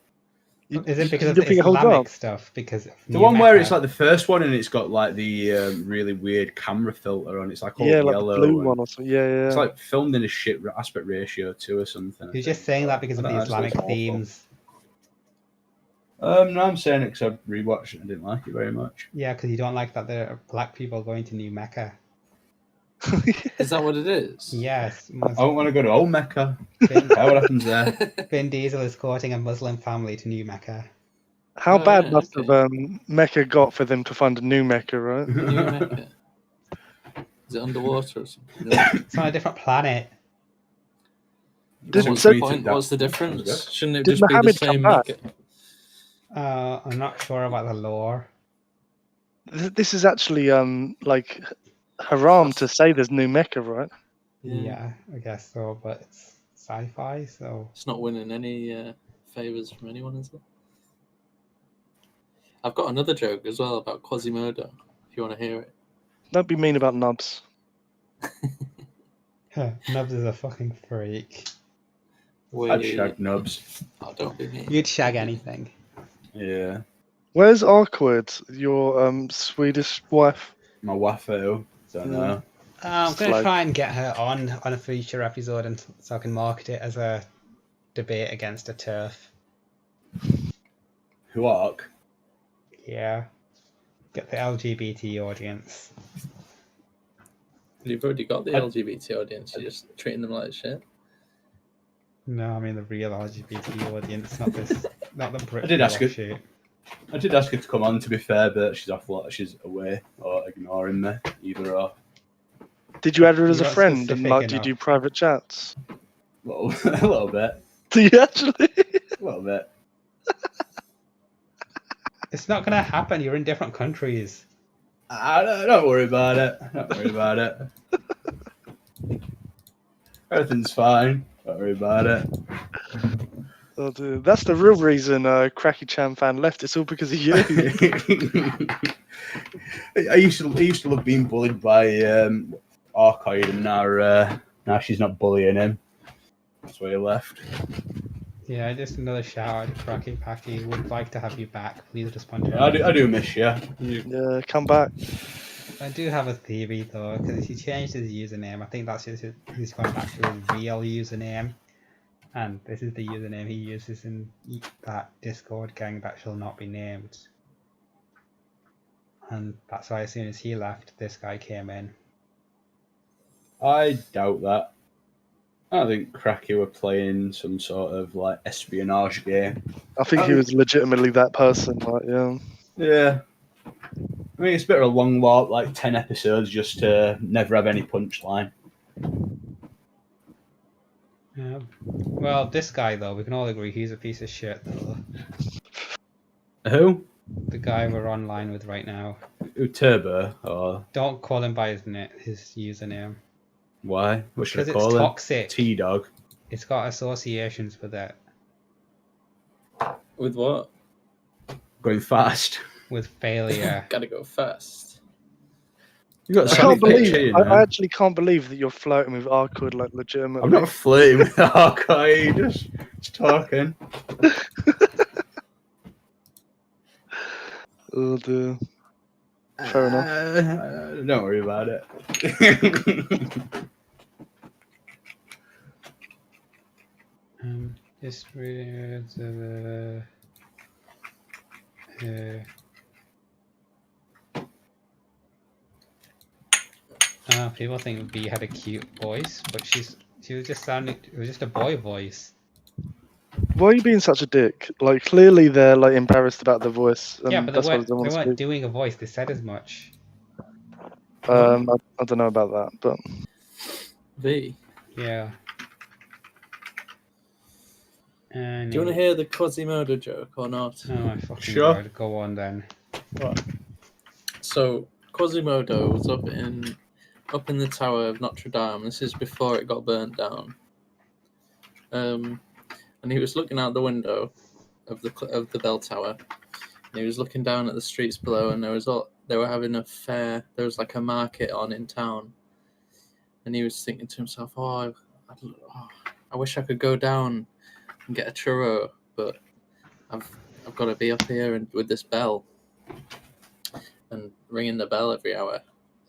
Is it because of the Islamic stuff? Because the one where it's like the first one and it's got like the really weird camera filter on. It's like all yellow. Like the blue one or something. Yeah. It's like filmed in a shit aspect ratio too or something. You're just saying that because of the Islamic themes. No, I'm saying it because I rewatched it and didn't like it very much. Yeah, because you don't like that there are black people going to New Mecca. Is that what it is? Yes. I don't want to go to old Mecca. Vin, What happens there? Vin Diesel is courting a Muslim family to New Mecca. How bad right, must okay. have Mecca got for them to find a new Mecca, right? New Mecca. Is it underwater or something? It's on a different planet. What's so- the point? What's the difference? Shouldn't it Did just be the Muhammad come same back? Mecca? I'm not sure about the lore. This is actually like haram to say there's new Mecca, right? Yeah, I guess so, but it's sci-fi, so It's not winning any favors from anyone, is it? I've got another joke as well about Quasimodo, if you want to hear it. Don't be mean about Nubs. Nubs is a fucking freak. I'd shag Nubs. Oh, don't be mean. You'd shag anything. Yeah. Where's Awkward, your Swedish wife? My waffle. Don't know. I'm going to Like- try and get her on a future episode and so I can market it as a debate against a turf. Who arc? Yeah. Get the LGBT audience. You've already got the LGBT audience, you're just treating them like shit. No, I mean the real LGBT audience, not this, not the Britfeel I did ask her. offshoot. I did ask her to come on, to be fair, but she's off. She's away or ignoring me. Either or. Did you add her as a You're not friend and specific like do you enough. do private chats? A little bit. Do you actually? A little bit. It's not going to happen. You're in different countries. Don't worry about it. Don't worry about it. Everything's fine. Don't worry about it. Oh, dude. That's the real reason Cracky Chan fan left. It's all because of you. I used to love being bullied by Arcade, and now she's not bullying him. That's why he left. Yeah, just another shout out to Cracky Packy. Would like to have you back. Please respond to I do miss you. Yeah, come back. I do have a theory though, because he changed his username. I think that's just he's gone back to his real username, and this is the username he uses in that Discord gang that shall not be named. And that's why as soon as he left, this guy came in. I doubt that. I think Cracky were playing some sort of like espionage game. I think he was legitimately that person. Like, yeah. Yeah. I mean, it's a bit of a long walk, like 10 episodes, just to never have any punchline. Yeah. Well, this guy though, we can all agree he's a piece of shit though. Who? The guy we're online with right now. Who, Turbo? Or Don't call him by his username. why? What should I Because call it's him? toxic. T-Dog. It's got associations with it. With what? Going fast. With failure. Gotta go fast. You got I a can't funny picture, believe. you know? I actually can't believe that you're flirting with Arcwood like legitimately. I'm not flirting with Arcade, just talking. Oh dear. Fair enough. Don't worry about it. Just reading the people think B had a cute voice, but she was just sounding. It was just a boy voice. Why are you being such a dick? Like, clearly they're like embarrassed about the voice. And Yeah, but that's they why they want to weren't speak. doing a voice. They said as much. I don't know about that, but V. Yeah. Do you want to hear the Quasimodo joke or not? Oh my fucking Sure. god! Go on then. So Quasimodo was up in the tower of Notre Dame. This is before it got burnt down. And he was looking out the window of the bell tower, and he was looking down at the streets below, and they were having a fair. There was like a market on in town, and he was thinking to himself, I wish I could go down and get a churro, but I've got to be up here and with this bell and ringing the bell every hour.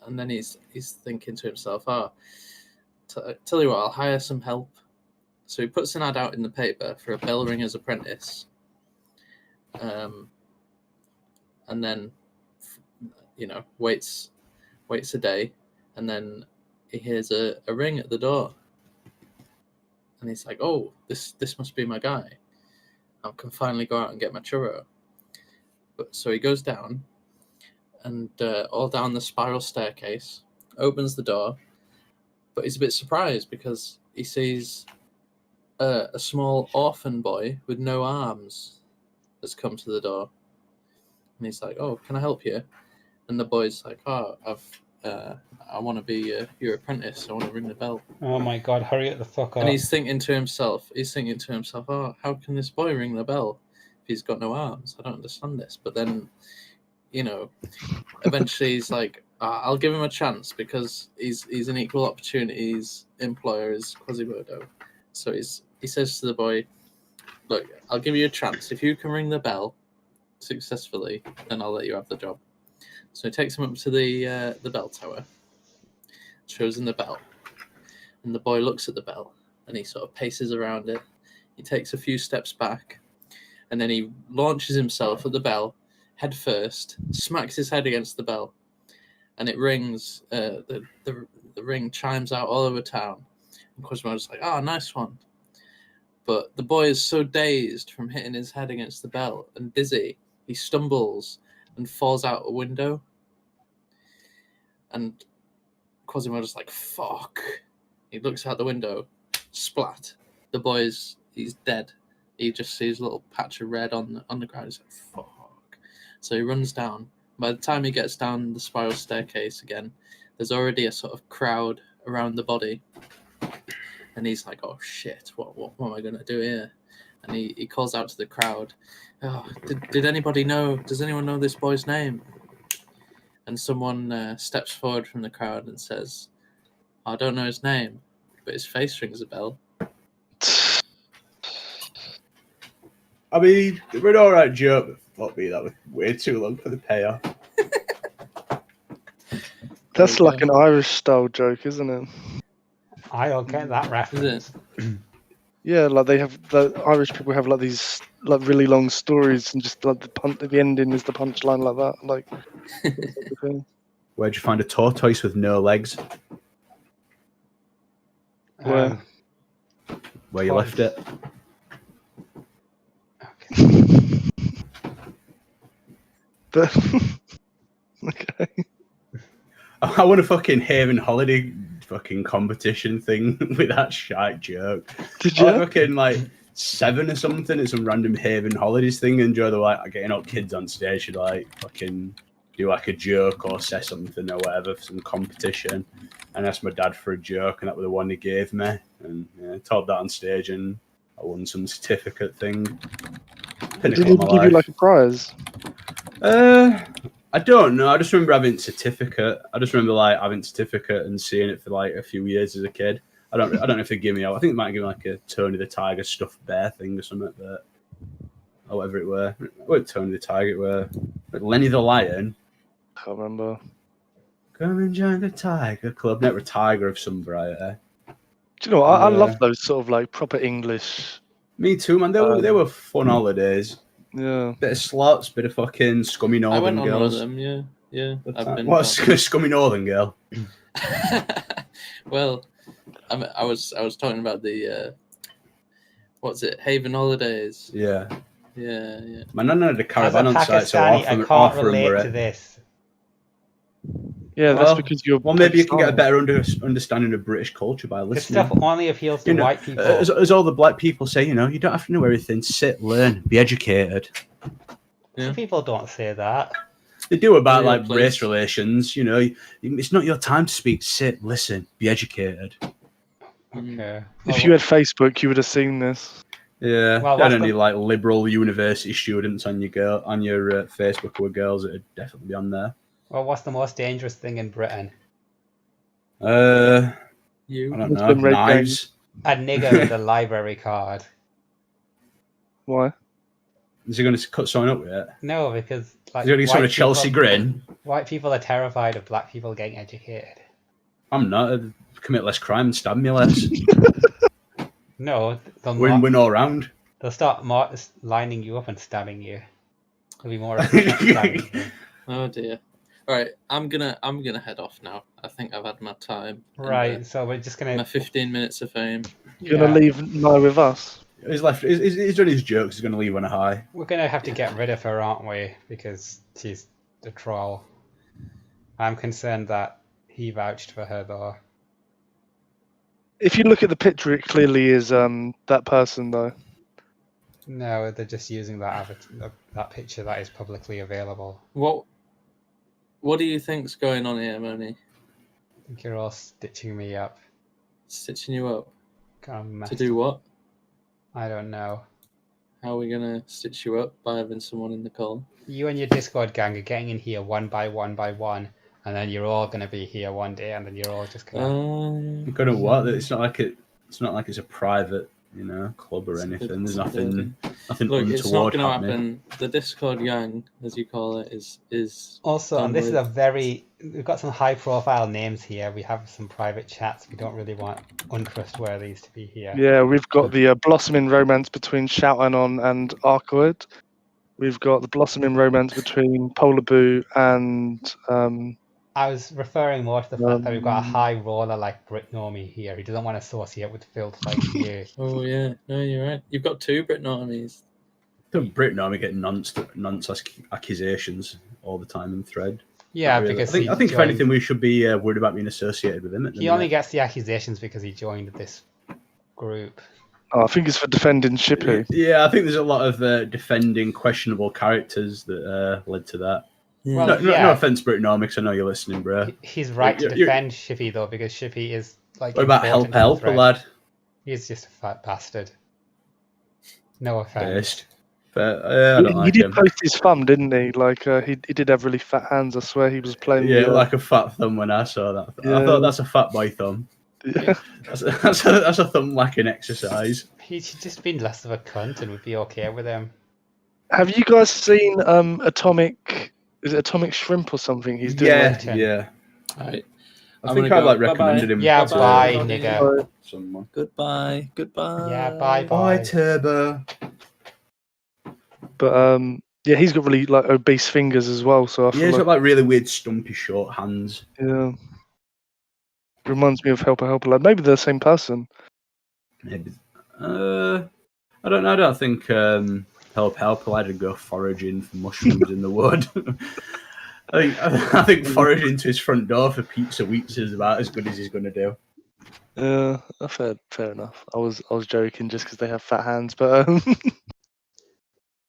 And then he's thinking to himself, tell you what, I'll hire some help. So he puts an ad out in the paper for a bell ringer's apprentice, and then waits a day, and then he hears a ring at the door, and he's like, "Oh, this must be my guy. I can finally go out and get my churro." But so he goes down, and all down the spiral staircase, opens the door, but he's a bit surprised because he sees a small orphan boy with no arms has come to the door, and he's like, "Oh, can I help you?" And the boy's like, "Oh, I want to be your apprentice. I want to ring the bell." Oh my god, hurry it the fuck up. And he's thinking to himself, "Oh, how can this boy ring the bell if he's got no arms? I don't understand this." But then, eventually he's like, "I'll give him a chance because he's an equal opportunities employer as Quasimodo." So he says to the boy, "Look, I'll give you a chance. If you can ring the bell successfully, then I'll let you have the job." So he takes him up to the bell tower, shows him the bell, and the boy looks at the bell and he sort of paces around it. He takes a few steps back, and then he launches himself at the bell head first, smacks his head against the bell, and it rings. The ring chimes out all over town. And Quasimodo's like, "Oh, nice one." But the boy is so dazed from hitting his head against the bell and dizzy, he stumbles and falls out a window. And Quasimodo's like, "Fuck." He looks out the window, splat. The boy's he's dead. He just sees a little patch of red on the ground. He's like, "Fuck." So he runs down. By the time he gets down the spiral staircase again, there's already a sort of crowd around the body. And he's like, "Oh shit, what am I gonna do here?" And he calls out to the crowd, "Oh, did anybody know? Does anyone know this boy's name?" And someone steps forward from the crowd and says, "I don't know his name, but his face rings a bell." I mean, we're an alright joke, but fuck me, that was way too long for the payoff. That's like an Irish style joke, isn't it? I don't get that reference. Yeah, like the Irish people have like these like really long stories, and just like the ending is the punchline like that. Like, where'd you find a tortoise with no legs? Where you left it. Okay. Okay. I want a fucking Haven holiday fucking competition thing with that shite joke. Did you? Fucking like 7 or something at some random Haven holidays thing, and Joe, like getting up kids on stage should like fucking do like a joke or say something or whatever for some competition. And I asked my dad for a joke, and that was the one he gave me. And I told that on stage, and I won some certificate thing. Did he give you like a prize? I don't know. I just remember having certificate. I just remember like having certificate and seeing it for like a few years as a kid. I don't know if they give me. I think they might give me like a Tony the Tiger stuffed bear thing or something, but or whatever it were. It wasn't Tony the Tiger. It were Lenny the Lion. I can't remember. Come and join the Tiger Club. Never a tiger of some variety. Do you know what? I love those sort of like proper English. Me too, man. They were fun holidays. Yeah. Bit of slots, bit of fucking scummy northern I went on girls. one of them, yeah. What's a scummy northern girl? Well, I was talking about the what's it, Haven holidays. Yeah. Yeah. My nan had a caravan on site, so I can't relate to this. Yeah, that's because you're. Well, maybe you can get a better understanding of British culture by This listening. stuff only appeals to white people. As all the black people say, you don't have to know everything. Sit, learn, be educated. Some people don't say that. They do about like race relations. It's not your time to speak. Sit, listen, be educated. Okay. If you had Facebook, you would have seen this. Yeah, Well, had any like liberal university students on your Facebook who were girls, it'd definitely be on there. Well, what's the most dangerous thing in Britain? You. I don't know. Knives. A nigger with a library card. Why? Is he going to cut someone up with it? No, because like Is he going to get someone a Chelsea grin? White people are terrified of black people getting educated. I'm not. I'd commit less crime and stab me less. No, they'll win all round. They'll start lining you up and stabbing you. It'll be more of a Oh dear. All right, I'm gonna head off now. I think I've had my time. Right, so we're just gonna my 15 minutes of fame. You're gonna leave Nye with us. He's left. He's done his jokes. He's gonna leave on a high. We're gonna have to get rid of her, aren't we? Because she's the troll. I'm concerned that he vouched for her, though. If you look at the picture, it clearly is that person, though. No, they're just using that that picture that is publicly available. What do you think's going on here, Moni? I think you're all stitching me up. Stitching you up? To do what? I don't know. How are we gonna stitch you up by having someone in the call? You and your Discord gang are getting in here one by one, and then you're all gonna be here one day, and then you're all just gonna what? It's not like it's a private, club or anything. There's nothing Look, untoward it's not gonna happening. happen. The Discord gang, as you call it, is also, and this is we've got some high profile names here. We have some private chats. We don't really want untrustworthies to be here. Yeah, we've got the blossoming romance between Shout Anon and Arcoid. We've got the blossoming romance between Polar Boo and I was referring more to the fact that we've got a high roller like Britnomi here. He doesn't want to associate with filth like you. Oh yeah, no, you're right. You've got two Britnomis. Britnomi get nonce accusations all the time in thread. Yeah, really. because I think if anything, we should be worried about being associated with him. He only gets the accusations because he joined this group. Oh, I think it's for defending Shippy. Yeah, I think there's a lot of defending questionable characters that led to that. Yeah. Well, no offense, Britnomics. I know you're listening, bro. He's right to defend Shippy though, because Shippy is like. What about help, lad? He's just a fat bastard. No offense. But I don't like him. He did post his thumb, didn't he? Like he did have really fat hands. I swear he was playing. Yeah, like a fat thumb when I saw that. Yeah. I thought that's a fat boy thumb. Yeah. That's a thumb lacking exercise. He should just be less of a cunt, and we'd be okay with him. Have you guys seen Atomic? Is it Atomic Shrimp or something? He's doing. Yeah. Right. I think I recommended him. Yeah, bye, nigga. Someone. Goodbye. Yeah, bye. Bye, Turbo. But yeah, he's got really like obese fingers as well. So I feel he's got like really weird, stumpy, short hands. Yeah. Reminds me of Helper Lad. Maybe they're the same person. Maybe. I don't know. I don't think Helper Lad would go foraging for mushrooms in the wood. I think foraging to his front door for pizza weeks is about as good as he's going to do. Fair enough. I was joking just because they have fat hands, but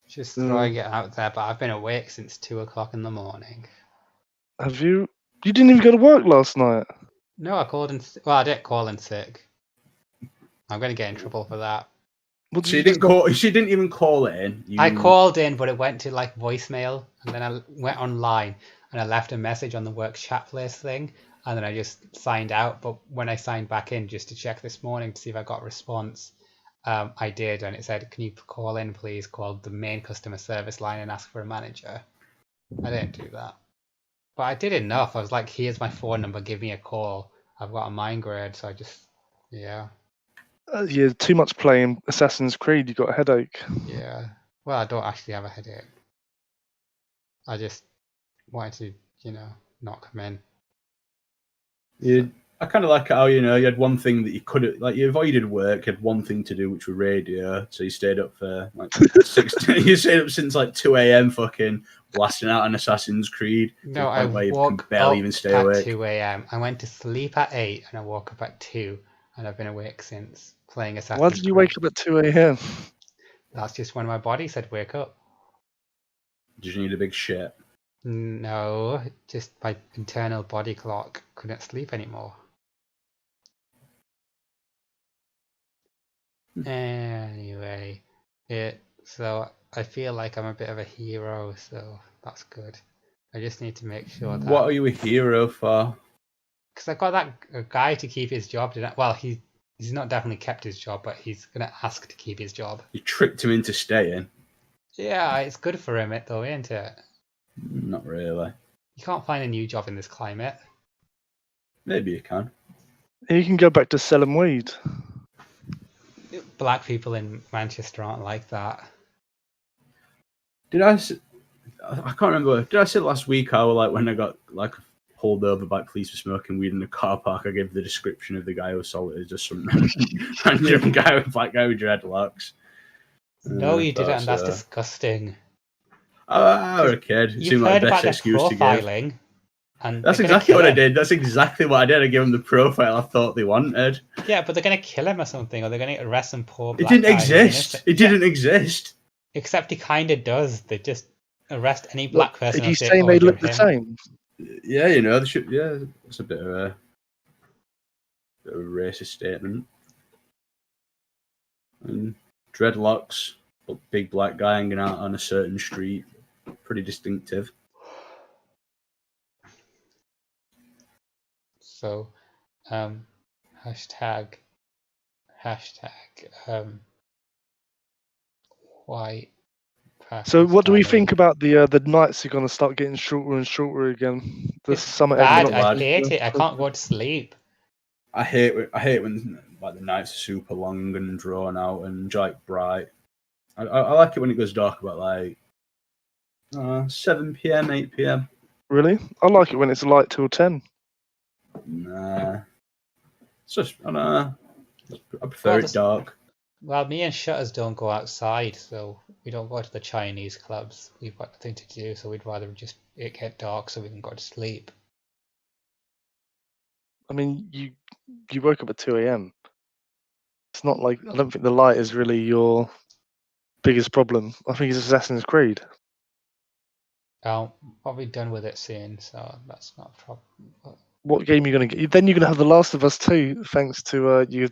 just throwing it out there. But I've been awake since 2:00 in the morning. Have you? You didn't even go to work last night. No, I called in. Well, I didn't call in sick. I'm going to get in trouble for that. She didn't even call it in. I called in, but it went to like voicemail, and then I went online and I left a message on the work chat place thing, and then I just signed out. But when I signed back in just to check this morning to see if I got a response, I did, and it said, "Can you call in, please? Call the main customer service line and ask for a manager." I didn't do that, but I did enough. I was like, "Here's my phone number. Give me a call. I've got a migraine," so I just, yeah. Yeah, too much playing Assassin's Creed. You got a headache. Yeah. Well, I don't actually have a headache. I just wanted to, not come in. Yeah, I kind of like how you had one thing that you could have, like you avoided work, you had one thing to do, which was radio. So you stayed up for like 16. You stayed up since like 2 a.m. fucking blasting out an Assassin's Creed. No, I woke up barely even stay awake. 2 a.m. I went to sleep at 8 and I woke up at 2, and I've been awake since. Playing Assassin's Why did you wake up at 2 a.m? That's just when my body said wake up. Did you need a big shit? No, just my internal body clock couldn't sleep anymore. Anyway, so I feel like I'm a bit of a hero, so that's good. I just need to make sure that... What are you a hero for? Because I got that guy to keep his job. Well, he's not definitely kept his job, but he's going to ask to keep his job. You tricked him into staying. Yeah, it's good for him, though, isn't it? Not really. You can't find a new job in this climate. Maybe you can. You can go back to selling weed. Black people in Manchester aren't like that. Did I I can't remember. Did I say last week how like when I got like pulled over by police for smoking weed in the car park, I gave the description of the guy who assaulted as just some random guy with black guy with dreadlocks. No, you didn't. That's disgusting. I was a kid. It seemed like the best excuse to give. And that's exactly what I did. That's exactly what I did. I gave him the profile I thought they wanted. Yeah, but they're going to kill him or something, or they're going to arrest some poor black guy. It didn't exist. It didn't exist. Except he kind of does. They just arrest any black person. Are you saying they look the same? Yeah, you know, they should. Yeah, it's a bit of a racist statement. And dreadlocks, big black guy hanging out on a certain street, pretty distinctive. So, hashtag, white. So, what do we think about the nights are going to start getting shorter and shorter again? The summer. Bad. I hate it. I can't go to sleep. I hate when like the nights are super long and drawn out and like bright. I like it when it goes dark about like 7 p.m., 8 p.m. Really? I like it when it's light till 10. Nah. It's just, I don't know. I prefer it dark. Well, me and Shutters don't go outside, so we don't go to the Chinese clubs. We've got nothing to do, so we'd rather just it get dark so we can go to sleep. I mean, you woke up at 2 a.m. It's not like, I don't think the light is really your biggest problem. I think it's Assassin's Creed. I'm probably done with it soon, so that's not a problem. But... What game are you going to get? Then you're going to have The Last of Us 2, thanks to your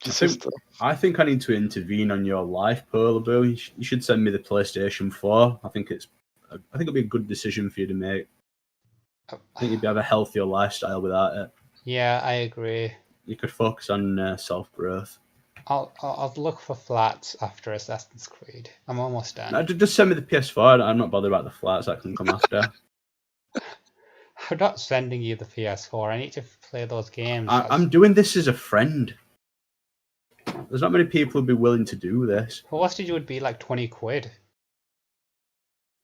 sister. I think I need to intervene on your life, Polar Boo. You should send me the PlayStation 4. I think it'll be a good decision for you to make. I think you'd have a healthier lifestyle without it. Yeah, I agree. You could focus on self-growth. I'll look for flats after Assassin's Creed. I'm almost done. No, just send me the PS4. I'm not bothered about the flats. That can come after. I'm not sending you the PS4. I need to play those games. I'm doing this as a friend. There's not many people who'd be willing to do this. Well, hostage would be like 20 quid.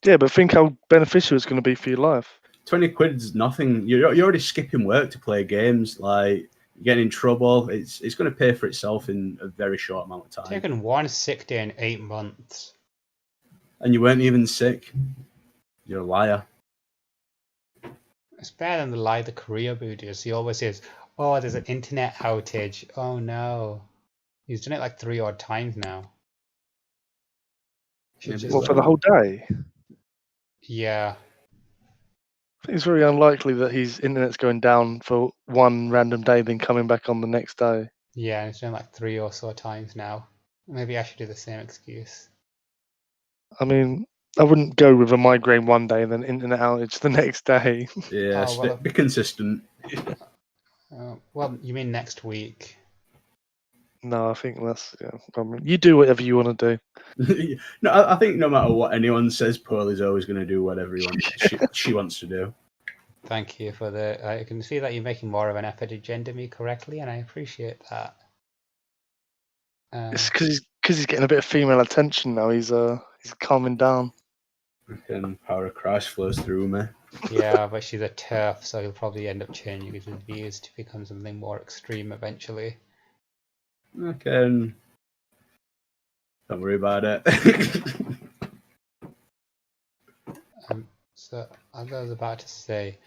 Yeah, but think how beneficial it's going to be for your life. 20 quid's nothing. You're already skipping work to play games. Like, you're getting in trouble. It's going to pay for itself in a very short amount of time. Taken one sick day in 8 months. And you weren't even sick. You're a liar. It's better than the lie the career boo does. He always says, oh, there's an internet outage. Oh, no. He's done it like 3 odd times now. What, for the whole day? Yeah. I think it's very unlikely that his internet's going down for one random day, then coming back on the next day. Yeah, it's done like 3 or so times now. Maybe I should do the same excuse. I mean, I wouldn't go with a migraine one day and then internet outage the next day. Yeah, be consistent. Well, you mean next week? No, I think that's... Yeah, you do whatever you want to do. No, I think no matter what anyone says, Paul is always going to do whatever he wants. she wants to do. Thank you for the... I can see that you're making more of an effort to gender me correctly, and I appreciate that. It's because he's getting a bit of female attention now. He's calming down. And power of Christ flows through me. Yeah, but she's a TERF, so he'll probably end up changing his views to become something more extreme eventually. Okay. Don't worry about it. So, as I was about to say,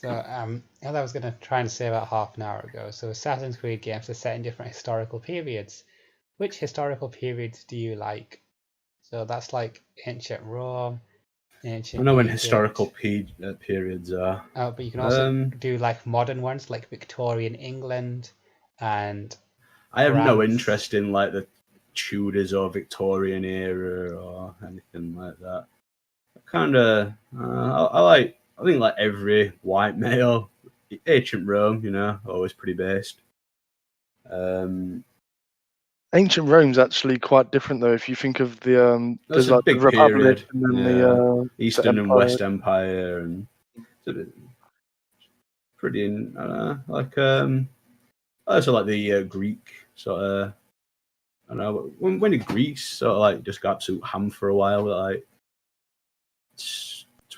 as I was going to try and say about half an hour ago, so Assassin's Creed games are set in different historical periods. Which historical periods do you like? So that's like ancient Rome, ancient I know when Egypt. historical periods are. Oh, but you can also do like modern ones, like Victorian England, and I have no interest in like the Tudors or Victorian era or anything like that. I think like every white male, ancient Rome, always pretty based. Ancient Rome's actually quite different, though. If you think of the there's like big the Republic and then the Eastern and West Empire, and pretty. Also like the Greek sort of. I don't know when the Greeks sort of like just got absolute ham for a while, like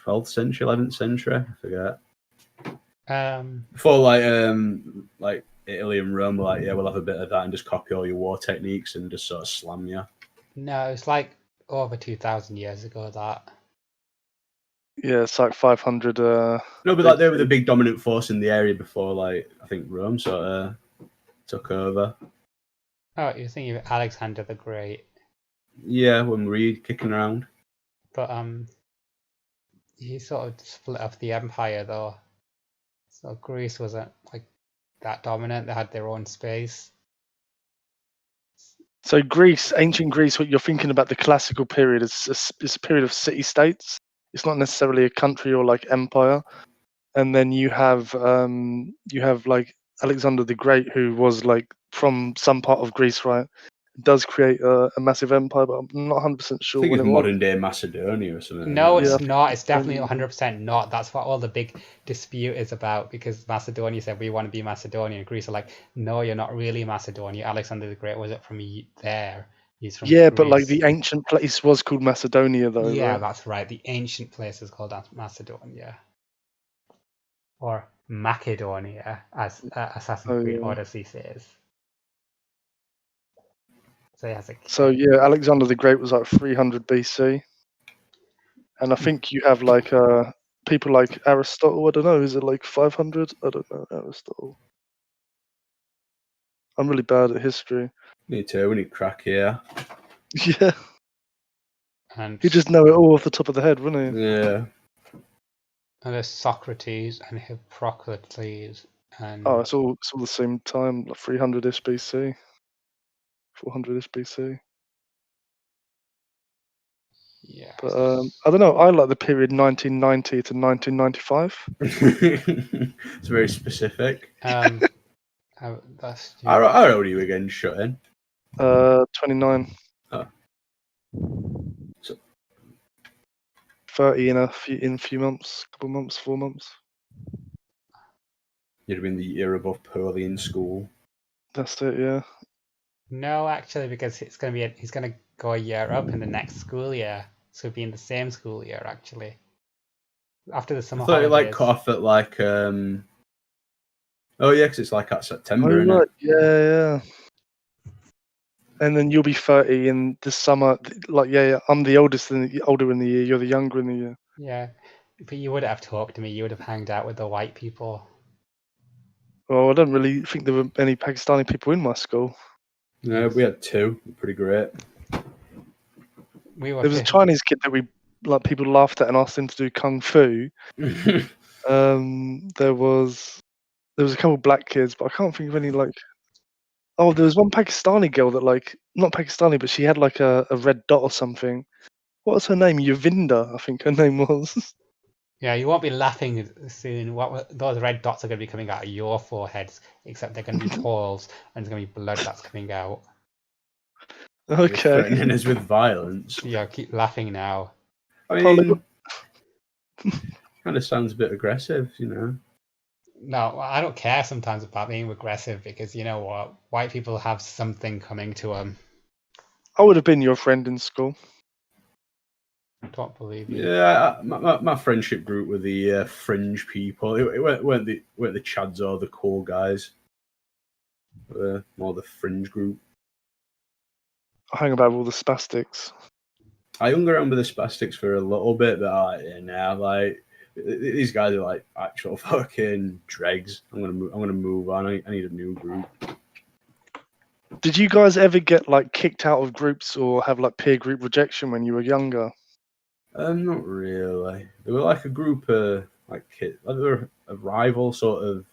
12th century, 11th century. I forget. Before like Italy and Rome were like, yeah, we'll have a bit of that and just copy all your war techniques and just sort of slam you. No, it's like over 2,000 years ago. That. Yeah, it's like 500. No, but like they were the big dominant force in the area before, like I think Rome sort of took over. Oh, you're thinking of Alexander the Great. Yeah, when Reed kicking around. But he sort of split up the empire though. So Greece wasn't like that dominant. They had their own space. So Greece, ancient Greece, what you're thinking about the classical period is a period of city-states. It's not necessarily a country or like empire. And then you have like Alexander the Great, who was like from some part of Greece, right? Does create a massive empire, but I'm not 100% sure. I think when it's it modern day Macedonia or something. No, it's not. It's definitely 100% not. That's what all the big dispute is about, because Macedonia said we want to be Macedonia, and Greece are like, no, you're not really Macedonia. Alexander the Great wasn't from there. He's from Greece. But like the ancient place was called Macedonia, though. Yeah, right? that's right. The ancient place is called Macedonia, or Macedonia, as Assassin's Creed Odyssey says. So Alexander the Great was like 300 BC, and I think you have like people like Aristotle. I don't know. Is it like 500? I don't know Aristotle. I'm really bad at history. Me too. We need Cracky here. Yeah. And you just know it all off the top of the head, wouldn't you? Yeah. And there's Socrates and Hippocrates and. Oh, it's all the same time, like 300ish BC. 400ish BC. Yeah. But I don't know. I like the period 1990 to 1995. It's very specific. How old are you again, Shut-in? 29. Oh. So 30 in a few months, couple months, 4 months. You'd have been the year above Pearly in school. That's it, yeah. No, actually, because he's gonna go a year up in the next school year, so he'll be in the same school year actually. After the summer holidays. I thought you cut off at like oh yeah, because it's like at September, isn't it? Yeah. And then you'll be 30 in the summer. Like, I'm the older in the year. You're the younger in the year. Yeah, but you would have talked to me. You would have hanged out with the white people. Well, I don't really think there were any Pakistani people in my school. No, we had 2. Pretty great. There was a Chinese kid that people laughed at and asked him to do kung fu. There was a couple of black kids, but I can't think of any like. Oh, there was one Pakistani girl that not Pakistani, but she had like a red dot or something. What was her name? Yavinda, I think her name was. Yeah, you won't be laughing soon. Those red dots are going to be coming out of your foreheads, except they're going to be holes and there's going to be blood that's coming out. Okay. Threatening us with violence. Yeah, keep laughing now. I mean, kind of sounds a bit aggressive, you know. No, I don't care sometimes about being aggressive, because you know what? White people have something coming to them. I would have been your friend in school. Don't believe you. Yeah, my friendship group were the fringe people. It weren't the Chads or the cool guys. More the fringe group. I hang about with all the spastics. I hung around with the spastics for a little bit, but these guys are like actual fucking dregs. I'm gonna move on. I need a new group. Did you guys ever get like kicked out of groups or have like peer group rejection when you were younger? Not really. They were like a group of like kids. Like they were a rival sort of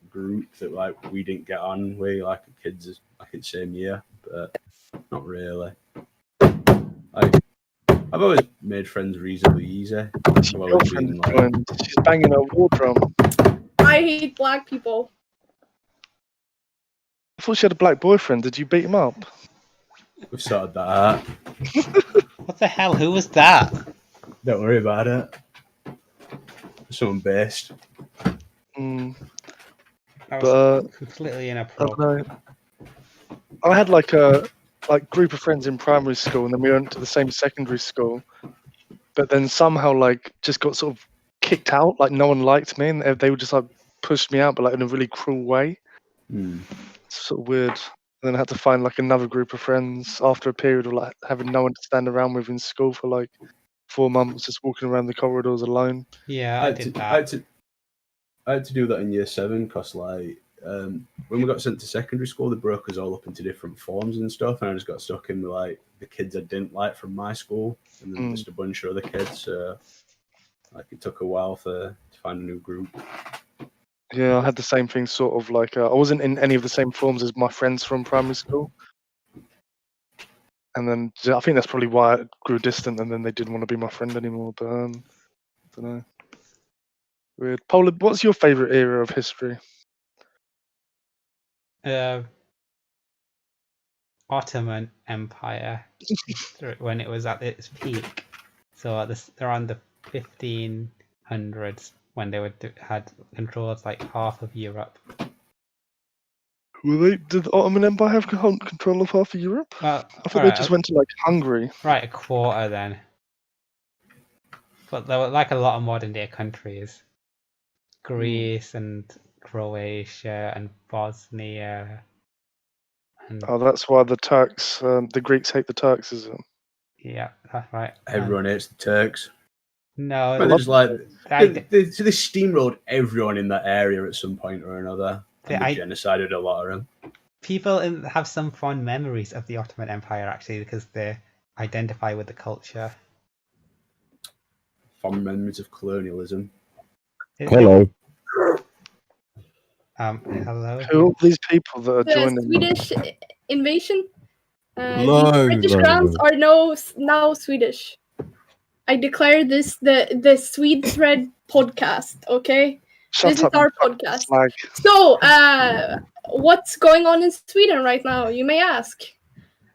group that like we didn't get on with, like kids like in the same year, but not really. I've always made friends reasonably easy. She's banging her war drum. I hate black people. I thought she had a black boyfriend. Did you beat him up? We've sorted that out. What the hell? Who was that? Don't worry about it. Someone based. That was completely inappropriate. I had like a group of friends in primary school, and then we went to the same secondary school. but then somehow like just got sort of kicked out. Like no one liked me, and they would just like pushed me out, but like in a really cruel way. It's sort of weird. And then I had to find like another group of friends after a period of like having no one to stand around with in school for like 4 months, just walking around the corridors alone. Yeah, I did that. I had to do that in year 7 because like when we got sent to secondary school, they broke us all up into different forms and stuff, and I just got stuck in with like the kids I didn't like from my school, and then just a bunch of other kids. So like it took a while to find a new group. Yeah, I had the same thing. Sort of like I wasn't in any of the same forms as my friends from primary school, and then I think that's probably why I grew distant, and then they didn't want to be my friend anymore. But I don't know. Weird. Polar, what's your favorite era of history? Ottoman Empire, when it was at its peak. So around the 1500s, when they had control of like half of Europe. Did the Ottoman Empire have control of half of Europe? Well, I thought they just went to like Hungary. Right, a quarter then. But there were like a lot of modern day countries. Greece and Croatia and Bosnia. Oh, that's why the Turks, the Greeks hate the Turks, is it? Yeah, that's right. Everyone hates the Turks. No, they just like they steamrolled everyone in that area at some point or another. They genocided a lot of them. People have some fond memories of the Ottoman Empire actually because they identify with the culture. Fond memories of colonialism. Hello. Hello. Who are these people that are joining? The Swedish invasion. British grounds are now Swedish. I declare this the Swede Thread podcast. Okay, this is our podcast. So, what's going on in Sweden right now? You may ask.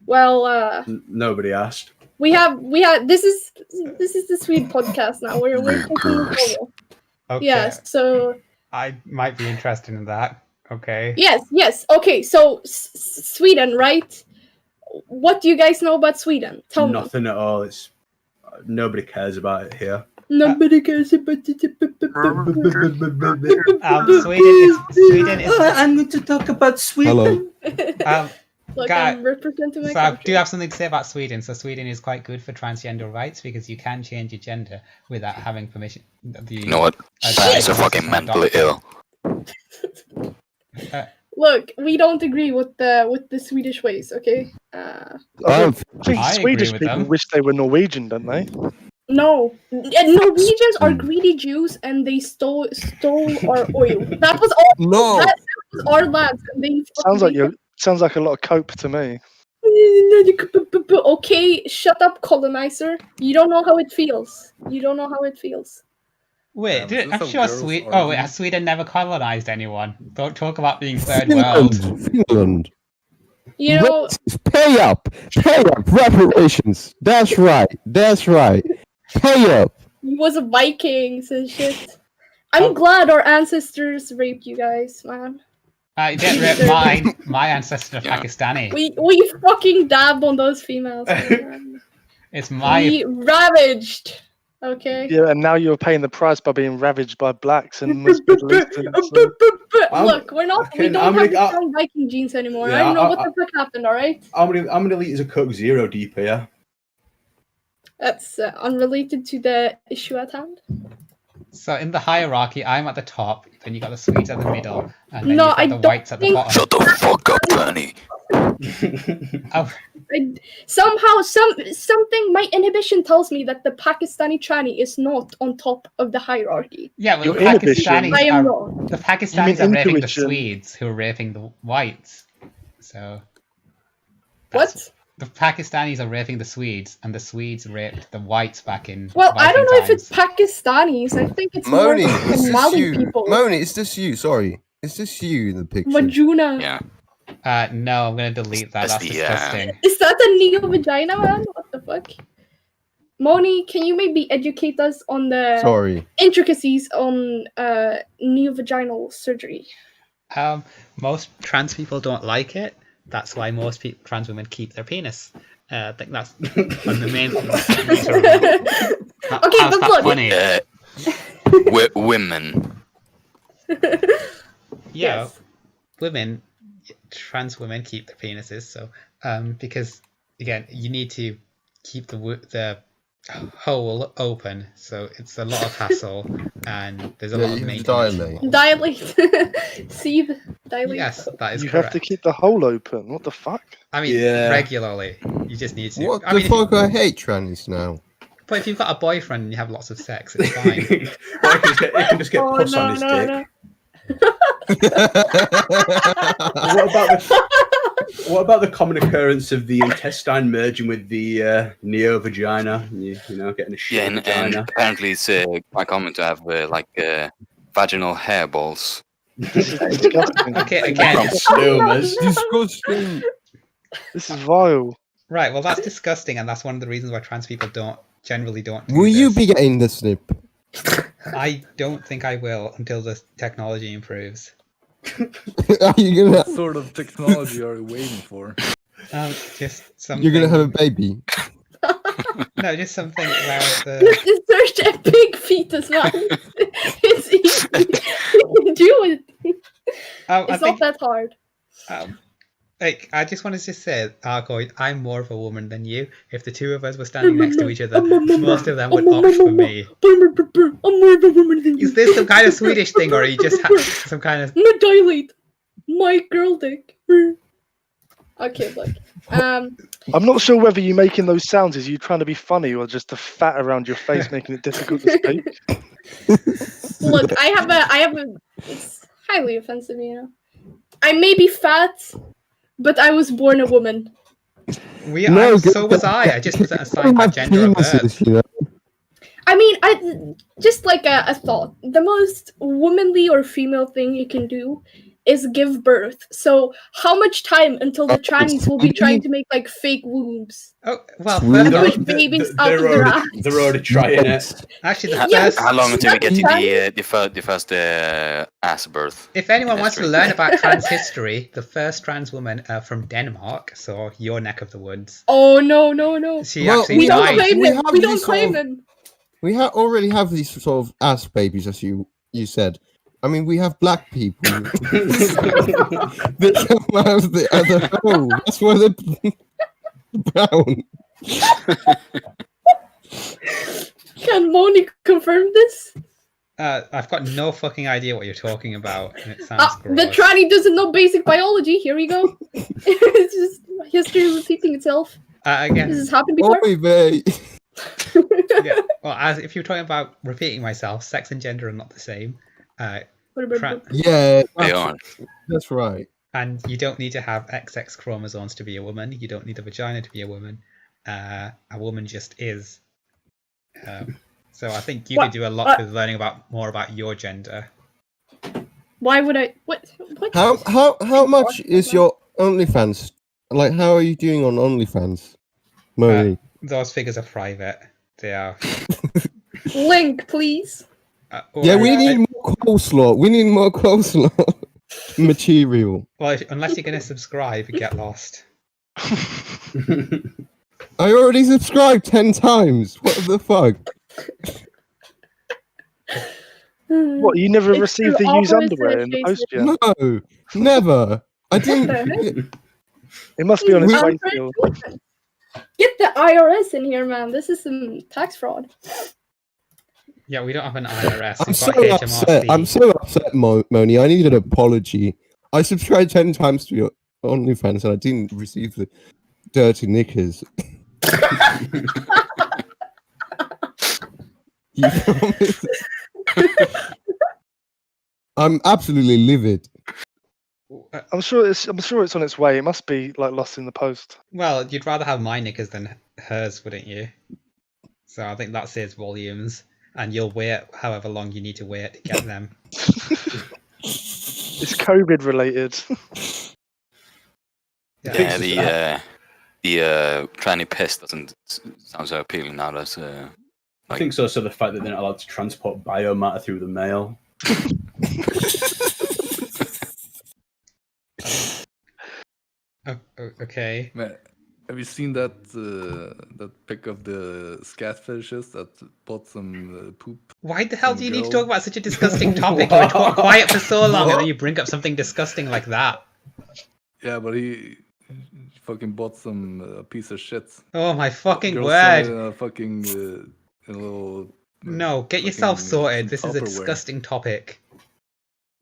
Well, nobody asked. We have. This is the Swede podcast now. We're taking it over. Okay. Yeah. So I might be interested in that. Okay. Yes. Okay. So Sweden, right? What do you guys know about Sweden? Tell me. Nothing at all. It's nobody cares about it here. Nobody cares about it. Sweden is. I'm going to talk about Sweden. Hello. Look, I'm representing my country. I do country. have something to say about Sweden. So Sweden is quite good for transgender rights because you can change your gender without having permission. You know what? Science are fucking mentally ill. Look, we don't agree with the Swedish ways, okay? I think Swedish people wish they were Norwegian, don't they? No, Norwegians are greedy Jews, and they stole our oil. That was all. No, that was our lands. Sounds like a lot of cope to me. Okay, shut up, colonizer. You don't know how it feels. Wait, I'm sure Sweden. Oh, wait, Sweden never colonized anyone. Don't talk about being third world. Finland. You know, pay up, reparations. That's right. Pay up. He was a Vikings and shit. I'm glad our ancestors raped you guys, man. You didn't rape mine. My ancestors are Pakistani. We fucking dabbed on those females. It's my. We ravaged. Okay. Yeah, and now you're paying the price by being ravaged by blacks and Middle Eastern. Look, we don't have the strong Viking genes anymore. I don't know what the fuck happened. All right. How many liters of Coke Zero deep here? That's unrelated to the issue at hand. So in the hierarchy, I'm at the top. Then you got the Swedes at the middle, and then you got the whites at the bottom. Shut the fuck up, Bernie. Somehow, something. My inhibition tells me that the Pakistani tranny is not on top of the hierarchy. Yeah, well, the Pakistanis are raping the Swedes, who are raping the whites. So. What? The Pakistanis are raping the Swedes, and the Swedes raped the whites back in. Well, Viking I don't know times. if it's Pakistanis. I think it's Moni, more is Mali this you? people. Moni, is this you? Sorry, is this you in the picture? Vagina. Yeah. No, I'm gonna delete that. That's disgusting. Is that a neo vagina, man? What the fuck? Moni, can you maybe educate us on the intricacies on neovaginal surgery? Most trans people don't like it. That's why most trans women keep their penis. I think that's one of the main things. Okay, How's but that look. funny? Women. Yeah, women, trans women keep their penises. So, because again, you need to keep the hole open, so it's a lot of hassle, and there's a lot of maintenance. Dilate. Dilate. Yes, that is You correct. have to keep the hole open. What the fuck? I mean, regularly. You just need to. What I the mean, fuck? I hate trannies now. But if you've got a boyfriend and you have lots of sex, it's fine. You can just get puss on his dick. What about the common occurrence of the intestine merging with the neo vagina? You know, getting a shit vagina. And apparently it's quite common to have vaginal hairballs. This is disgusting. Okay, again, disgusting. This is vile. Right, well, that's disgusting, and that's one of the reasons why trans people generally don't. Will you be getting the snip? I don't think I will until the technology improves. Are you gonna? What sort of technology are you waiting for? Just something. You're gonna have a baby. No, just something where the. Just insert a big fetus, man. It's easy. You can do it. It's not that hard. Like, I just wanted to say, Argoid, I'm more of a woman than you. If the two of us were standing next to each other, most of them would opt for me. I'm more of a woman than you. Is this some kind of Swedish thing, or are you just some kind of... No, dilate. My girl dick. Okay, look. I'm not sure whether you making those sounds is you trying to be funny or just the fat around your face making it difficult to speak. Look, I have a. It's highly offensive, you know. I may be fat, but I was born a woman. So was I. I just wasn't assigned by gender at birth. You know? I mean, I just like a thought. The most womanly or female thing you can do is give birth. So how much time until the trannies will be trying to make like fake wombs? Oh well, push babies out of their ass. They're already trying it. Actually, How long until we get to the first ass birth? If anyone wants to learn about trans history, the first trans woman from Denmark, so your neck of the woods. Oh no! She actually died. We don't claim him. We already have these sort of ass babies, as you said. I mean, we have black people that come out of the other hole. That's why they're brown. Can Moni confirm this? I've got no fucking idea what you're talking about, and it sounds gross. The tranny doesn't know basic biology. Here we go. It's just history repeating itself. Again, this has happened before. Yeah. Well, if you're talking about repeating myself, sex and gender are not the same. Yeah, they are. That's right. And you don't need to have XX chromosomes to be a woman. You don't need a vagina to be a woman. A woman just is. So I think you could do a lot with learning more about your gender. Why would I? What? How much is your OnlyFans? Like, how are you doing on OnlyFans, Moni? Those figures are private. They are. Link, please. Yeah, we need more coleslaw. We need more coleslaw material. Well, unless you're going to subscribe, get lost. I already subscribed 10 times. What the fuck? What, you never received the used underwear in the post yet? No, never. I didn't. It must be on its way still. Get the IRS in here, man. This is some tax fraud. Yeah, we don't have an IRS. I'm so upset, Moni. I need an apology. I subscribed 10 times to your OnlyFans and I didn't receive the dirty knickers. You promise? I'm absolutely livid. I'm sure it's on its way. It must be like lost in the post. Well, you'd rather have my knickers than hers, wouldn't you? So I think that says volumes. And you'll wait however long you need to wait to get them. It's COVID related. Yeah, the tranny piss doesn't sound so appealing now. That's I think so. So the fact that they're not allowed to transport biomatter through the mail. Okay. Have you seen that that pic of the scat fetishes that bought some poop? Why the hell from do a you need to girl? talk about such a disgusting topic? We're quiet for so long, and then you bring up something disgusting like that. Yeah, but he fucking bought some piece of shit. Oh my fucking Girl saw it word! in a fucking in a little. No, get yourself fucking, sorted. some This is a Tupperware. disgusting topic.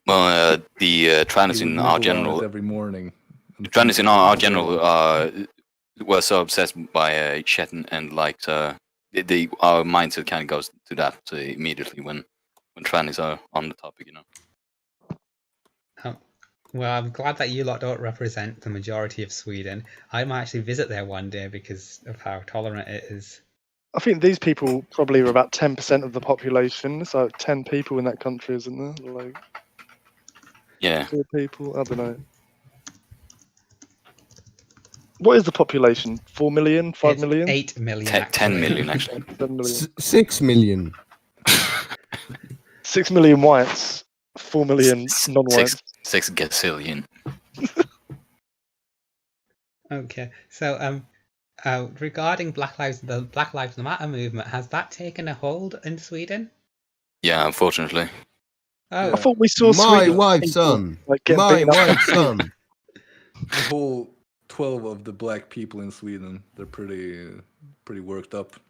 Well, the trans He in would our nibble on general, it every morning. the trans in our general were so obsessed by shit and like our mindset kind of goes to that immediately when trannies are on the topic, you know. Well, I'm glad that you lot don't represent the majority of Sweden. I might actually visit there one day because of how tolerant it is. I think these people probably are about 10% of the population. So 10 people in that country, isn't there? Like, yeah. 4 people. I don't know. What is the population? 4 million? 5 million? 8 million. 10 million actually. 10 million. 6 million. 6 million whites. 4 million non-whites. 6 gazillion. Okay, so regarding the Black Lives Matter movement, has that taken a hold in Sweden? Yeah, unfortunately. Oh, I thought we saw My Swedish wife's people, son. like, get My beaten up. wife's son. The whole 12 of the black people in Sweden, they're pretty worked up.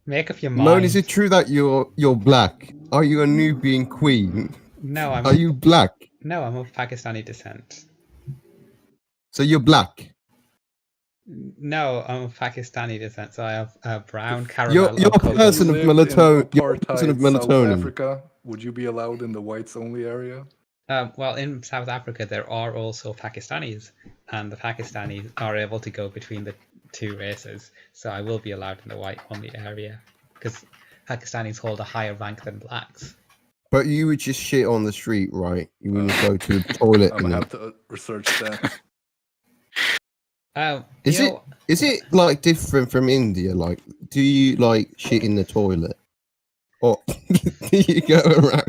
make up your mind. Moan, is it true that you're black? Are you a Nubian queen? No, Are you black? No, I'm of Pakistani descent. So you're black. No, I'm of Pakistani descent, so I have brown caramel. You're a person of melatonin. You're person of South melatonin. Africa, would you be allowed in the whites only area? Well, in South Africa, there are also Pakistanis, and the Pakistanis are able to go between the two races. So I will be allowed in the white-only area because Pakistanis hold a higher rank than blacks. But you would just shit on the street, right? You wouldn't go to the toilet. I'm gonna have to research that. Is it like different from India? Like, do you like shit in the toilet, or do you go around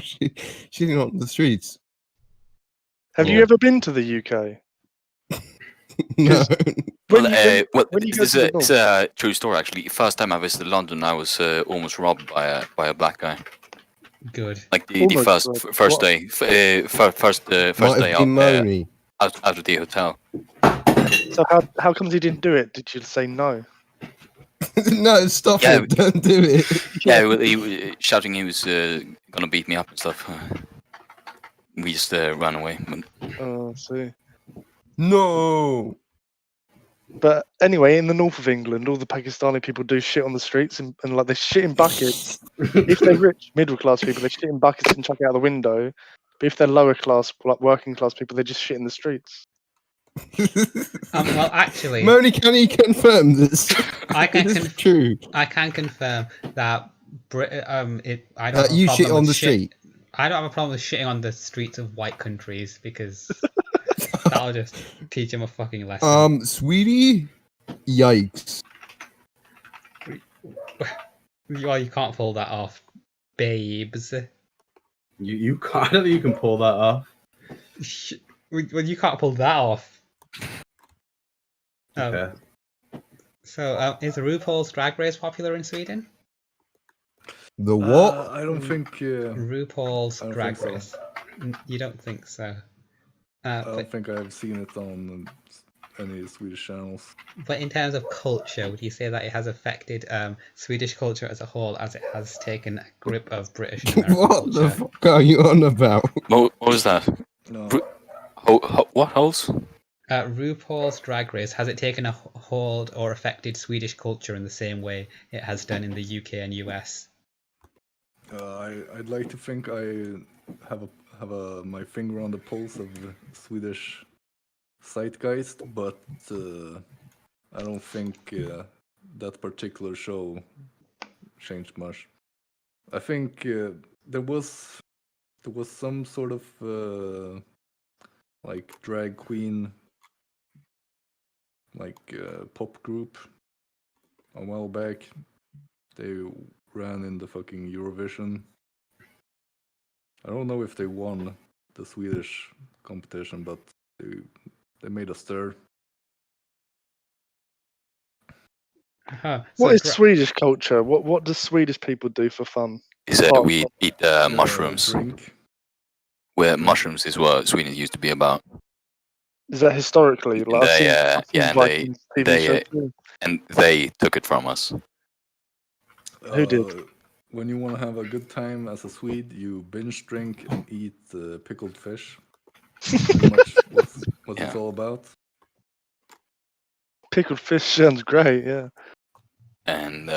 shitting on the streets? Have you ever been to the UK? No. It's a true story actually. First time I visited London, I was almost robbed by a black guy. Good. Like the first day, first day out of the hotel. So how comes he didn't do it? Did you say no? No, stop it! Don't do it. Yeah, he was shouting he was gonna beat me up and stuff. We just ran away. Oh, I see. No. But anyway, in the north of England, all the Pakistani people do shit on the streets and like they shit in buckets. If they're rich, middle class people, they shit in buckets and chuck it out the window. But if they're lower class, like working class people, they just shit in the streets. Well, actually, Moni, can you confirm this? I can This is true. I can confirm that I don't have You a problem shit on with the street. I don't have a problem with shitting on the streets of white countries because that'll just teach them a fucking lesson. Sweetie, yikes. Well, you can't pull that off, babes. You can't. I don't think you can pull that off. Well, you can't pull that off. Okay. So, is RuPaul's Drag Race popular in Sweden? The what? I don't think. RuPaul's I don't Drag think Race. so. You don't think so? I don't think I've seen it on any Swedish channels. But in terms of culture, would you say that it has affected Swedish culture as a whole, as it has taken a grip of British and American What culture? the fuck are you on about? What was that? No. What holes? RuPaul's Drag Race, has it taken a hold or affected Swedish culture in the same way it has done in the UK and US? I'd like to think I have my finger on the pulse of the Swedish zeitgeist, but I don't think that particular show changed much. I think there was some sort of like drag queen pop group a while back. They ran in the fucking Eurovision. I don't know if they won the Swedish competition, but they made a stir. What is Swedish culture? What does Swedish people do for fun? We eat mushrooms. Drink. Where mushrooms is what Sweden used to be about. Is that historically? Like, they took it from us. Who did? When you want to have a good time as a Swede, you binge drink and eat pickled fish. Pretty much what it's all about. Pickled fish sounds great, yeah. And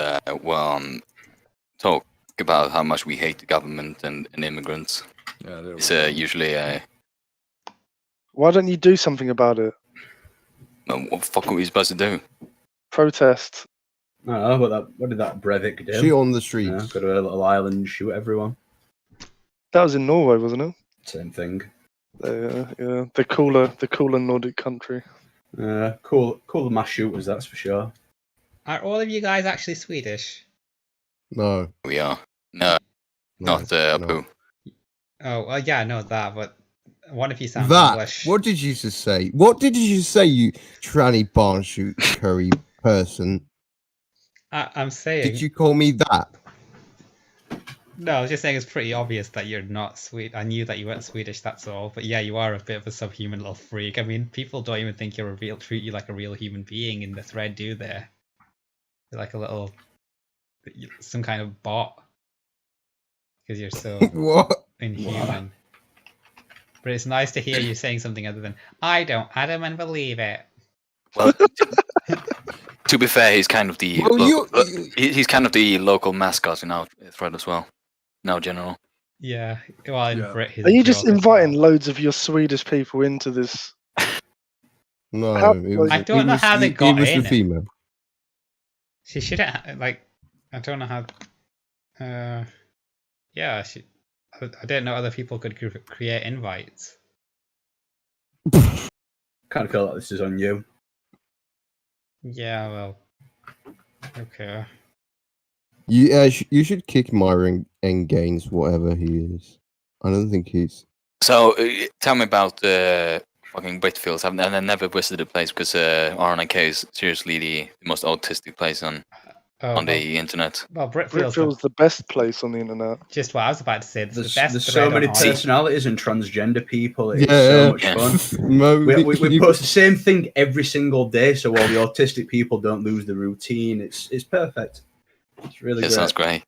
talk about how much we hate the government and immigrants. Yeah, it's usually Why don't you do something about it? What the fuck are we supposed to do? Protest. I don't know, what did that Breivik do? Shoot on the streets. Yeah, go to a little island and shoot everyone. That was in Norway, wasn't it? Same thing. Yeah, the cooler Nordic country. Cool mass shooters, that's for sure. Are all of you guys actually Swedish? No. We are. No, not Apu. Oh, well, yeah, I know that, but one of you sounds that. English. What did you just say? What did you say, you tranny barn shoot curry person? I'm saying... Did you call me that? No, I was just saying it's pretty obvious that you're not Swedish. I knew that you weren't Swedish, that's all. But yeah, you are a bit of a subhuman little freak. I mean, people don't even think treat you like a real human being in the thread, do they? You're like a little... some kind of bot. Because you're so inhuman. But it's nice to hear you saying something other than, I don't adamant believe it. Well, to be fair, he's kind of the he's kind of the local mascot in our thread as well. Now, general. Yeah. Well, in Brit, he's Are you just inviting loads of your Swedish people into this? No, I don't know how they got in. The female. She shouldn't I don't know how. Yeah, I didn't know other people could create invites. Kind of feel like this is on you. Yeah, well, okay. You should kick Myron and Gaines, whatever he is. I don't think he's. So tell me about fucking Britfeel. I've never visited the place because RNK is seriously the most autistic place on the internet. Well, Britfeel's the best place on the internet. Just what I was about to say. There's so many personalities and transgender people. It's so much fun. We post the same thing every single day, so while the autistic people don't lose the routine, it's perfect. It's really great. It sounds great.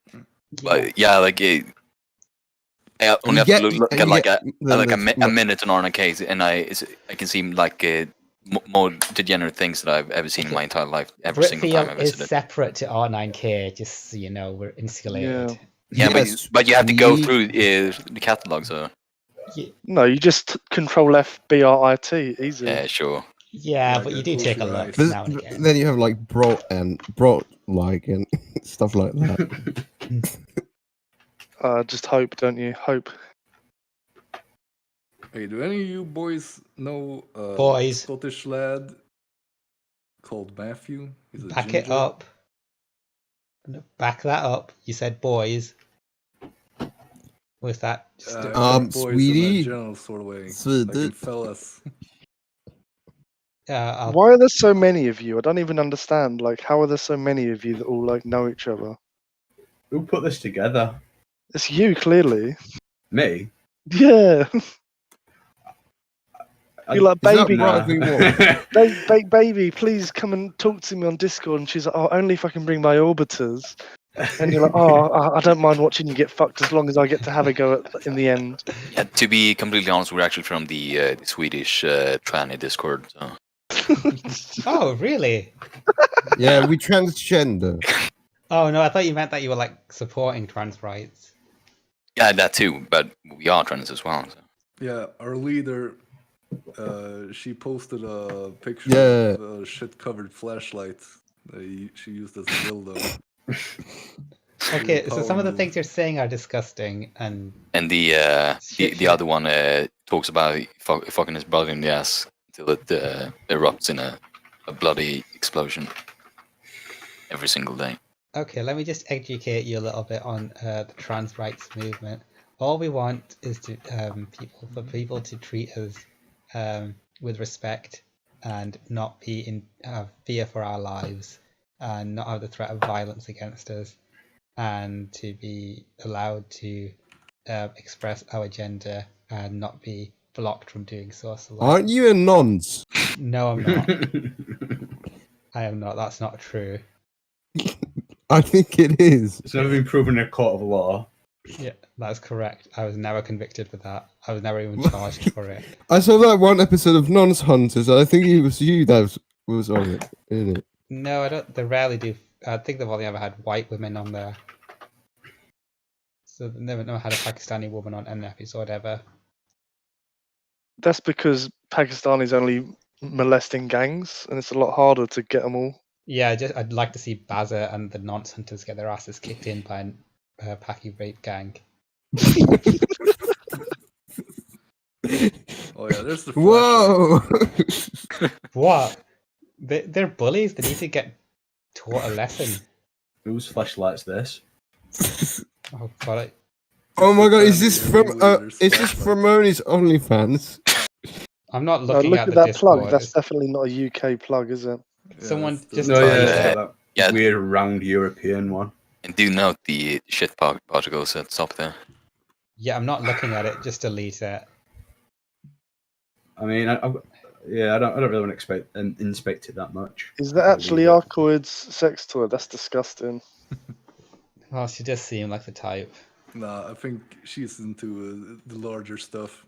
But yeah, like I only have to look at like a minute on RNK, and I can see like more degenerate things that I've ever seen in my entire life. Every single time I visited. Is separate to R9K, just so you know, we're insulated. Yeah, but you have to go through the catalog, so. No, you just Control F BRIT, easy. Yeah, sure. Yeah, but you do take a look now and again. Then you have like Brot and stuff like that. Just hope, don't you? Hope. Hey, do any of you boys know a Scottish lad called Matthew? He's a Back ginger. it up. Back that up. You said boys. Was that just Sweetie? General sort of way. Swede. Fellas. Why are there so many of you? I don't even understand. Like, how are there so many of you that all like know each other? Who put this together? It's you, clearly. Me? Yeah. You're like, baby, baby, please come and talk to me on Discord. And she's like, oh, only if I can bring my orbiters. And you're like, oh, I don't mind watching you get fucked as long as I get to have a go in the end. Yeah, to be completely honest, we're actually from the Swedish tranny Discord. So. Oh, really? Yeah, we transgender. Oh, no, I thought you meant that you were like supporting trans rights. Yeah, that too, but we are trans as well. So. Yeah, our leader, she posted a picture of a shit-covered flashlight that she used as a dildo. Okay, so some of the things you're saying are disgusting, and the other one talks about fucking his brother in the ass until it erupts in a bloody explosion every single day. Okay, let me just educate you a little bit on the trans rights movement. All we want is to for people to treat us with respect and not be in fear for our lives. and not have the threat of violence against us, and to be allowed to express our gender and not be blocked from doing so. Aren't you a nonce? No, I'm not. I am not. That's not true. I think it is. It's never been proven in a court of law. Yeah, that's correct. I was never convicted for that. I was never even charged for it. I saw that one episode of Nonce Hunters. I think it was you that was on it, isn't it? No, I don't. They rarely do. I think they've only ever had white women on there. So they've never had a Pakistani woman on an episode ever. That's because Pakistani's only molesting gangs, and it's a lot harder to get them all. Yeah, I'd like to see Bazza and the Nonce Hunters get their asses kicked in by a Paki rape gang. Oh yeah, there's the Whoa! What? They're bullies. They need to get taught a lesson. Whose flashlight's this? Oh god! Oh my god! Is this from Moni's OnlyFans? I'm not looking look at at the that Discord. plug. That's definitely not a UK plug, is it? Someone just that weird round European one. And do note the shit particles at the top there. Yeah, I'm not looking at it. Just delete it. I mean, I don't really want to inspect it that much. Is that actually Arcoid's sex toy? That's disgusting. Well, she does seem like the type. Nah, I think she's into the larger stuff.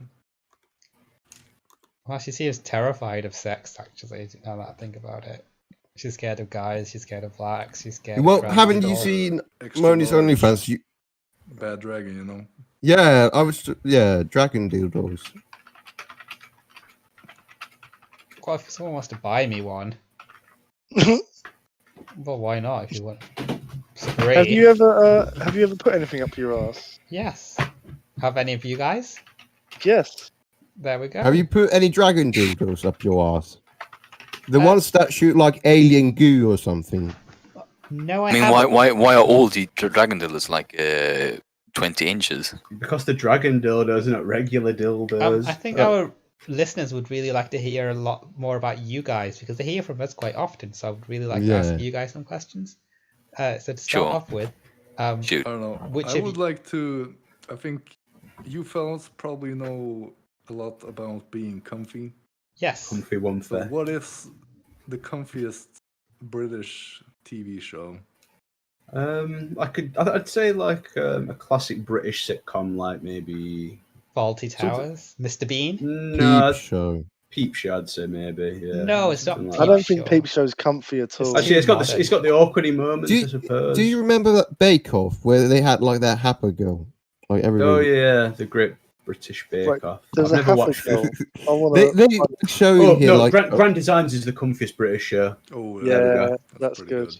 Well, she seems terrified of sex, actually, now that I think about it. She's scared of guys, she's scared of blacks, she's scared Well, of haven't you seen Moni's OnlyFans? Bad dragon, you know? Yeah, dragon dildos. Well, if someone wants to buy me one, well, why not? If you want, it's great. Have you ever put anything up your ass? Yes. Have any of you guys? Yes. There we go. Have you put any dragon dildos up your ass? The ones that shoot like alien goo or something. No, I mean, why are all the dragon dildos like 20 inches? Because the dragon dildos are not regular dildos. I think our listeners would really like to hear a lot more about you guys because they hear from us quite often. So I would really like to ask you guys some questions. So to start off with, shoot. I don't know. I would like to. I think you fellas probably know a lot about being comfy. Yes. Comfy one So what is the comfiest British TV show? I'd say like a classic British sitcom, like maybe Fawlty Towers, Mr. Bean. No, Peep Show. I'd say maybe. Yeah. No, it's not. Like I don't think Peep Show's comfy at all. Actually, it's got the awkwardy moments. I suppose. Do you remember that Bake Off where they had like that Happer girl, like everybody? Oh yeah, the Great British Bake Off. There's I've never watched girl. it. They show here no, like Grand Designs is the comfiest British show. Oh yeah, that's good.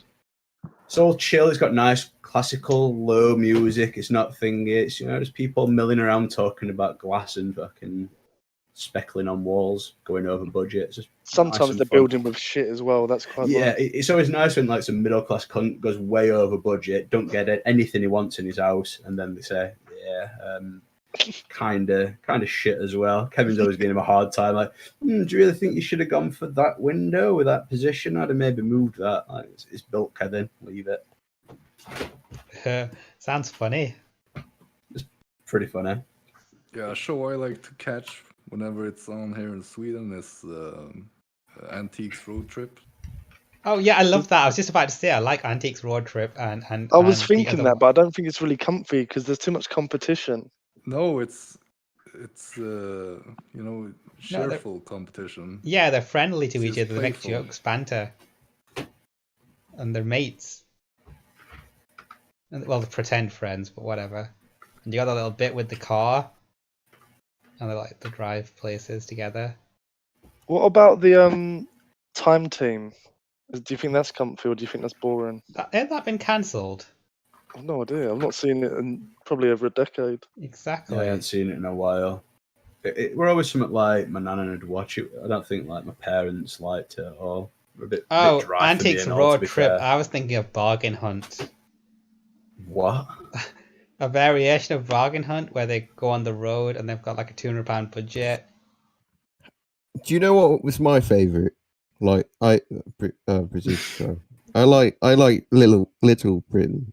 It's all chill. It's got nice classical low music. It's not thingy. It's just people milling around talking about glass and fucking speckling on walls, going over budget. It's just sometimes nice they're building with shit as well. That's quite it's always nice when like some middle class cunt goes way over budget, don't get anything he wants in his house, and then they say, kind of shit as well. Kevin's always giving him a hard time, like, do you really think you should have gone for that window with that position? I'd have maybe moved that. Like, it's built, Kevin. Leave it. Sounds funny. It's pretty funny. Yeah, a show I like to catch whenever it's on here in Sweden is Antiques Road Trip. Oh yeah, I love that. I was just about to say I like Antiques Road Trip and I was thinking that, but I don't think it's really comfy because there's too much competition. No, it's cheerful competition. Yeah, they're friendly to each other. They make playful. jokes, banter, and they're mates. And, well, they pretend friends, but whatever. And you got that little bit with the car, and they like to drive places together. What about the Time Team? Do you think that's comfy, or do you think that's boring? Ain't that been cancelled? I've no idea. I've not seen it in probably over a decade. Exactly. I haven't seen it in a while. We're always something like my nana would watch it. I don't think like my parents liked it at all. We're a bit dry for me Antiques and all, Road to be Trip. fair. I was thinking of Bargain Hunt. What? A variation of Bargain Hunt where they go on the road and they've got like a £200 budget. Do you know what was my favourite? Like British show. I like Little Britain.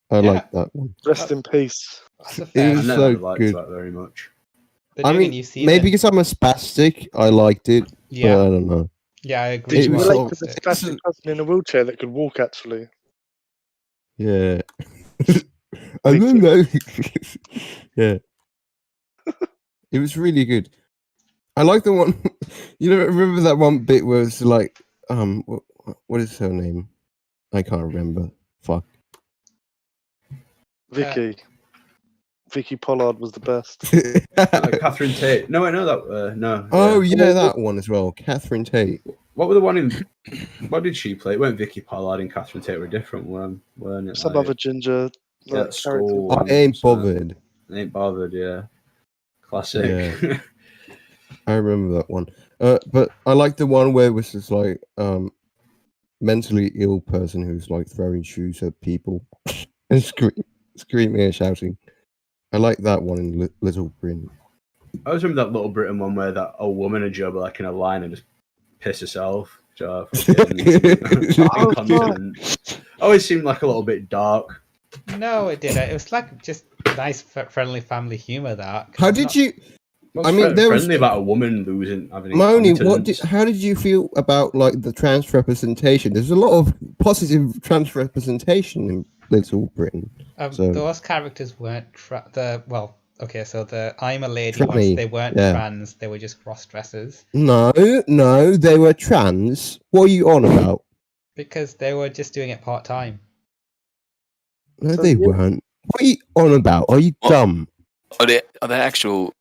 I like that one. Rest in peace. It was I so never liked good. that very much. I mean, maybe because I'm a spastic, I liked it. Yeah. But I don't know. Yeah, I agree. Did you was relate sort to of- the spastic person in a wheelchair that could walk? Actually, Yeah. I don't know. Yeah. It was really good. I like the one. You know, remember that one bit where it's like, what is her name? I can't remember. Fuck. Vicky Pollard was the best. Catherine Tate. No, I know that. No. Oh yeah, that one as well. Catherine Tate. What were the one in? What did she play? It weren't Vicky Pollard and Catherine Tate were different, weren't it? Some other ginger. Yeah, Like, school. I ain't bothered. Ain't bothered. Yeah. Classic. Yeah. I remember that one. But I like the one where it was just like mentally ill person who's like throwing shoes at people and screaming and shouting. I like that one in Little Britain. I always remember that Little Britain one where that old woman would job like in a line and just piss herself. Incontinent. Always seemed like a little bit dark. No, it didn't. It was like just nice, friendly family humor. That. How did you? I mean, there was about a woman losing having. Moni, how did you feel about like the trans representation? There's a lot of positive trans representation in Little Britain. Those characters weren't so the I'm a lady Tranny, ones, they weren't trans, they were just cross dressers. No, they were trans. What are you on about? Because they were just doing it part time. No, they weren't. What are you on about? Are you dumb? Are there actual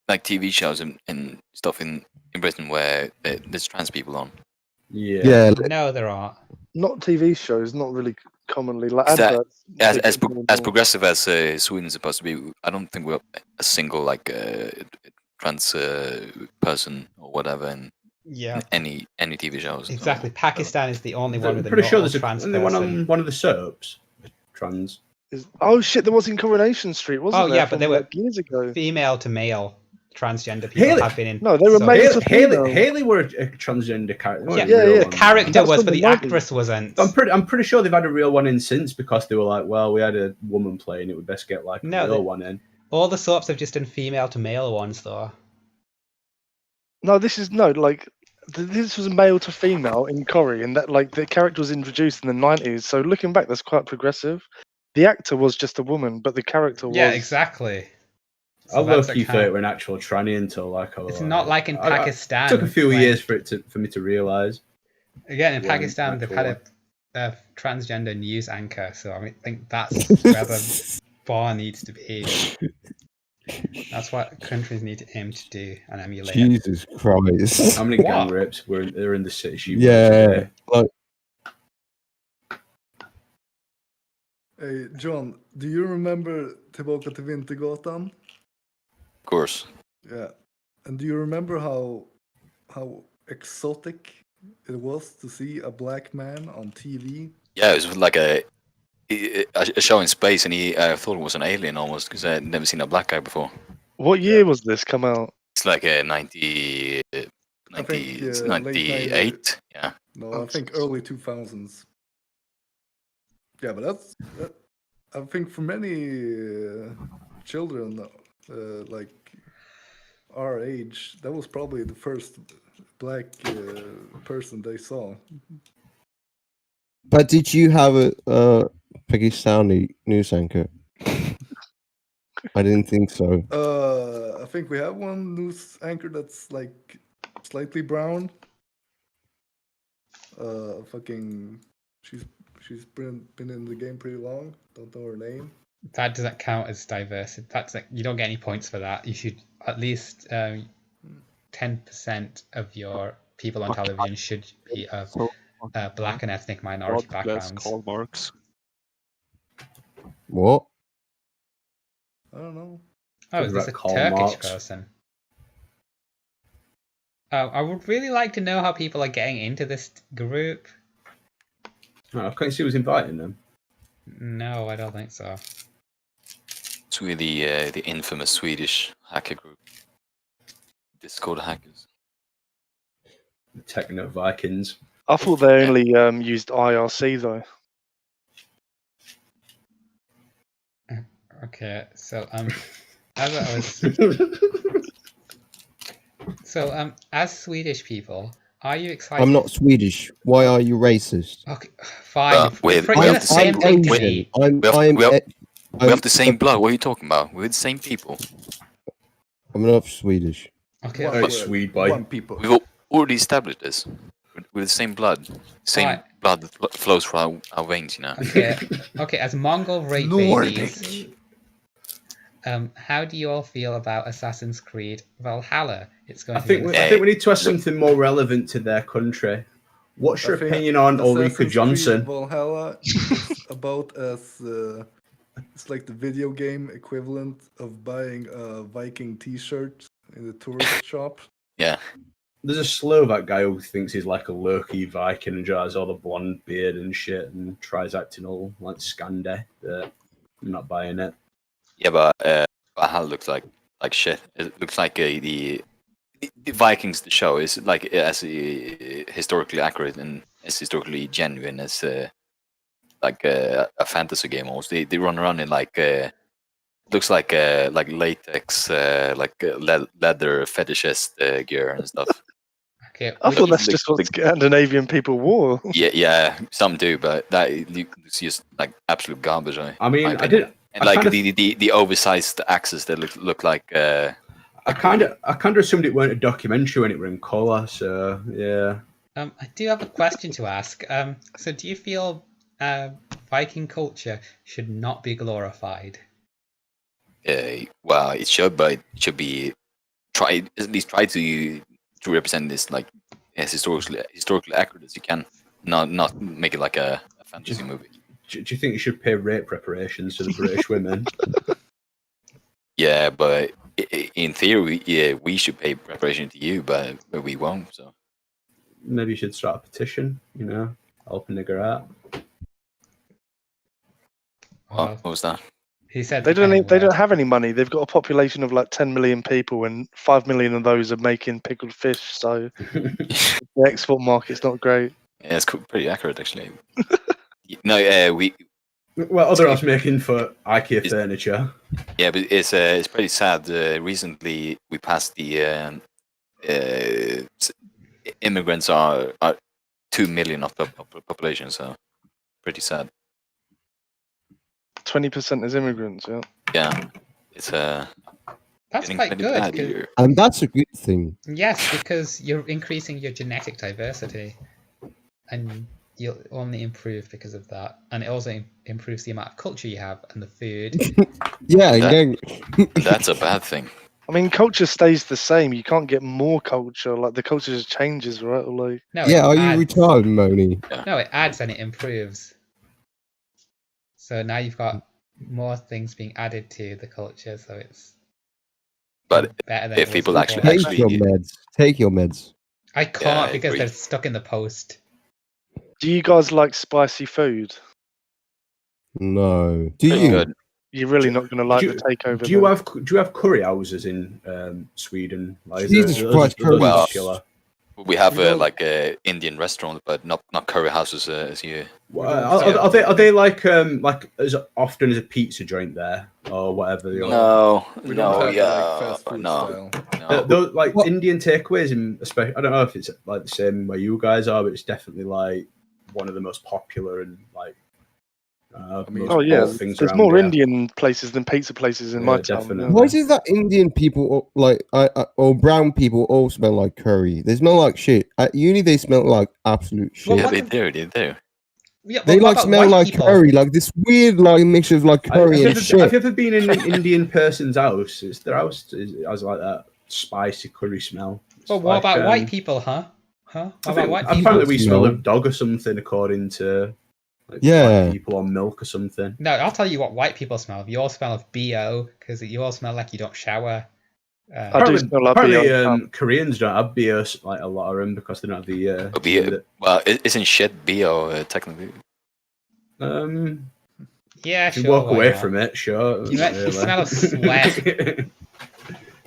like TV shows and stuff in Britain where there's trans people on? Yeah. No, there aren't. Not TV shows. Not really commonly. Like adverts. As progressive as Sweden is supposed to be, I don't think we're a single like trans person or whatever in any TV shows. Exactly. Pakistan is the only one with a pretty sure there's trans person. One on one of the soaps. Trans. Oh shit! There was in Coronation Street, wasn't there? Oh yeah, but they were years ago. Female to male transgender people have been in. No, they were male to female. Haley were a transgender character. Yeah. The character was, but the actress wasn't. I'm pretty sure they've had a real one in since because they were like, well, we had a woman playing it, we'd best get like a real one in. All the soaps have just done female to male ones though. No, this was male to female in Corrie, and that like the character was introduced in the 90s. So looking back, that's quite progressive. The actor was just a woman, but the character was. Yeah, exactly. I low-key thought it were an actual tranny until like it's not like in Pakistan. It took a few years for me to realise. Again, in Pakistan, they've had a transgender news anchor, so I think that's where the bar needs to be. That's what countries need to aim to do and emulate. Jesus Christ! How many gang rapes they're in the city? Yeah. Hey, John, do you remember Tillbaka till Vintergatan? Of course. Yeah. And do you remember how exotic it was to see a black man on TV? Yeah, it was like a show in space, and he thought it was an alien almost because I had never seen a black guy before. What year was this come out? It's like a 98. Yeah. No, I think early 2000s. Yeah, but that's I think for many children like our age, that was probably the first black person they saw. But did you have a Pakistani news anchor? I didn't think so. I think we have one news anchor that's like slightly brown. She's been in the game pretty long. Don't know her name. That doesn't count as diversity. That's like you don't get any points for that. You should at least 10% of your people on television should be of black and ethnic minority backgrounds. Karl Marx. What? I don't know. Oh, is this a Turkish person? I would really like to know how people are getting into this group. I can't see who's inviting them. No, I don't think so. It's really the infamous Swedish hacker group. Discord hackers. The Techno Vikings. I thought they only used IRC though. Okay, so as I was, so as Swedish people, are you excited? I'm not Swedish. Why are you racist? Okay, fine. we You're have the the same same- thing to we- me. We have the same blood. What are you talking about? We're the same people. I'm not Swedish. Okay, One Alright, word, Swede boy. one people. We've already established this. We're the same blood. Same Alright. blood that flows through our veins, you know. Okay. As Mongol rape Nordic. babies, how do you all feel about Assassin's Creed Valhalla? It's going I to think be we, I think we need to ask something more relevant to their country. What's your I think opinion on Ulrika Assassin's Creed Johnson? Valhalla is about as it's like the video game equivalent of buying a Viking T-shirt in the tourist shop. Yeah. There's a Slovak guy who thinks he's like a low-key Viking and has all the blonde beard and shit and tries acting all like Scandi. I'm not buying it. Yeah, but Valhalla looks like shit. It looks like the Vikings. The show is like as historically accurate and as historically genuine as like a fantasy game almost. They run around in like looks like latex leather fetishist gear and stuff. Okay. I thought that's just what Scandinavian people wore. Yeah, some do, but that it's just like absolute garbage. I mean, I opinion. did. And I like kinda- the oversized axes that look like. I kind of assumed it weren't a documentary when it were in colour. So yeah. I do have a question to ask. So do you feel Viking culture should not be glorified? Well, it should, but it should be at least try to represent this like as historically accurate as you can. Not make it like a fantasy movie. Do you think you should pay rape reparations to the British women? Yeah, but in theory, yeah, we should pay reparation to you, but we won't. So Maybe you should start a petition. You know, help a nigger out. what was that? He said They don't have any money. They've got a population of like 10 million people, and 5 million of those are making pickled fish. So the export market's not great. Yeah, it's pretty accurate actually. No, we. Well, other else making for IKEA furniture. Yeah, but it's pretty sad. Recently, we passed the immigrants are 2 million of the population, so pretty sad. 20% is immigrants. Yeah. Yeah, it's That's getting quite pretty good. bad 'cause- here. And that's a good thing. Yes, because you're increasing your genetic diversity, and you'll only improve because of that. And it also improves the amount of culture you have and the food. Yeah, That's a bad thing. I mean, culture stays the same. You can't get more culture. Like the culture just changes, right? Or like, No, yeah, are it you adds. retarded, Moni? No, it adds and it improves. So now you've got more things being added to the culture, so it's But better than if it was people before. Take your meds. Take your meds. I can't Yeah, I because agree. they're stuck in the post. do you guys like spicy food? No. Do pretty you? good. You're really not going to like do the takeover. Do you then. have curry houses in Sweden? Like, Jesus Christ, curry. Well, popular? We have You know- like a Indian restaurant, but not curry houses as you. Are they like as often as a pizza joint there or whatever? They are? No, We don't no, have yeah, like fast food no, style. no. Those, like What? Indian takeaways, especially I don't know if it's like the same where you guys are, but it's definitely like one of the most popular and like. mean- most Oh yeah, bought things there's around more here. Indian places than pizza places in Yeah, my town. definitely. yeah. Why is it that Indian people like or brown people all smell like curry? They smell like shit. At uni, they smell like absolute shit. Well, Yeah, what they the- do, they do. Yeah, They well, what like about smell white like people? curry, like this weird like mixture of like curry and Have shit. you ever been in an Indian person's house? It's their house has like that spicy curry smell. It's Well, what like, about white people, huh? Huh? What about white people? apparently we smell No. of dog or something according to like, Yeah. black people or milk or something. No, I'll tell you what white people smell. You all smell of BO because you all smell like you don't shower. I do smell like apparently BO. Koreans don't have BS like a lot of them because they don't have the Well, isn't shit bio technically? Yeah, if you sure. walk why away not? from it, sure. You smell of sweat.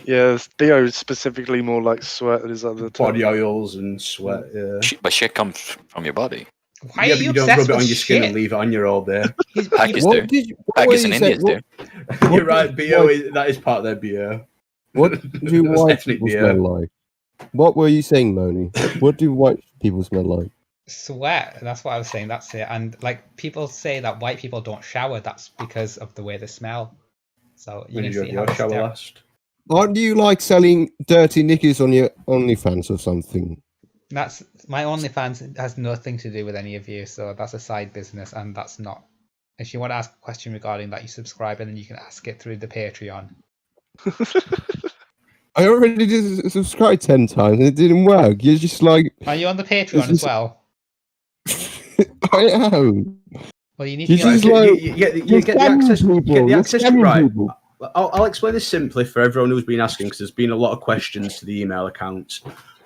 Yeah, BO is specifically more like sweat. Is other body oils and sweat. Yeah. But shit comes from your body. Why Yeah, are but you you don't obsessed rub it with on your skin and shit? leave it on you all day. Pakis What do. did what were Pakis you and saying? Indians do. You're right, BO that is part of their BO. What do That's white ethnic people BO. smell like? What were you saying, Moni? What do white people smell like? Sweat. That's what I was saying. That's it. And like people say that white people don't shower. That's because of the way they smell. So you When can did you see have how your it's shower last? Aren't you like selling dirty knickers on your OnlyFans or something? That's my OnlyFans has nothing to do with any of you. So that's a side business, and that's not. If you want to ask a question regarding that, you subscribe, and then you can ask it through the Patreon. I already did subscribe 10 times and it didn't work. You're just like... Are you on the Patreon as well? I am. Well, you need You to get just on- like... You get the access. People. Get the access to right. People. I'll explain this simply for everyone who's been asking, because there's been a lot of questions to the email accounts.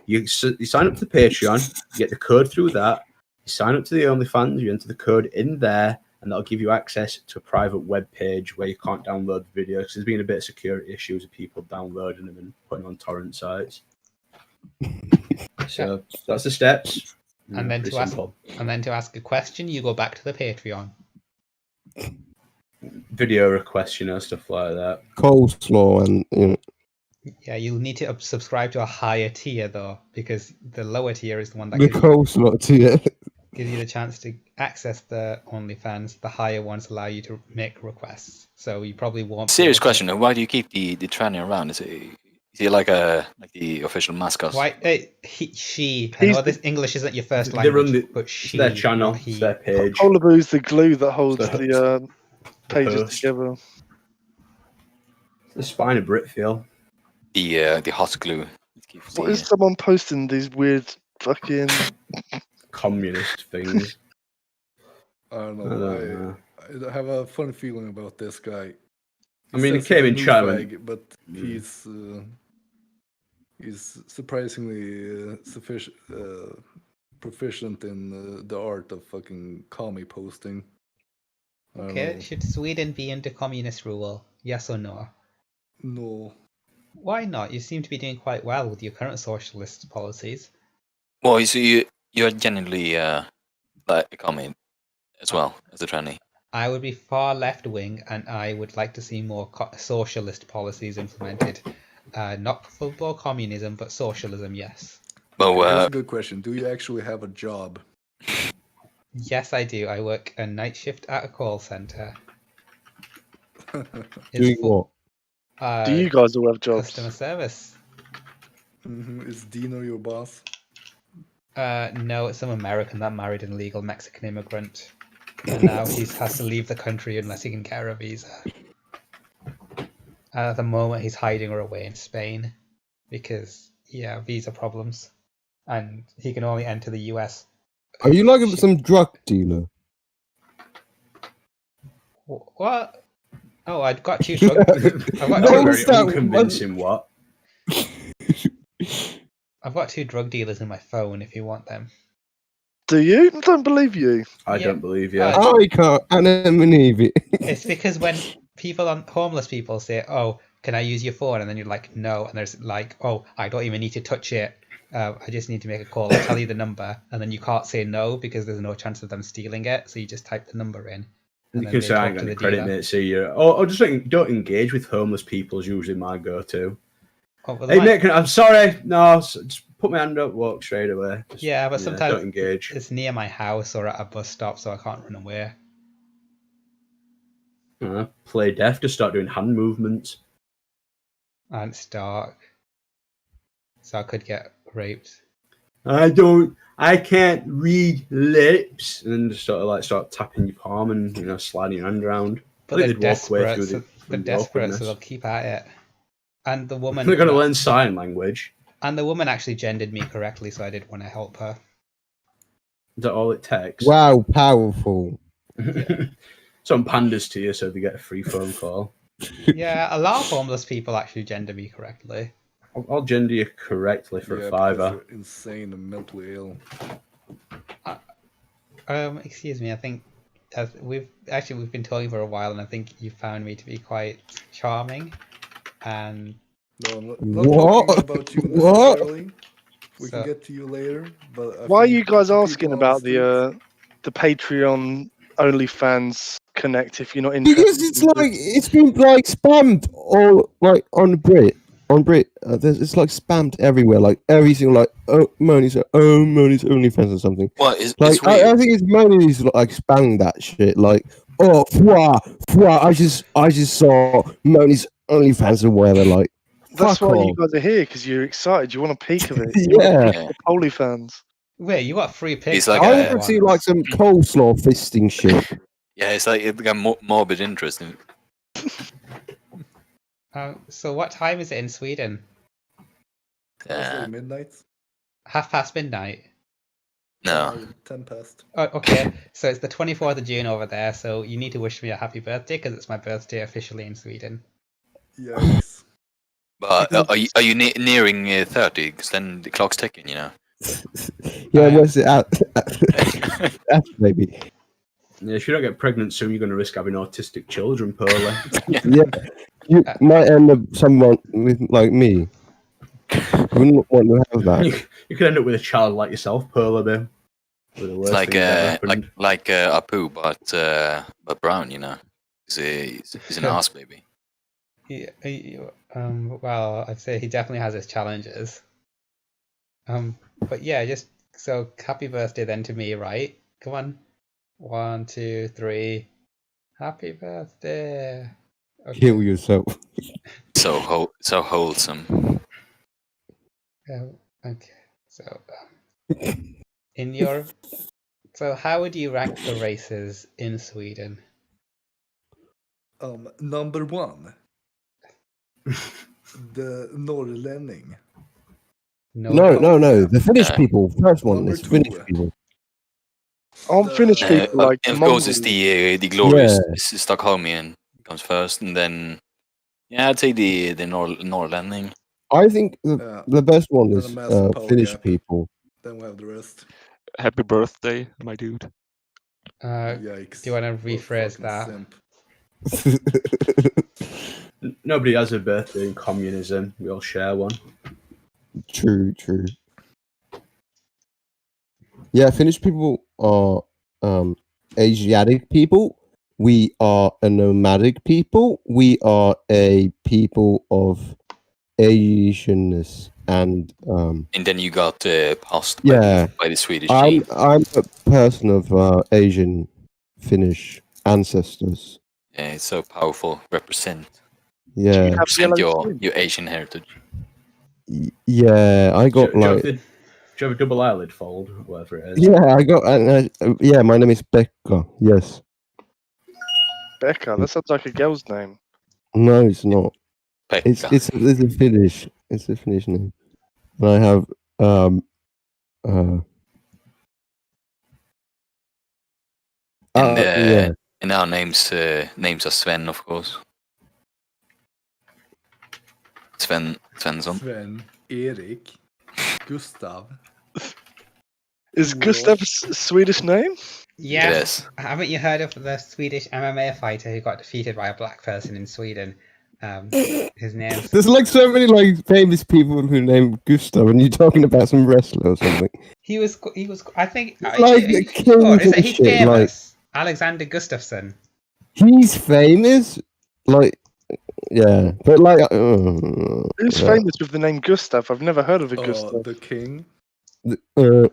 You sign up to the Patreon, you get the code through that. You sign up to the OnlyFans, you enter the code in there, and that'll give you access to a private web page where you can't download the video, because there's been a bit of security issues with people downloading them and putting them on torrent sites. So that's the steps. And then to ask a question, you go back to the Patreon. Video requests, stuff like that. Coleslaw and... Yeah, you'll need to subscribe to a higher tier though, because the lower tier is the one that The coleslaw tier. gives you the chance to access the OnlyFans. The higher ones allow you to make requests, so you probably won't. Serious question: why do you keep the tranny around? Is he like the official mascot? Why? She. I know this English isn't your first They run language, but she. Their channel, it's their page. Hullabaloo's the glue that holds the pages together. The spine of Britfeel. The hot glue. What is someone posting these weird fucking communist things? I don't know. I have a funny feeling about this guy. I mean, he came in China, but he's surprisingly proficient in the art of fucking commie posting. Okay, should Sweden be under communist rule? Yes or no? No. Why not? You seem to be doing quite well with your current socialist policies. Well, you see, you're genuinely like a commie as well as a tranny. I would be far left wing, and I would like to see more socialist policies implemented. Not football communism, but socialism, yes. Well, that's a good question. Do you actually have a job? Yes, I do. I work a night shift at a call center. Doing what? Do you guys all have jobs? Customer service. Is Dino your boss? No, it's some American that married an illegal Mexican immigrant. And now he has to leave the country unless he can get her a visa. At the moment, he's hiding her away in Spain because, visa problems. And he can only enter the US. Are you like some drug dealer? What? Oh, I've got two drug. I've got very unconvincing. What? I've got 2 drug dealers in my phone. If you want them. Do you? I don't believe you. I don't believe you. I can't. I don't believe it. It's because when homeless people say, "Oh, can I use your phone?" and then you're like, "No," and there's like, "Oh, I don't even need to touch it. I just need to make a call. I'll tell you the number," and then you can't say no because there's no chance of them stealing it. So you just type the number in. You can say, "I ain't got any credit, mate." So or just like, don't engage with homeless people is usually my go-to. Oh, well, hey, mate, I'm sorry. No, just put my hand up, walk straight away. Just, but sometimes don't engage. It's near my house or at a bus stop, so I can't run away. Play deaf, just start doing hand movements. And it's dark, so I could get raped. I can't read lips. And then just start tapping your palm and sliding your hand around. But they're desperate, so they'll keep at it. And the woman... They're going to learn sign language. And the woman actually gendered me correctly, so I did want to help her. Is that all it takes? Wow, powerful. Some pandas to you so they get a free phone call. Yeah, a lot of homeless people actually gender me correctly. I'll gender you correctly for a $5. You're insane and mentally ill. Excuse me, I think we've been talking for a while, and I think you found me to be quite charming, and No, I'm not What? talking about you What? necessarily. We So- can get to you later, but Why are think you guys the asking people on the about streets- the Patreon OnlyFans connect if you're not Because interested? it's like it's been like spammed all like on Brit. It's like spammed everywhere. Like every single Moni's OnlyFans or something. Well, it's Like weird. I think it's Moni's like spamming that shit. Like fwa. I just saw Moni's OnlyFans or whatever. Like That's fuck why off. you guys are here, because you're excited. You want a peek of it. You Yeah. want a peek of OnlyFans. Wait, you got free pics. It's like I a- want to see like some coleslaw fisting shit. Yeah, it's like it got morbid interest in it. So what time is it in Sweden? It's like midnight. midnight. No. 10 past. Oh, okay, so it's the 24th of June over there, so you need to wish me a happy birthday because it's my birthday officially in Sweden. Yikes. But are you nearing 30? Because then the clock's ticking, you know. Yeah, where's it at? Maybe. Yeah, if you don't get pregnant soon, you're going to risk having autistic children, Pearly. Yeah, you might end up someone with like me. I wouldn't want to have that. You could end up with a child like yourself, Pearly, babe. With the It's worst like thing that happened. Apu, but brown, you know. He's an ass baby. Well, I'd say he definitely has his challenges. But yeah, just so happy birthday then to me, right? Come on, 1, 2, 3, happy birthday. Okay. Kill yourself. So wholesome. Okay, so in your how would you rank the races in Sweden? Number 1. The Norrlänning. No. The Finnish people. First one Number is Finnish 2. people. I'm Finnish people like and of course, it's Mongols. the glorious Stockholmian comes first, and then I'd say the Norrlänning. I think the best one is Finnish people. Then we have the rest. Happy birthday, my dude. Yikes. Do you want to rephrase that? Nobody has a birthday in communism. We all share one. True. Yeah, Finnish people are Asiatic people. We are a nomadic people. We are a people of Asianness and then you got passed by the Swedish I'm gene. a person of Asian Finnish ancestors. Yeah, it's so powerful. Represent your Asian heritage. Yeah, I got Do you like. have a double eyelid fold, whatever it is? Yeah, I got. Yeah, my name is Pekka. Yes. Becca, that sounds like a girl's name. No, it's not. Pekka. It's a Finnish. It's a Finnish name. And I have and our names are Sven, of course. Svensson. Sven, Erik, Gustav. Is Gustav a Swedish name? Yes. Haven't you heard of the Swedish MMA fighter who got defeated by a black person in Sweden? His name. There's like so many like famous people who named Gustav, and you're talking about some wrestler or something. He was. I think. Like the kings and He's shit, famous. Alexander Gustafsson. He's famous. Like, yeah, but like. Who's famous with the name Gustav? I've never heard of a Gustav. The king.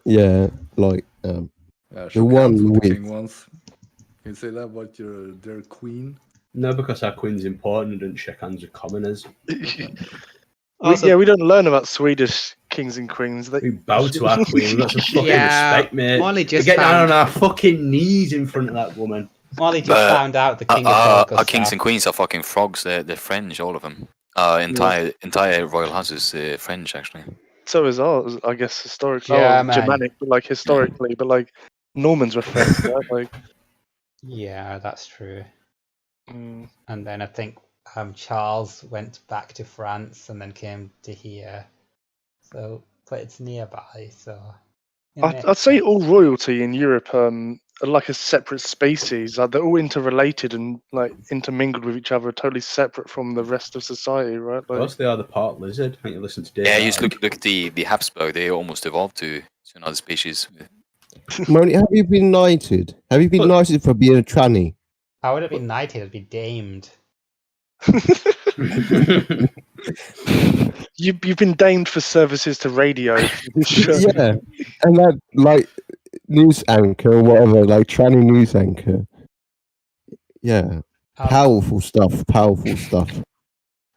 Yeah, like the one with. The king once. Can you say that about their queen? No, because our queen's important and didn't shake hands with commoners. We don't learn about Swedish kings and queens. We bow to our queen. We've got some fucking respect, mate. Molly just we get down on our fucking knees in front of that woman. Molly just found out the king of our kings and queens are fucking frogs. They're French, all of them. Entire royal house is French, actually. So is ours, I guess, historically. Germanic, but like historically, but like Normans were French, right? Like. Yeah, that's true. Mm. And then I think Charles went back to France and then came to here. So, but it's nearby. So I'd say all royalty in Europe like a separate species. Like they're all interrelated and like intermingled with each other, totally separate from the rest of society, right? Of course, they are the part lizard. I think you listen to Dave. Yeah, you just look at the Habsburg. They almost evolved to another species. Moni, have you been knighted? Have you been knighted for being a tranny? I wouldn't be knighted, I'd be damed. You've been damed for services to radio. Yeah, and that like news anchor or whatever, like tranny news anchor. Yeah, powerful stuff. Powerful stuff.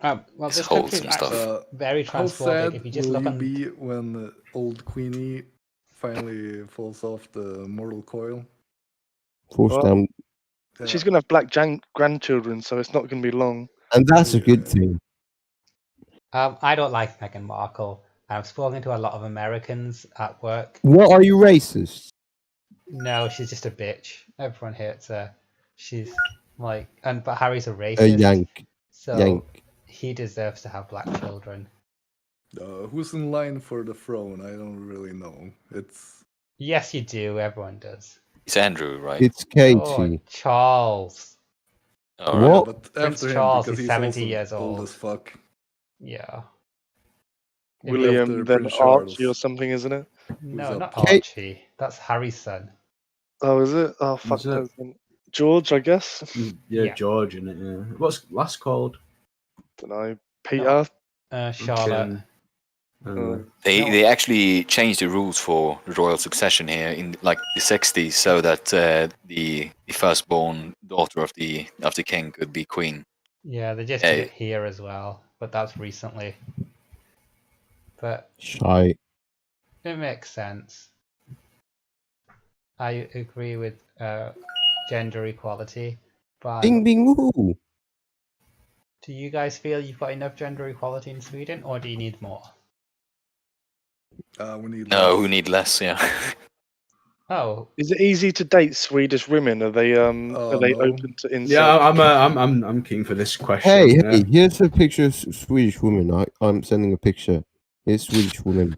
Well, this country is actually very transphobic. If you just look on... be when old Queenie finally falls off the mortal coil? Down. She's gonna have black grandchildren, so it's not gonna be long. And that's a good thing. I don't like Meghan Markle. I've spoken to a lot of Americans at work. What, are you racist? No, she's just a bitch. Everyone hates her. She's like, but Harry's a racist. A yank. So yank. He deserves to have black children. Who's in line for the throne? I don't really know. It's... Yes, you do. Everyone does. It's Andrew, right? It's Katie. Oh, Charles. Oh, what? But Prince after Charles him, is he's 70 also years old as fuck. Yeah. William, then Prince Archie Charles. or something, isn't it? No, not Kate- Archie. That's Harry's son. Oh, is it? Oh, fuck. Is it? George, I guess. Yeah, George, in it. Yeah. What's last called? Don't know. Peter. Charlotte. They actually changed the rules for the royal succession here in like the 60s, so that the firstborn daughter of the king could be queen. Yeah, they just did it here as well, but that's recently. But Shite. it makes sense. I agree with gender equality. But Bing bing woo. do you guys feel you've got enough gender equality in Sweden, or do you need more? We need we need less. Yeah. Oh, Is it easy to date Swedish women? Are they no. open to incest? Yeah, I'm keen for this question. Hey, here's a picture of Swedish woman. I'm sending a picture. Here's Swedish woman.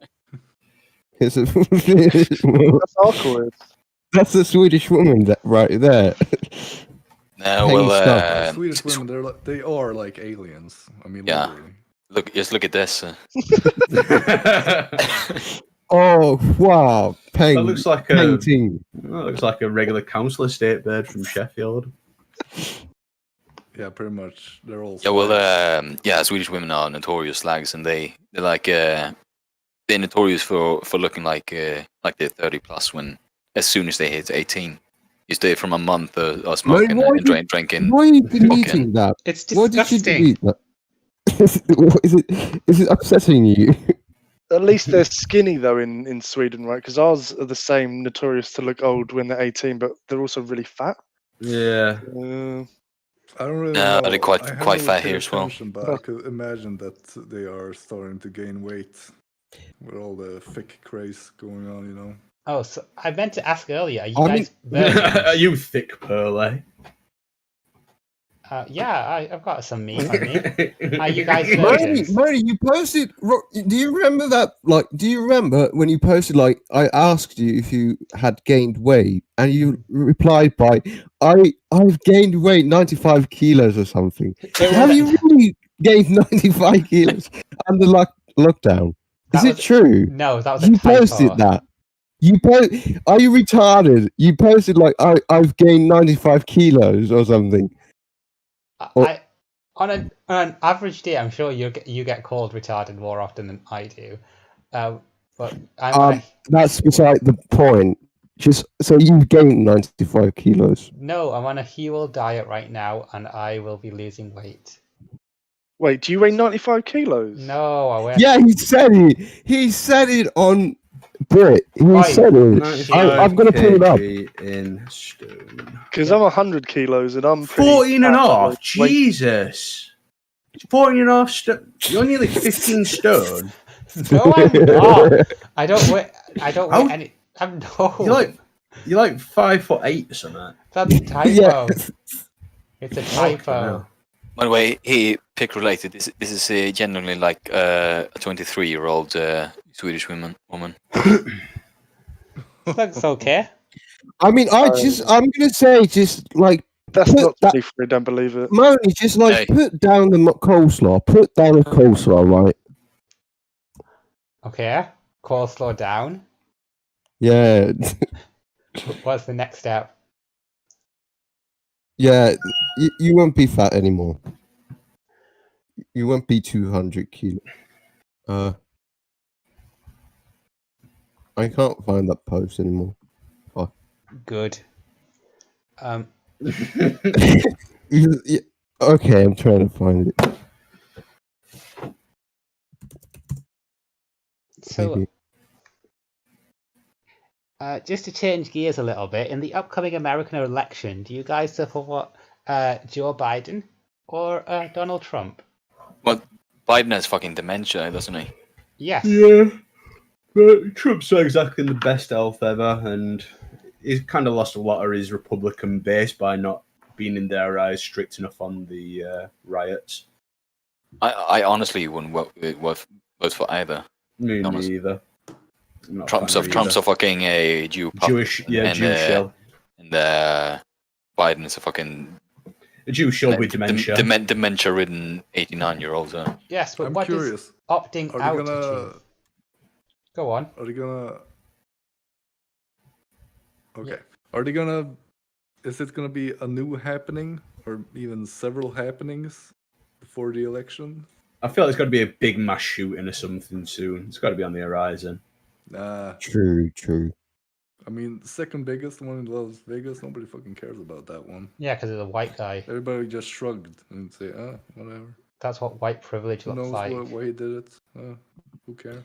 Here's a Swedish woman. That's awkward. That's a Swedish woman right there. No, Swedish women, they are like aliens. I mean, yeah. literally. Just look at this. Oh wow! That looks like painting. That looks like a regular council estate bird from Sheffield. Yeah, pretty much. They're all. Yeah, well, Swedish women are notorious slags, and they're like they're notorious for looking like they're 30 plus as soon as they hit 18. You stay from a month or smoking and drinking. Why are you deleting that? It's Why did you disgusting. delete that? Is it upsetting you? At least they're skinny though in Sweden, right? Because ours are the same, notorious to look old when they're 18, but they're also really fat. Yeah. I don't really No, know. they're quite fat here as well. But I could imagine that they are starting to gain weight with all the thick craze going on, you know. Oh, so I meant to ask earlier. Are you guys virgins? Are you thick pearl, eh? Yeah, I've got some meat on me. Are you guys virgins? Moni, you posted. Do you remember that? Like, do you remember when you posted? Like, I asked you if you had gained weight, and you replied by, "I've gained weight, 95 kilos or something." Have you really gained 95 kilos under lockdown? Is it true? No, that was a you typo. posted that. Are you retarded? You posted like I've gained 95 kilos or something. On an average day, I'm sure you get called retarded more often than I do. But that's beside the point. Just so you've gained 95 kilos. No, I'm on a Huel diet right now, and I will be losing weight. Wait, do you weigh 95 kilos? No, I weigh. Yeah, he said it. He said it on Brit. He said it. I'm going to pull it up. In stone. Because I'm 100 kilos and I'm 14 and a half. Jesus. 14 and a half stone. You're nearly 15 stone. No, I'm not. I don't weigh any. I'm no. You're like 5'8" or something. That's a typo. Yeah. It's a typo. By the way, pick related. This is genuinely like a 23-year-old Swedish woman. Looks okay. I mean, I'm gonna say just like that's not that, I don't believe it. Moni, just like put down the coleslaw. Put down the coleslaw, right? Okay, coleslaw down. Yeah. What's the next step? Yeah, you won't be fat anymore. You won't be 200 kilo. I can't find that post anymore. Oh. Good. Okay, I'm trying to find it. So, just to change gears a little bit, in the upcoming American election, do you guys support Joe Biden or Donald Trump? Well, Biden has fucking dementia, doesn't he? Yes. Yeah. But Trump's not exactly the best health ever, and he's kind of lost a lot of his Republican base by not being in their eyes strict enough on the riots. I honestly wouldn't vote for either. Me neither. Trump's a fucking a Jew puppet. Jewish shell. And Biden is a fucking a Jew shell with dementia. Dementia-ridden 89-year-old. Yes, but I'm what curious. is opting out achieve? Go on. Are they gonna? Okay. Yeah. Are they gonna? Is it gonna be a new happening or even several happenings before the election? I feel like it's got to be a big mass shooting or something soon. It's got to be on the horizon. True. I mean, the second biggest one in Las Vegas, nobody fucking cares about that one. Yeah, because it's a white guy. Everybody just shrugged and say, whatever. That's what white privilege looks like. Who knows why he did it? Who cares?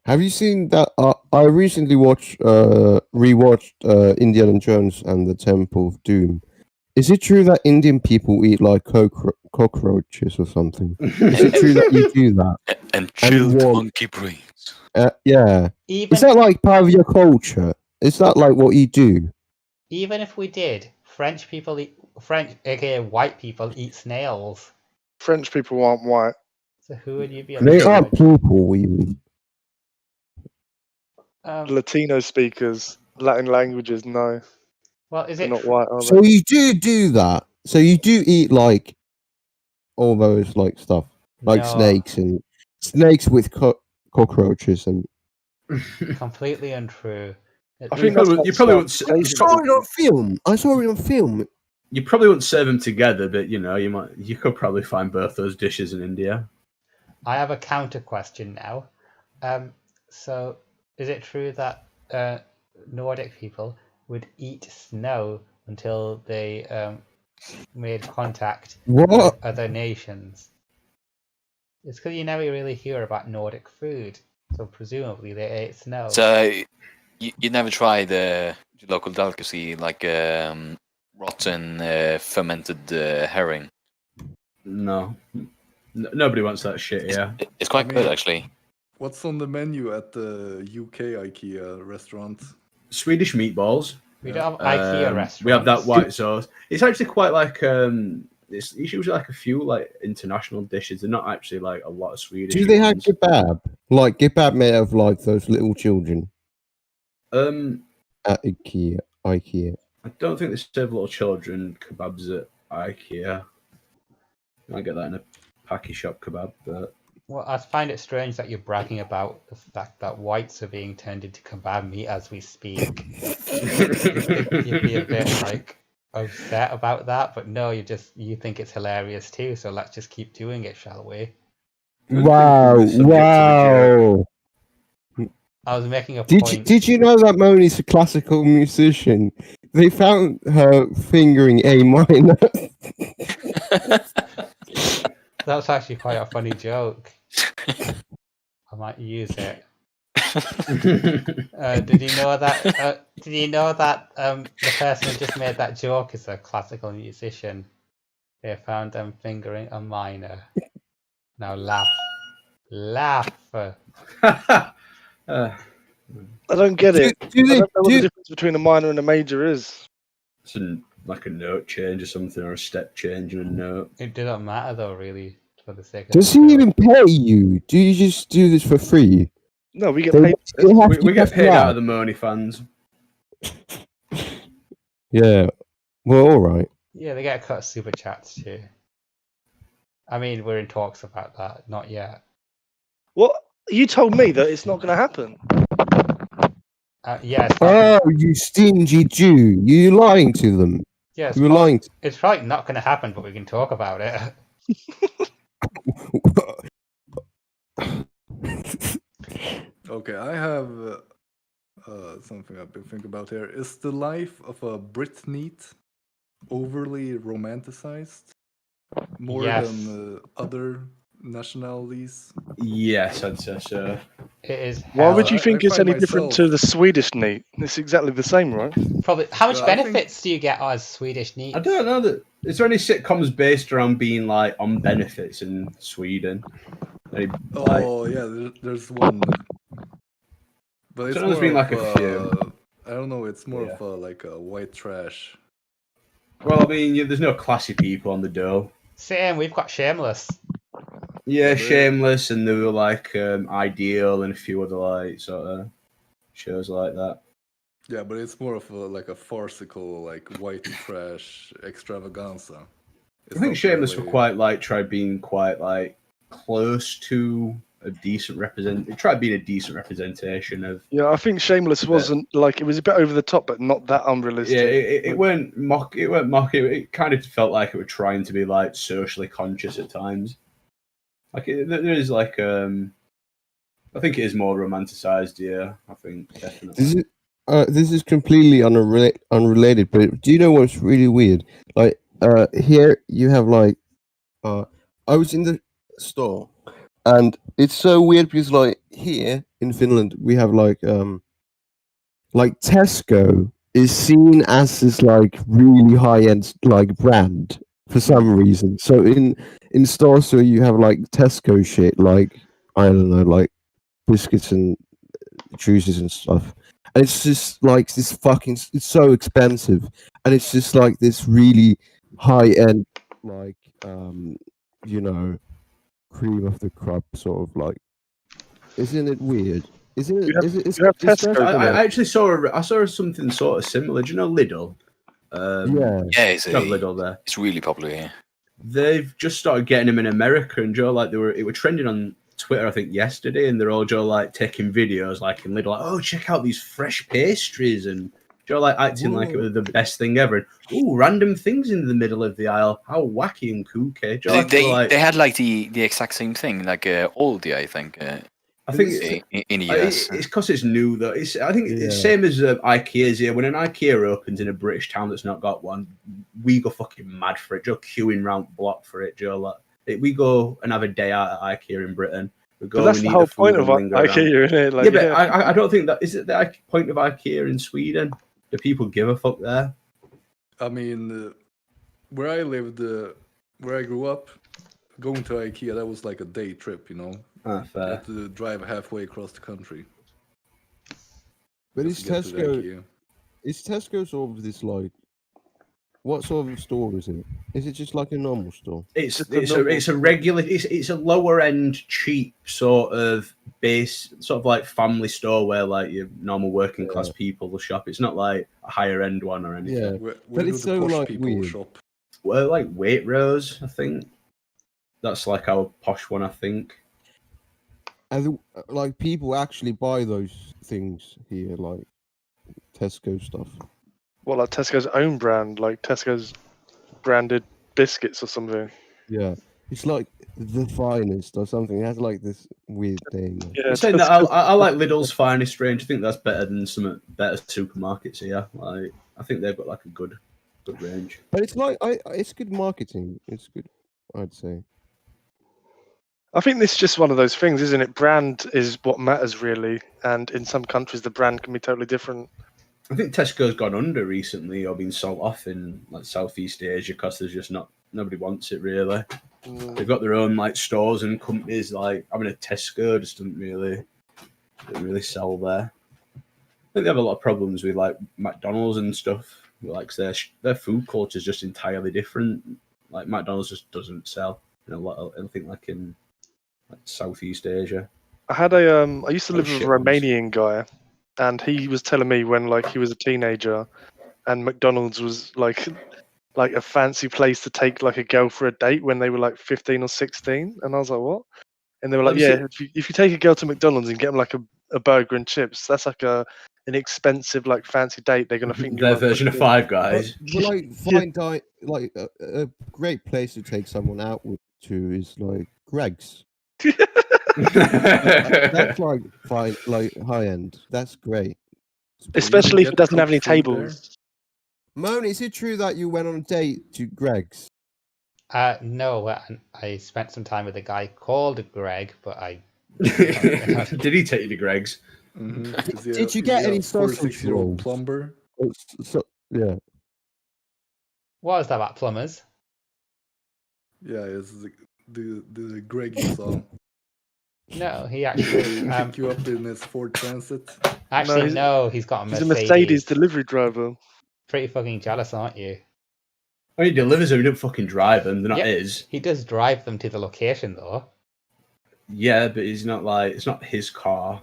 Have you seen that? I recently rewatched Indiana Jones and the Temple of Doom. Is it true that Indian people eat like cockroaches or something? Is it true that you do that? And chilled monkey brains. Yeah. Is that like part of your culture? Is that like what you do? Even if we did, aka white people, eat snails. French people aren't white. So who would you be? They are people, really. Latino speakers, Latin languages, no. Well, is They're it not white? Are so they? you do that? So you do eat like all those like stuff, like snakes with cockroaches and. Completely untrue. I think you probably wouldn't. I saw it on film. You probably wouldn't serve them together, but you could probably find both those dishes in India. I have a counter question now. So is it true that Nordic people would eat snow until they made contact with other nations? It's because you never really hear about Nordic food, so presumably they ate snow. So you never tried the local delicacy like rotten fermented herring? No. Nobody wants that shit. It's quite good actually. What's on the menu at the UK IKEA restaurant? Swedish meatballs. We don't have IKEA restaurants. We have that white sauce. It's actually quite like it's usually like a few like international dishes. They're not actually like a lot of Swedish. Do they have kebab? Like kebab made of like those little children? At IKEA. I don't think they serve little children kebabs at IKEA. I get that in a packy shop kebab, but. Well, I find it strange that you're bragging about the fact that whites are being turned into kebab meat as we speak. You'd be a bit like upset about that, but no, you think it's hilarious too. So let's just keep doing it, shall we? Wow! I was making a point. Did you know that Moni's a classical musician? They found her fingering A minor. That's actually quite a funny joke. I might use it. Did you know that? The person who just made that joke is a classical musician? They found them fingering a minor. Now laugh. I don't get it. I don't know what the difference between a minor and a major is. It's like a note change or something, or a step change in a note. It doesn't matter though, really, for the sake of. Does he even pay you? Do you just do this for free? No, we get paid. We get paid out of the Money fans. Yeah. Well, all right. Yeah, they get a cut of super chats too. I mean, we're in talks about that. Not yet. What? You told me that it's not going to happen. Yeah. Oh, you stingy Jew! You lying to them? Yeah, you were lying. It's probably not going to happen, but we can talk about it. Okay, I have something I've been thinking about here. Is the life of a Brit neat overly romanticized more than other nationalities? Yes, I'd say so. It is. Why would you think it's any different to the Swedish neat? It's exactly the same, right? Probably. How much benefits do you get as Swedish neat? I don't know that. Is there any sitcoms based around being like on benefits in Sweden? There's one. But it's there's been like a few. I don't know. It's more of like a white trash. Well, I mean, there's no classy people on the dough. Same. We've got Shameless. Yeah, Shameless, and they were like Ideal, and a few other like sort of shows like that. Yeah, but it's more of like a farcical, like white trash extravaganza. I think Shameless were quite like tried being quite like close to a decent It tried being a decent representation of. Yeah, I think Shameless wasn't like, it was a bit over the top, but not that unrealistic. Yeah, it weren't mock. It weren't mock. It kind of felt like it were trying to be like socially conscious at times. Like there is like I think it is more romanticized. Yeah, I think definitely. This is completely unrelated, but do you know what's really weird? Like here you have like I was in the store, and it's so weird because like here in Finland we have like Tesco is seen as this like really high end like brand for some reason. So in stores, so you have like Tesco shit, like I don't know, like biscuits and juices and stuff. And it's just like this fucking. It's so expensive, and it's just like this really high end, like you know, cream of the crop sort of like. Isn't it weird? Isn't it? I actually I saw something sort of similar. Do you know Lidl? It's Lidl there. It's really popular here. They've just started getting them in America, and Joe, like it were trending on Twitter, I think yesterday, and they're all Joe like taking videos like in Lidl, like, oh, check out these fresh pastries, and Joe like acting like it was the best thing ever. And, ooh, random things in the middle of the aisle. How wacky and kooky. Joe, they had like the exact same thing, like Aldi, I think. I think in the US. It's because it's new though. I think it's same as IKEA's here. When an IKEA opens in a British town that's not got one, we go fucking mad for it. Joe queuing round the block for it. Joe, like, we go and have a day out at IKEA in Britain. We go. But that's the whole point of IKEA, isn't it? Like, but I don't think that is it. The point of IKEA in Sweden. Do people give a fuck there? I mean, where I lived, where I grew up, going to IKEA, that was like a day trip, you know. Fair. You had to drive halfway across the country. But is Tesco? Is Tesco sort of this like? What sort of store is it? Is it just like a normal store? It's a regular. It's a lower end, cheap sort of base, sort of like family store where like your normal working class people will shop. It's not like a higher end one or anything. Yeah, where but it's so like weird. Shop? Well, like Waitrose, I think. That's like our posh one, I think. And like people actually buy those things here, like Tesco stuff. Well, like Tesco's own brand, like Tesco's branded biscuits or something. Yeah, it's like the finest or something. It has like this weird thing. Yeah, I'm saying that I like Lidl's finest range. I think that's better than some better supermarkets here. Like I think they've got like a good range. But it's like it's good marketing. It's good, I'd say. I think this is just one of those things, isn't it? Brand is what matters, really. And in some countries, the brand can be totally different. I think Tesco's gone under recently or been sold off in like Southeast Asia because there's just nobody wants it really. They've got their own like stores and companies. Like having a Tesco just doesn't really sell there. I think they have a lot of problems with like McDonald's and stuff. Like their food culture is just entirely different. Like McDonald's just doesn't sell in a lot of anything like in like Southeast Asia. I had I used to live with a Romanian guy, and he was telling me when like he was a teenager, and McDonald's was like a fancy place to take like a girl for a date when they were like 15 or 16, and I was like, what? And they were like, yeah, if you take a girl to McDonald's and get them like a burger and chips, that's like an expensive like fancy date. They're gonna think their version of Five Guys. Well, like fine dine, like a great place to take someone out to is like Greg's. That's like fine, like high end. That's great. Especially if it doesn't have any tables. Moan, is it true that you went on a date to Greg's? No, I spent some time with a guy called Greg, but I... Did he take you to Greg's? Mm-hmm. Did you get any sausage rolls? Plumber? Yeah. What was that about plumbers? Yeah, it's the Greg you saw. No, he actually pick you up in his Ford Transit. Actually, no, he's got a Mercedes. He's a Mercedes delivery driver. Pretty fucking jealous, aren't you? Oh, he delivers them. He don't fucking drive them. They're not his. He does drive them to the location, though. Yeah, but he's not like it's not his car.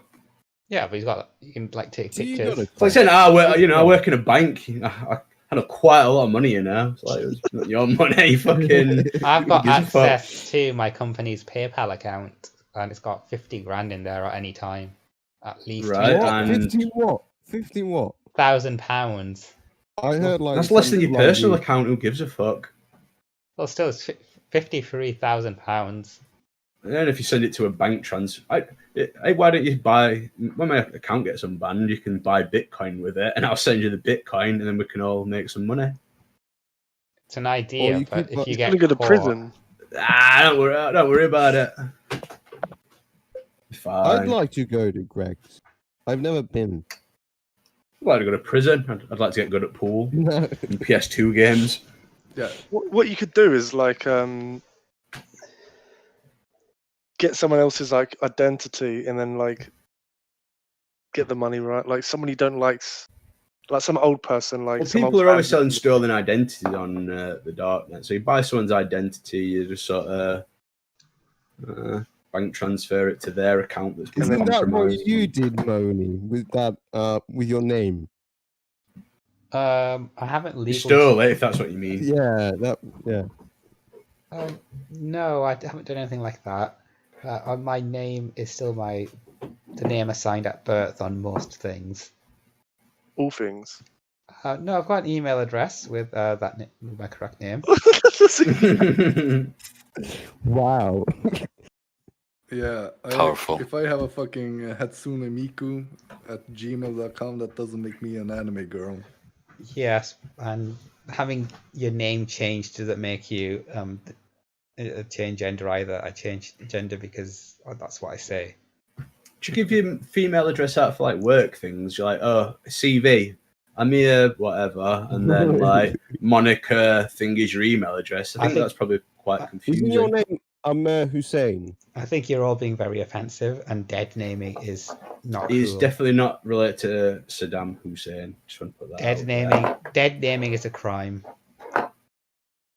Yeah, but you can like take pictures. It's like saying, I work in a bank. I had quite a lot of money in there. It's like it's not your money, fucking. I've got access to my company's PayPal account, and it's got 50 grand in there at any time, at least. Right, and 50 what? 50 what? £1,000. I heard like that's less than your personal account. Who gives a fuck? Well, still, it's £53,000. And if you send it to a bank transfer, why don't you buy? When my account gets unbanned, you can buy Bitcoin with it, and I'll send you the Bitcoin, and then we can all make some money. It's an idea, but if you get go to prison, don't worry about it. Fine. I'd like to go to Greg's. I've never been. I'd like to go to prison. I'd like to get good at pool and PS2 games. Yeah. What you could do is like get someone else's like identity and then like get the money right. Like someone you don't like some old person. Like people are always selling stolen identities on the darknet. So you buy someone's identity, you just sort of bank transfer it to their account. Isn't that what you did, Moni, with that with your name? I haven't legally. You stole it, if that's what you mean. Yeah, No, I haven't done anything like that. My name is still the name assigned at birth on most things. All things. No, I've got an email address with with my correct name. Wow. Yeah, powerful. If I have a fucking Hatsune Miku at gmail.com, that doesn't make me an anime girl. Yes, and having your name changed doesn't make you change gender either. I changed gender because that's what I say. Do you give your female address out for like work things? You're like, oh, CV, I'm here, whatever, and then like Monica thing is your email address. I think that's probably quite confusing. Isn't your name Amer Hussein? I think you're all being very offensive, and dead naming is not. He's cool. definitely not related to Saddam Hussein. Just want to put that Dead naming is a crime. No,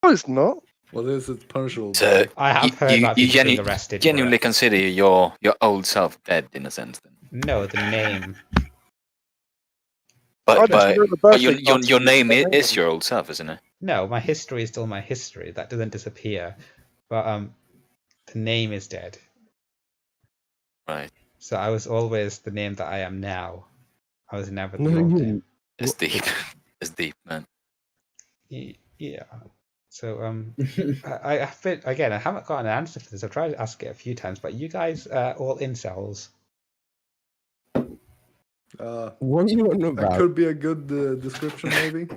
it's not. Well, is it punishable? So I have heard about people being arrested. Genuinely consider your old self dead in a sense, then? No, the name. But your name is your old self, isn't it? No, my history is still my history. That doesn't disappear. But the name is dead. Right. So I was always the name that I am now. I was never the old name. It's deep. It's deep, man. Yeah. So I haven't got an answer for this. I've tried to ask it a few times, but you guys all incels. What are you on about? That could be a good description, maybe.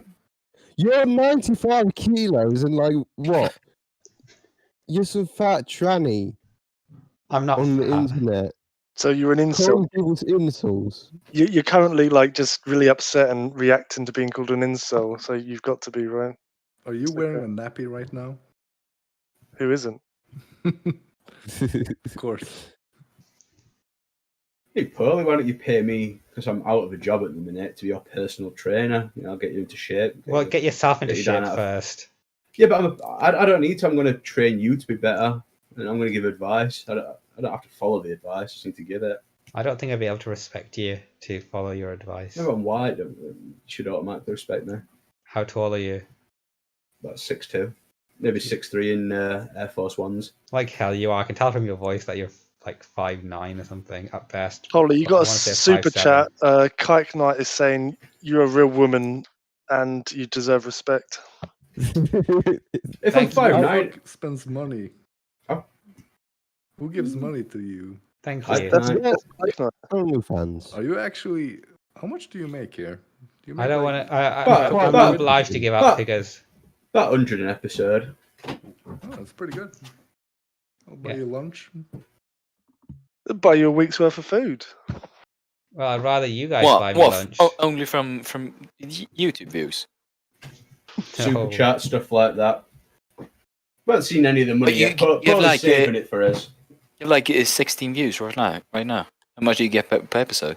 You're 95 kilos and like what? You're some fat tranny. I'm not on the internet. So you're an incel. Calling people's insults. You're currently like just really upset and reacting to being called an incel. So you've got to be, right. Are you wearing a nappy right now? Who isn't? Of course. Hey, Pearly, why don't you pay me, because I'm out of a job at the minute, to be your personal trainer? You know, I'll get you into shape. Well, get yourself into shape first. Yeah, but I don't need to. I'm going to train you to be better, and I'm going to give advice. I don't have to follow the advice. I just need to give it. I don't think I'd be able to respect you to follow your advice. If I'm white, you should automatically respect me. How tall are you? About 6'2", maybe 6'3" in Air Force Ones. Like hell you are. I can tell from your voice that you're like 5'9" or something at best. Holly, you But I got a wanna say super 5'7". chat. Kike Knight is saying you're a real woman and you deserve respect. If I'm Thank you. 5'9", Who spends money? Oh. Who gives money to you? Thank I- you. That's Yeah. Kike Knight. OnlyFans. Are you actually? How much do you make here? Do you I make don't like- want to. But- I'm but- obliged to give out but- figures. about 100 an episode. Oh, that's pretty good. I'll buy Yeah. you lunch. Buy you a week's worth of food. Well, I'd rather you guys buy me lunch. Only from YouTube views. Super No. chat, stuff like that. We haven't seen any of the money But you- yet. Paul's you have like, saving it for us. You have like 16 views right now. How much do you get per episode?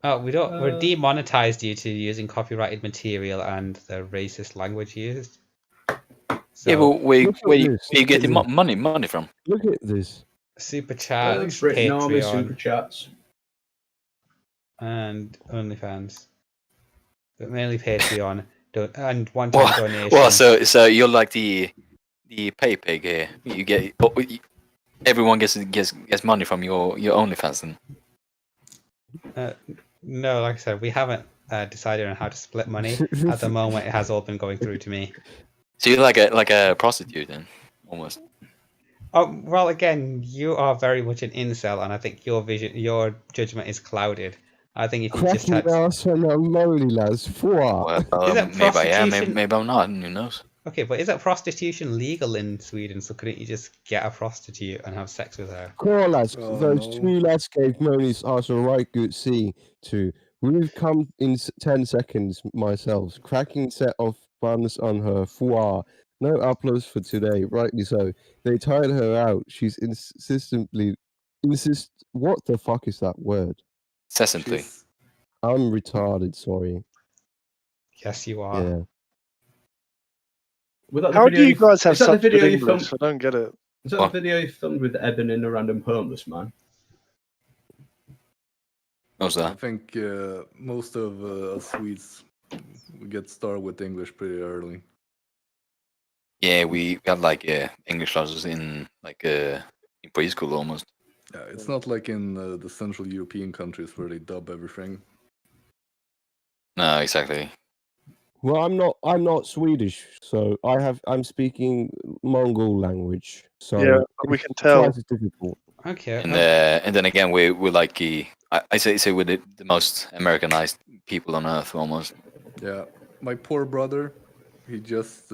Oh, we're demonetized due to using copyrighted material and the racist language used. So, Yeah, but where Look at you this, you look get at the this. money from? Look at this. super chat, Thanks, Written Army, super Patreon, chats. and OnlyFans. But mainly Patreon and one-time Well, donation. well, so you're like the pay pig here. You get everyone gets money from your OnlyFans then. No, like I said, we haven't decided on how to split money. At the moment, it has all been going through to me. So you're like a prostitute then, almost. Oh, well, again, you are very much an incel, and I think your judgment is clouded. I think if you just Cracking had... ass and a lonely lads. What? Well, Is that maybe I am, prostitution? maybe I'm not. Who knows? Okay, but is that prostitution legal in Sweden? So couldn't you just get a prostitute and have sex with her? Cool lads, Oh, those no. two lads gave Moni's arse a right good see to. We've come in 10 seconds myself. Cracking set of buns on her foie. No uploads for today, rightly so. They tired her out. She's what the fuck is that word? Incessantly. She's- I'm retarded, sorry. Yes, you are. Yeah. Was that the How video do you guys have is that the such good video you English? filmed? I don't get it. Is that What? the video you filmed with Eben in a random homeless man? What's I that? think most of us Swedes we get started with English pretty early. Yeah, we got like English classes in in preschool almost. Yeah, it's not like in the Central European countries where they dub everything. No, exactly. Well, I'm not Swedish, so I'm speaking Mongol language. So Yeah, we can tell. It's difficult. Okay. And then again, we're like I say we're the most Americanized people on earth almost. Yeah, my poor brother, he just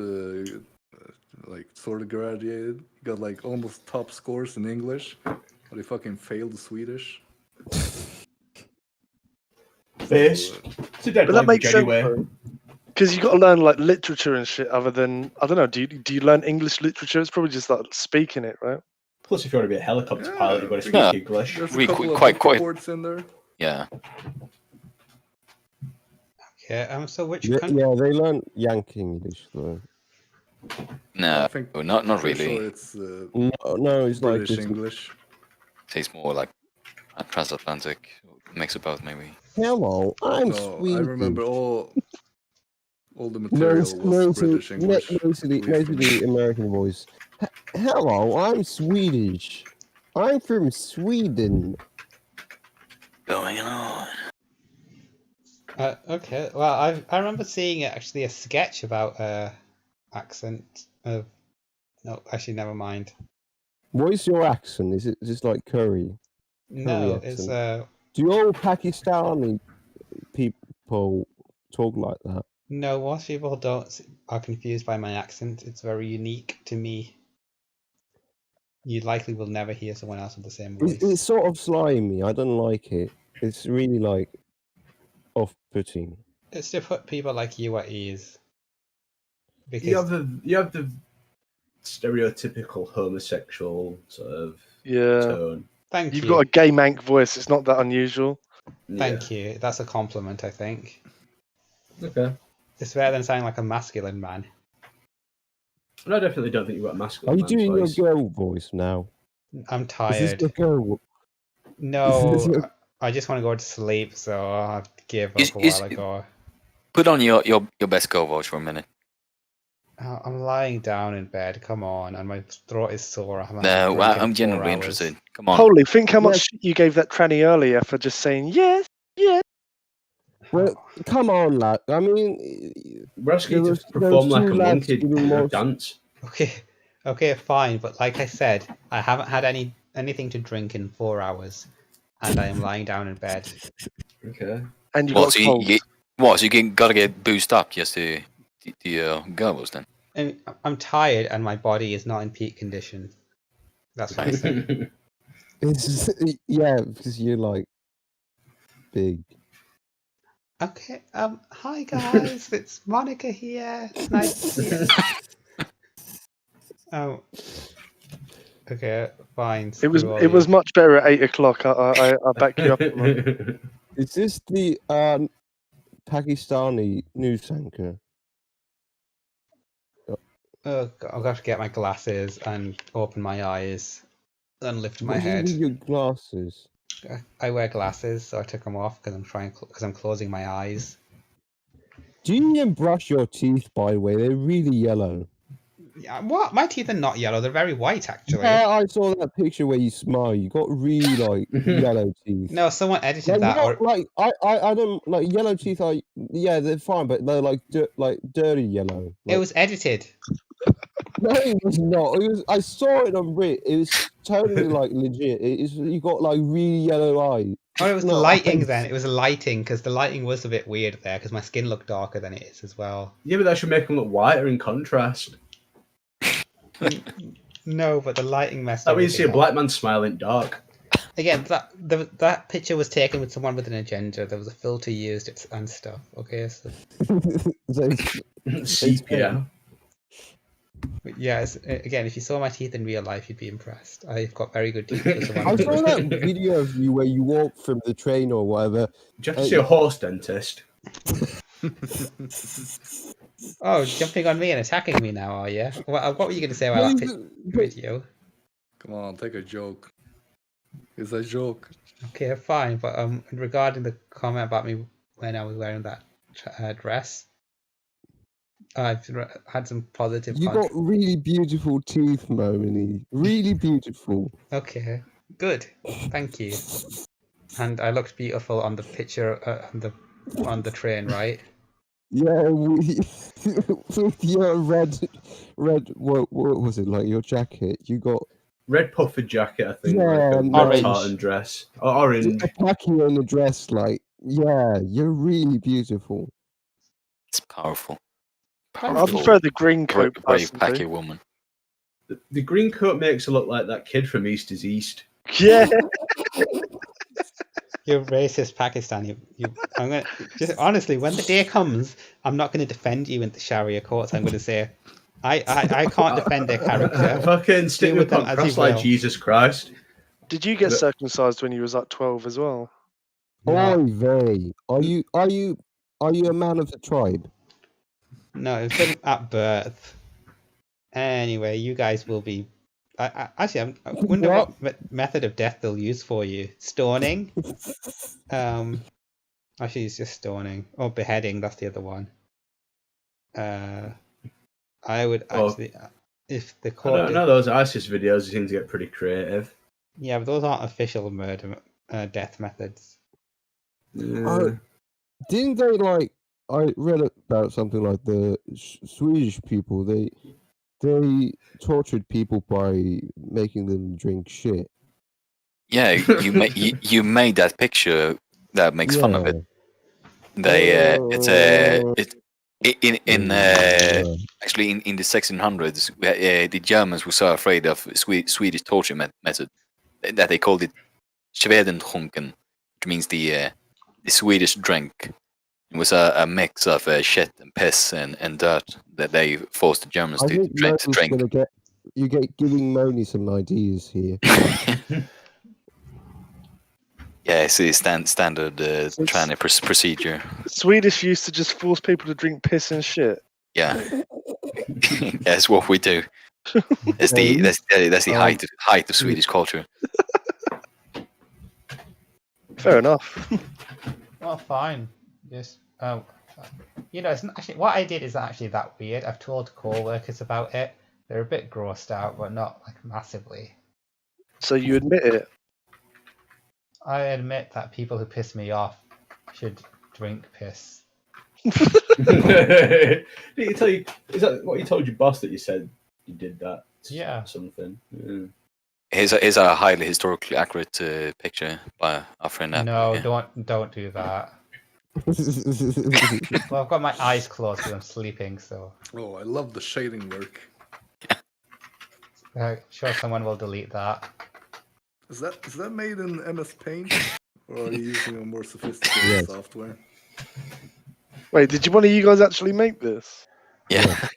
like sort of graduated, got like almost top scores in English, but he fucking failed Swedish. Face. It's a dead But that language makes anyway. sense. Because you got to learn like literature and shit. Other than I don't know, do you learn English literature? It's probably just like speaking it, right? Plus, if you want to be a helicopter Yeah, pilot, you've got to speak yeah. English. There's a We couple of quite- words in there. Yeah. Okay. So which Yeah, country? yeah, they learn Yankee English though. No, I think not pretty really. Sure it's No, it's like British this. English. It's more like a transatlantic mix of both, maybe. Hello, I'm No, Swedish. I remember all the No, material it's was British English. mostly American voice. Hello, I'm Swedish. I'm from Sweden. Going on. Okay. Well, I remember seeing actually a sketch about accent of. No, actually, never mind. What is your accent? Is it just like curry? No, accent. it's Do all Pakistani people talk like that? no. Most people are confused by my accent. It's very unique to me. You likely will never hear someone else with the same voice. It's sort of slimy. I don't like it. It's really like off-putting. It's to put people like you at ease. Because You have the stereotypical homosexual sort of Yeah. tone. thank You've you. got a gay mank voice. It's not that unusual. Thank you. That's a compliment, I think. Okay. It's better than sounding like a masculine man. And I definitely don't think you've got a Are masculine you man's doing voice. your girl voice now? I'm Is this tired. your girl? No, I just want to go to sleep, so I gave up a while ago. Put on your best go watch for a minute. I'm lying down in bed. Come on, and my throat is sore. No, I'm genuinely interested. Come on. Holy, think how much shit you gave that tranny earlier for just saying yes, yes. Well, come on, lad. I mean, we're asking you to perform like a monkey dance. Okay, fine. But like I said, I haven't had anything to drink in 4 hours, and I am lying down in bed. Okay. And you got cold. So you gotta get boosted up just to goggles then. And I'm tired, and my body is not in peak condition. That's what I'm saying. Yeah, because you're like big. Okay. Hi guys, it's Monica here. It's nice to see you. Oh. Okay, fine. It was much better at 8 o'clock. I back you up. Is this the Pakistani news anchor? Oh, I've got to get my glasses and open my eyes and lift my head. What do you do with your glasses? I wear glasses, so I took them off because I'm closing my eyes. Do you even brush your teeth? By the way, they're really yellow. Yeah, what? My teeth are not yellow; they're very white, actually. Yeah, I saw that picture where you smile. You got really like yellow teeth. No, someone edited that. I don't like yellow teeth. They're fine, but they're like dirty yellow. It was edited. No, it was not. I saw it on Brit. It was totally like legit. You got like really yellow eyes. Oh, it was the lighting then. It was the lighting because the lighting was a bit weird there because my skin looked darker than it is as well. Yeah, but that should make them look whiter in contrast. No, but the lighting messed up. That means you see a black man smiling dark. Again, that picture was taken with someone with an agenda. There was a filter used and stuff. Okay, so sepia. Yes, again, if you saw my teeth in real life, you'd be impressed. I've got very good teeth. I saw that video of you where you walk from the train or whatever. Do you have to see a horse dentist? Oh, jumping on me and attacking me now, are you? What were you going to say about that video? Come on, take a joke. It's a joke. Okay, fine. But regarding the comment about me when I was wearing that dress, I've had some positive. You got really beautiful teeth, Momini. Really beautiful. Okay, good. Thank you. And I looked beautiful on the picture on the train, right? Yeah, with your red. What was it like? Your jacket? You got red puffer jacket, I think. Yeah, like orange tartan dress. Oh, orange. A khaki on the dress, like you're really beautiful. It's powerful. I prefer the green coat. Brave packy woman. The green coat makes her look like that kid from East is East. Yeah. You're racist, Pakistani. I'm gonna just honestly, when the day comes, I'm not going to defend you in the Sharia courts. I'm going to say, I can't defend their character. Fucking stick with them cross like Jesus Christ. Did you get circumcised when you was like 12 as well? No. Oy vey. Are you a man of the tribe? No, it's been at birth. Anyway, you guys will be. Actually, I wonder what method of death they'll use for you. Stoning. Actually, it's just stoning. Or beheading. That's the other one. I would actually, if the court. I don't know, those ISIS videos seem to get pretty creative. Yeah, but those aren't official murder death methods. Didn't they like? I read about something like the Swedish people. They tortured people by making them drink shit. Yeah, you made that picture that makes fun of it. They actually in the 1600s, the Germans were so afraid of Swedish torture method that they called it Schwedentrunken, which means the Swedish drink. It was a mix of shit and piss and dirt that they forced the Germans to drink. You get giving Moni some ideas here. Yeah, it's the standard tranny procedure. Swedish used to just force people to drink piss and shit. Yeah, that's what we do. That's the height of Swedish culture. Fair enough. Well, fine. Just it's not actually what I did isn't actually that weird. I've told co-workers about it. They're a bit grossed out, but not like massively. So you admit it? I admit that people who piss me off should drink piss. Did he tell you? Is that what you told your boss that you said you did that? Yeah. Something. Yeah. Here's a highly historically accurate picture by our friend. No, don't do that. Well, I've got my eyes closed because I'm sleeping, so. Oh, I love the shading work. I'm sure someone will delete that. Is that made in MS Paint, or are you using a more sophisticated software? Wait, did one of you guys actually make this? Yeah.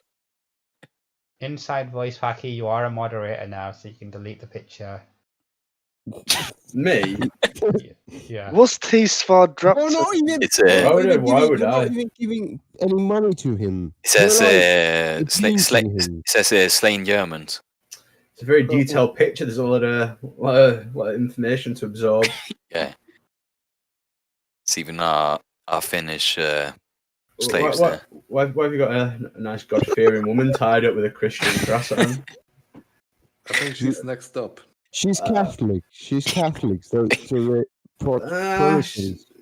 Inside voice Cracky, you are a moderator now, so you can delete the picture. Me? Yeah. What's T-Svar drop? Oh, no, It's why would you're I? not even giving any money to him. It says him. it says slain Germans. It's a very detailed picture. There's a lot of information to absorb. Yeah. It's even our Finnish slaves why, there. why have you got a nice God-fearing woman tied up with a Christian cross on? I think she's next up. She's Catholic. She's Catholic. So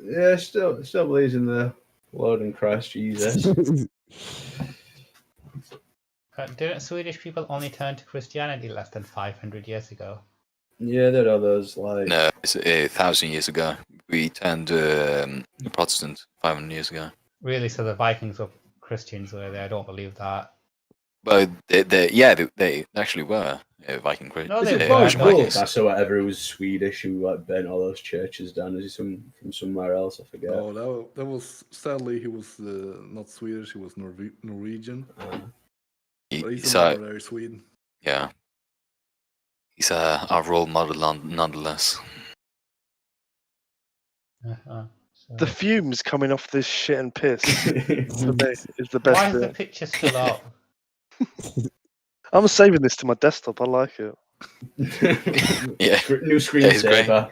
yeah, still believes in the Lord and Christ Jesus. Didn't Swedish people only turn to Christianity less than 500 years ago? Yeah, there are those like. No, it's 1,000 years ago. We turned Protestant 500 years ago. Really? So the Vikings were Christians, were they? I don't believe that. But they actually were Viking Christians. No, they weren't. I saw whatever it was Swedish who like burnt all those churches down. Is he from somewhere else? I forget. Oh, that was sadly he was not Swedish. He was Norwegian. But he's a very Sweden. Yeah. He's our role model nonetheless. The fumes coming off this shit and piss is the best. Why is bit. the picture still up? I'm saving this to my desktop. I like it. Yeah. New screensaver.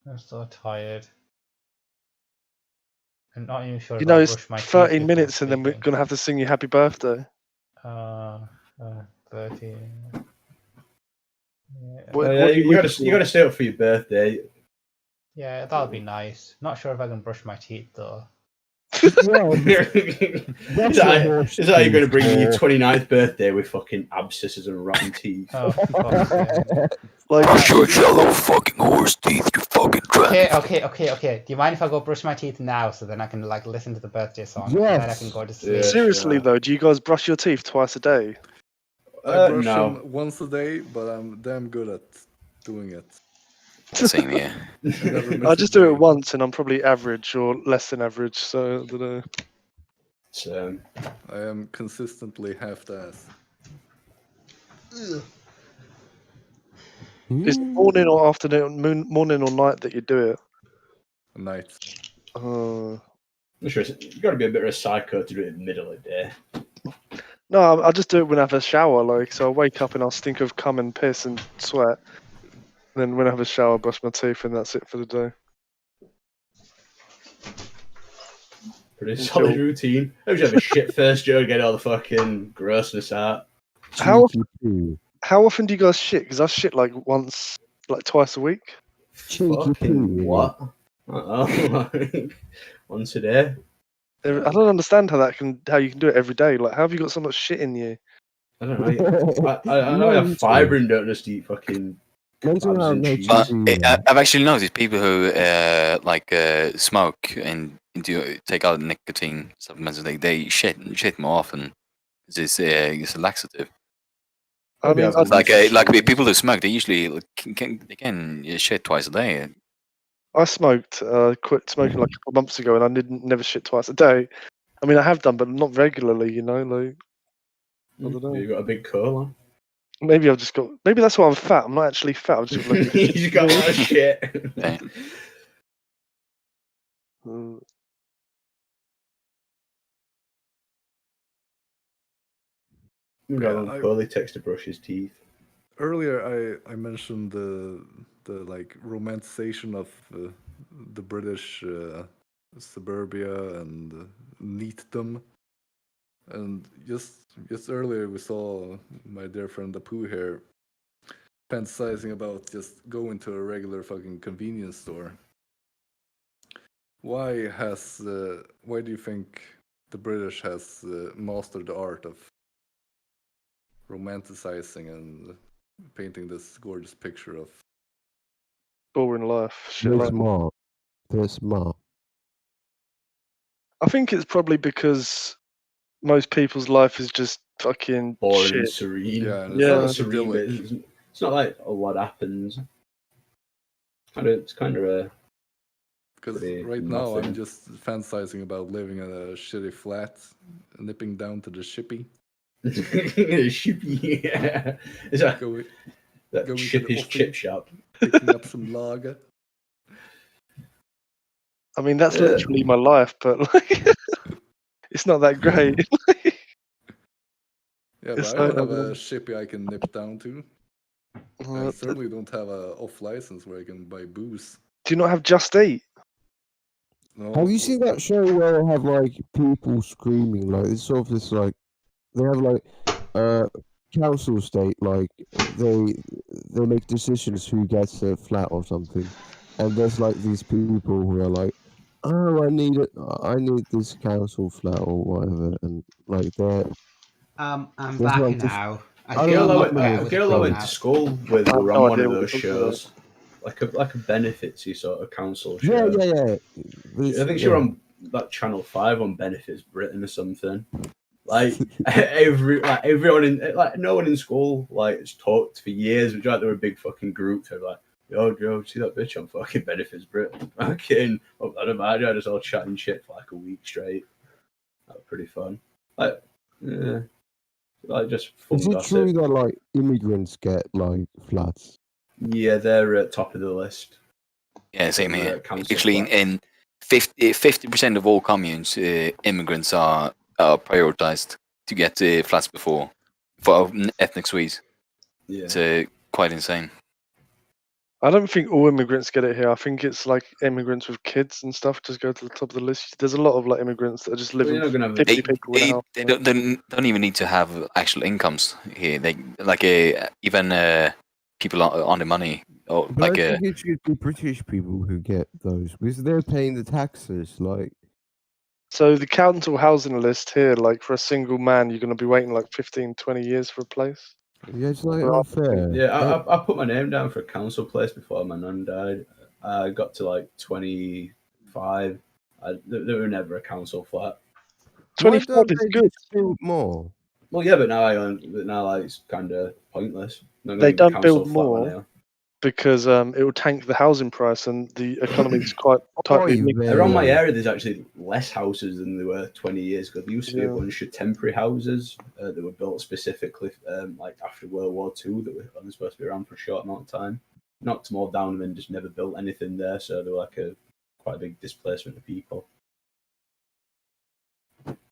I'm so tired. I'm not even sure. You know, it's 13 minutes, and then we're gonna have to sing you happy birthday. 13. Yeah. You gotta stay up for your birthday. Yeah, that'll be nice. Not sure if I can brush my teeth though. Is that how you're going to bring your 29th birthday with fucking abscesses and rotten teeth? Oh, like your yellow fucking horse teeth, you fucking tramp. Okay. Do you mind if I go brush my teeth now, so then I can like listen to the birthday song? Yes. And then I can go to sleep. Seriously though, do you guys brush your teeth twice a day? I brush them once a day, but I'm damn good at doing it. Same here. I just do it once, and I'm probably average or less than average. So I don't know. So I am consistently half-assed. Is it morning or afternoon, morning or night that you do it? Night. I'm sure you got to be a bit of a psycho to do it in the middle of the day. No, I just do it when I have a shower. Like, so I wake up and I'll stink of cum and piss and sweat. And then when I have a shower, I brush my teeth, and that's it for the day. Pretty solid routine. I usually have a shit first, Joe, get all the fucking grossness out. How often do you guys shit? Because I shit like twice a week. Fucking what? Once a day. I don't understand how you can do it every day. Like, how have you got so much shit in you? I don't know. I know I have fibre and don't just eat fucking. I've actually noticed people who smoke and take out nicotine supplements. They shit more often. It's a laxative. I mean, people who smoke, they usually can shit twice a day. I smoked, quit smoking like a couple months ago, and I never shit twice a day. I mean, I have done, but not regularly. You know, like I don't know. You got a big curl. Maybe I've just got. Maybe that's why I'm fat. I'm not actually fat. I'm just like, you got a lot of shit. You got curly text to brush his teeth. Earlier, I mentioned the like romanticization of the British suburbia and neatdom, and just earlier we saw my dear friend Apu here fantasizing about just going to a regular fucking convenience store. Why do you think the British has mastered the art of romanticizing and painting this gorgeous picture of boring life? They're smart. They're smart. I think it's probably because most people's life is just fucking boring shit. and serene. Yeah, it's not serene, but it's not like a lot happens. It's kind of a. Because right now I'm just fantasizing about living in a shitty flat, nipping down to the shippy. Shippy, yeah. Is that shippish chip shop? Picking up some lager. I mean, that's literally my life, but like, it's not that great. Yeah, but I don't have a shippy I can nip down to. I certainly don't have a off license where I can buy booze. Do you not have Just Eat? No. Have you seen that show where they have like people screaming? Like it's sort of this like they have like council estate, like they make decisions who gets a flat or something, and there's like these people who are like, oh, I need this council flat or whatever, and like they're. I'm back like now. A girl I went to school with were on one of those shows, like a benefitsy sort of council show. Yeah. I think she were on like Channel 5 on Benefits Britain or something. Like everyone in no one in school has talked for years. Which like they were a big fucking group. They're like, yo, see that bitch on fucking Benefits Britain? Fucking, I don't imagine I just all chatting shit for like a week straight. That was pretty fun. Yeah. Like just fun Is it gossip. true that like immigrants get like flats? Yeah, they're at top of the list. Yeah, same here. Actually, in 50% of all communes, immigrants are prioritized to get flats for ethnic Swedes. Yeah, it's quite insane. I don't think all immigrants get it here. I think it's like immigrants with kids and stuff just go to the top of the list. There's a lot of like immigrants that are just living 50 people in a house. They don't even need to have actual incomes here. They even people on the money or but I think it should be British people who get those because they're paying the taxes. Like, so the council housing list here, like for a single man, you're going to be waiting like 15, 20 years for a place. Yeah, it's like unfair. Yeah, I put my name down for a council place before my nan died. I got to like 25. There were never a council flat. 25 is good. Build more. Well, yeah, but now it's kind of pointless. They don't build more because it will tank the housing price and the economy is quite tightly. Around my area, there's actually less houses than there were 20 years ago. There used to be a bunch of temporary houses that were built specifically like after World War II that were only supposed to be around for a short amount of time. Knocked them all down and then just never built anything there. So they were like quite a big displacement of people.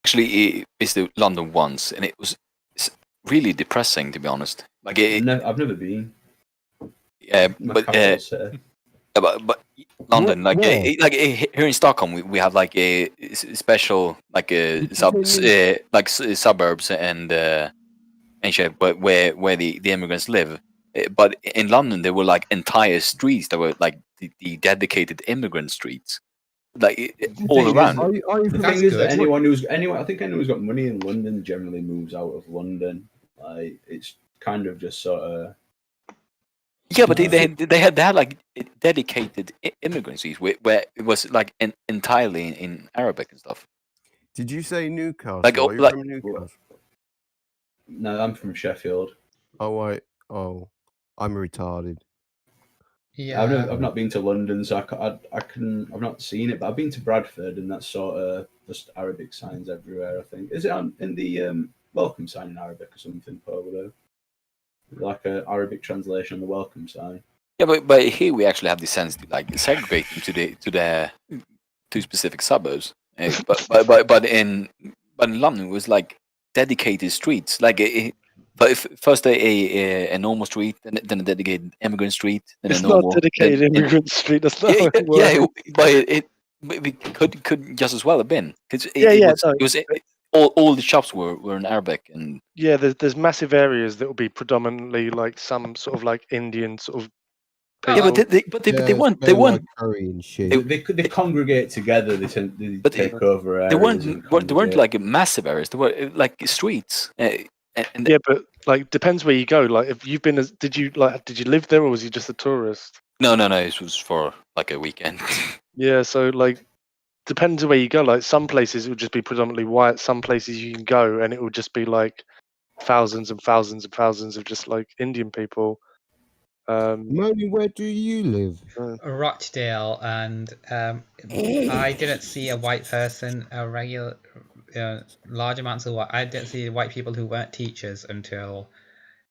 Actually, it's the London once, and it's really depressing, to be honest. Like I've never been. Yeah, but London, here in Stockholm, we have like a special suburbs and shit, but where the immigrants live. But in London, there were like entire streets that were like the dedicated immigrant streets, like all around. The thing is that anyone who's got money in London generally moves out of London. Like it's kind of just sort of. Yeah, but they had like dedicated immigrancies where it was like entirely in Arabic and stuff. Did you say Newcastle? Like, Are you from Newcastle? No, I'm from Sheffield. Oh, I'm retarded. Yeah, I've not been to London, so I've not seen it, but I've been to Bradford, and that's sort of just Arabic signs everywhere. I think is it in the welcome sign in Arabic or something, probably. Like an Arabic translation of the welcome sign. Yeah, but here we actually have the sense to like segregate them to the two specific suburbs. But in London it was like dedicated streets. Like But if first a normal street, then a dedicated immigrant street, then It's a normal. not dedicated immigrant street. That's not how it works. Yeah, but it could just as well have been because No. it was all the shops were in Arabic and Yeah, there's massive areas that will be predominantly like some sort of like Indian sort of. Yeah, but they weren't like curry and shit. They congregate together. They take over areas. They weren't like massive areas. They were like streets. Yeah, but like depends where you go. Like if you've been, did you live there or was you just a tourist? No. This was for like a weekend. Yeah, so like depends where you go. Like some places it would just be predominantly white. Some places you can go and it will just be like thousands and thousands and thousands of just like Indian people. Moni, where do you live? Rochdale, and I didn't see a white person, large amounts of white. I didn't see white people who weren't teachers until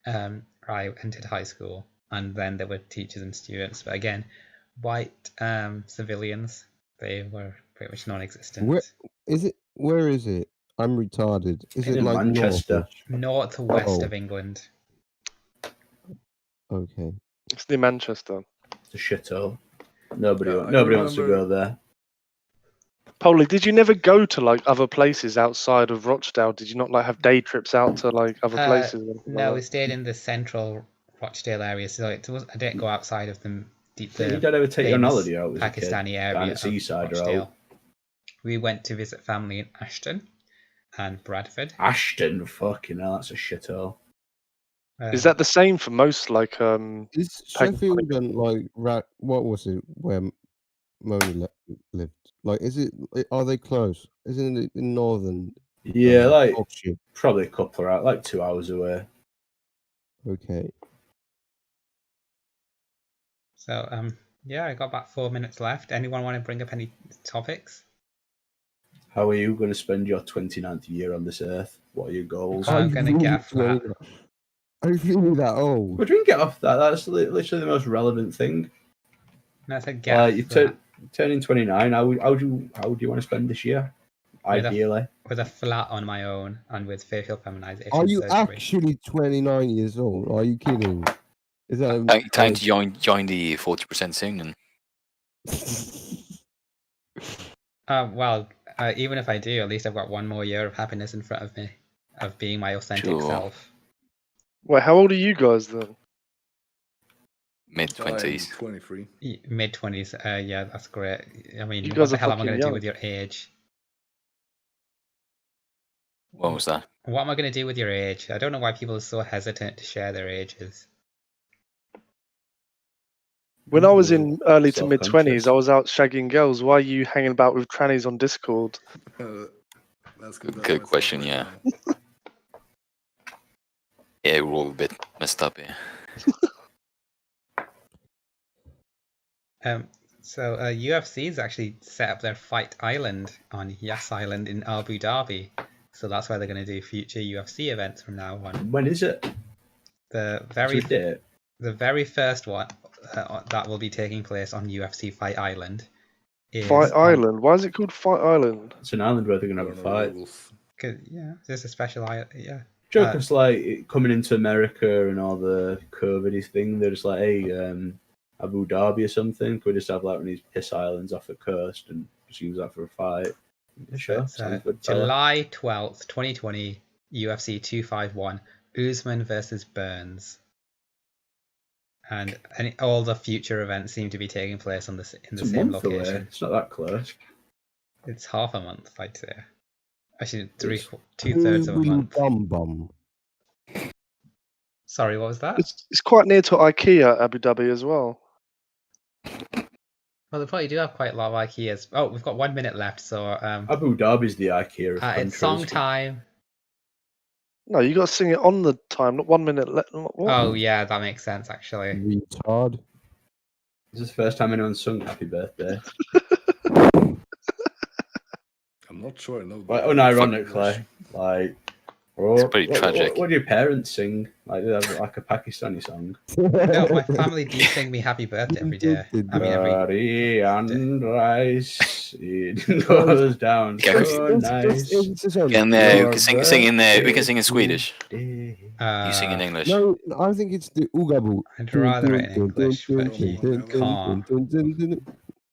I entered high school, and then there were teachers and students. But again, white civilians, they were pretty much non-existent. Where is it? I'm retarded. Is it like Manchester? Northwest of England. Okay. It's near Manchester. It's a shithole. Nobody wants to go there. Polly, did you never go to like other places outside of Rochdale? Did you not like have day trips out to like other places? No, we stayed in the central Rochdale area, so I didn't go outside of the you don't ever take your holiday out with Pakistani area. Seaside or out. We went to visit family in Ashton and Bradford. Ashton, fucking hell, that's a shithole. Is that the same for most like Is Sheffield and like what was it where Moni lived? Like, are they close? Isn't it in northern? Yeah, like Oxford? Probably a couple of hours, like 2 hours away. Okay. So yeah, I got about 4 minutes left. Anyone want to bring up any topics? How are you going to spend your 29th year on this earth? What are your goals? I'm going to get a flat. I feel that old. What do you get off that? That's literally the most relevant thing. That's a gap. You turning 29. How do you want to spend this year? Ideally, with a flat on my own and with facial feminization. Are you actually 29 years old? Are you kidding? Is that time to join the 40% soon? And well, even if I do, at least I've got one more year of happiness in front of me, of being my authentic self. Wait, how old are you guys then? Mid-20s. 23. Mid-20s. Yeah, that's great. I mean, what the hell am I going to do with your age? What was that? What am I going to do with your age? I don't know why people are so hesitant to share their ages. When I was in early to mid-20s, I was out shagging girls. Why are you hanging about with trannies on Discord? That's good. Good question, yeah. Yeah, we're all a bit messed up here. So UFC's actually set up their Fight Island on Yas Island in Abu Dhabi. So that's where they're going to do future UFC events from now on. When is it? The very first one that will be taking place on UFC Fight Island. Island? Why is it called Fight Island? It's an island where they're going to have a fight. Yeah, there's a special island. Yeah. Joker's like coming into America and all the COVID thing. They're just like, hey, Abu Dhabi or something. Could we just have like one of these piss islands off the coast and just use that for a fight? Sure. July 12th, 2020, UFC 251, Usman versus Burns. And all the future events seem to be taking place in the same location. Away. It's not that close. It's half a month, I'd say. Actually, 2/3 of a month. Sorry, what was that? It's quite near to IKEA, Abu Dhabi, as well. Well, they probably do have quite a lot of IKEAs. Oh, we've got 1 minute left, so... Abu Dhabi's the IKEA of it's song time. No, you got to sing it on the time, not 1 minute left. Oh, yeah, that makes sense, actually. Retard. This is the first time anyone's sung Happy Birthday. I'm not sure I know. Unironically, like... It's pretty tragic. What do your parents sing? Like, do they have like a Pakistani song? No, my family do sing me happy birthday every day. I mean, Curry and rice, it goes down so nice. We can sing in Swedish. You sing in English. No, I think it's the Ugabu. I'd rather it in English, but you can't.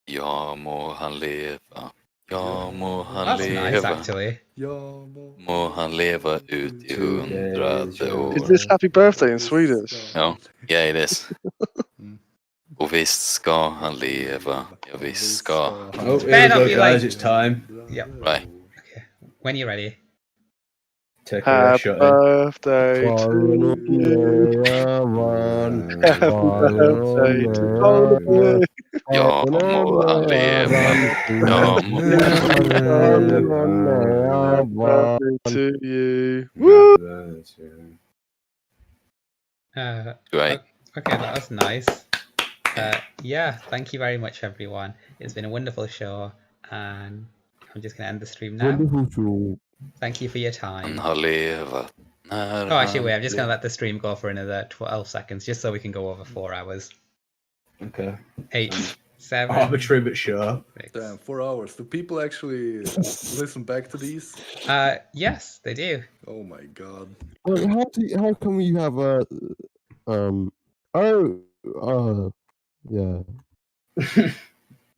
Ja må han leva. Ja må han That's leva. nice, actually. Må han leva ut i 100 år. Is this happy birthday in Swedish? No, yeah, it is. Och visst ska han leva. Ja, visst ska han. Oh, here we go, guys. It's time. Yep. Right. Okay. When you're ready. Take a shot. Birthday to you. Happy birthday to you. Ja må han leva. Ja må Happy birthday to you. Great. Okay, that was nice. Yeah, thank you very much, everyone. It's been a wonderful show, and I'm just going to end the stream now. Thank you for your time. Oh, actually, wait, I'm just going to let the stream go for another 12 seconds, just so we can go over 4 hours. Okay. 8, 7. Arbitrary but sure. 6. Damn, 4 hours. Do people actually listen back to these? Yes, they do. Oh my god. Well, how come you have a yeah.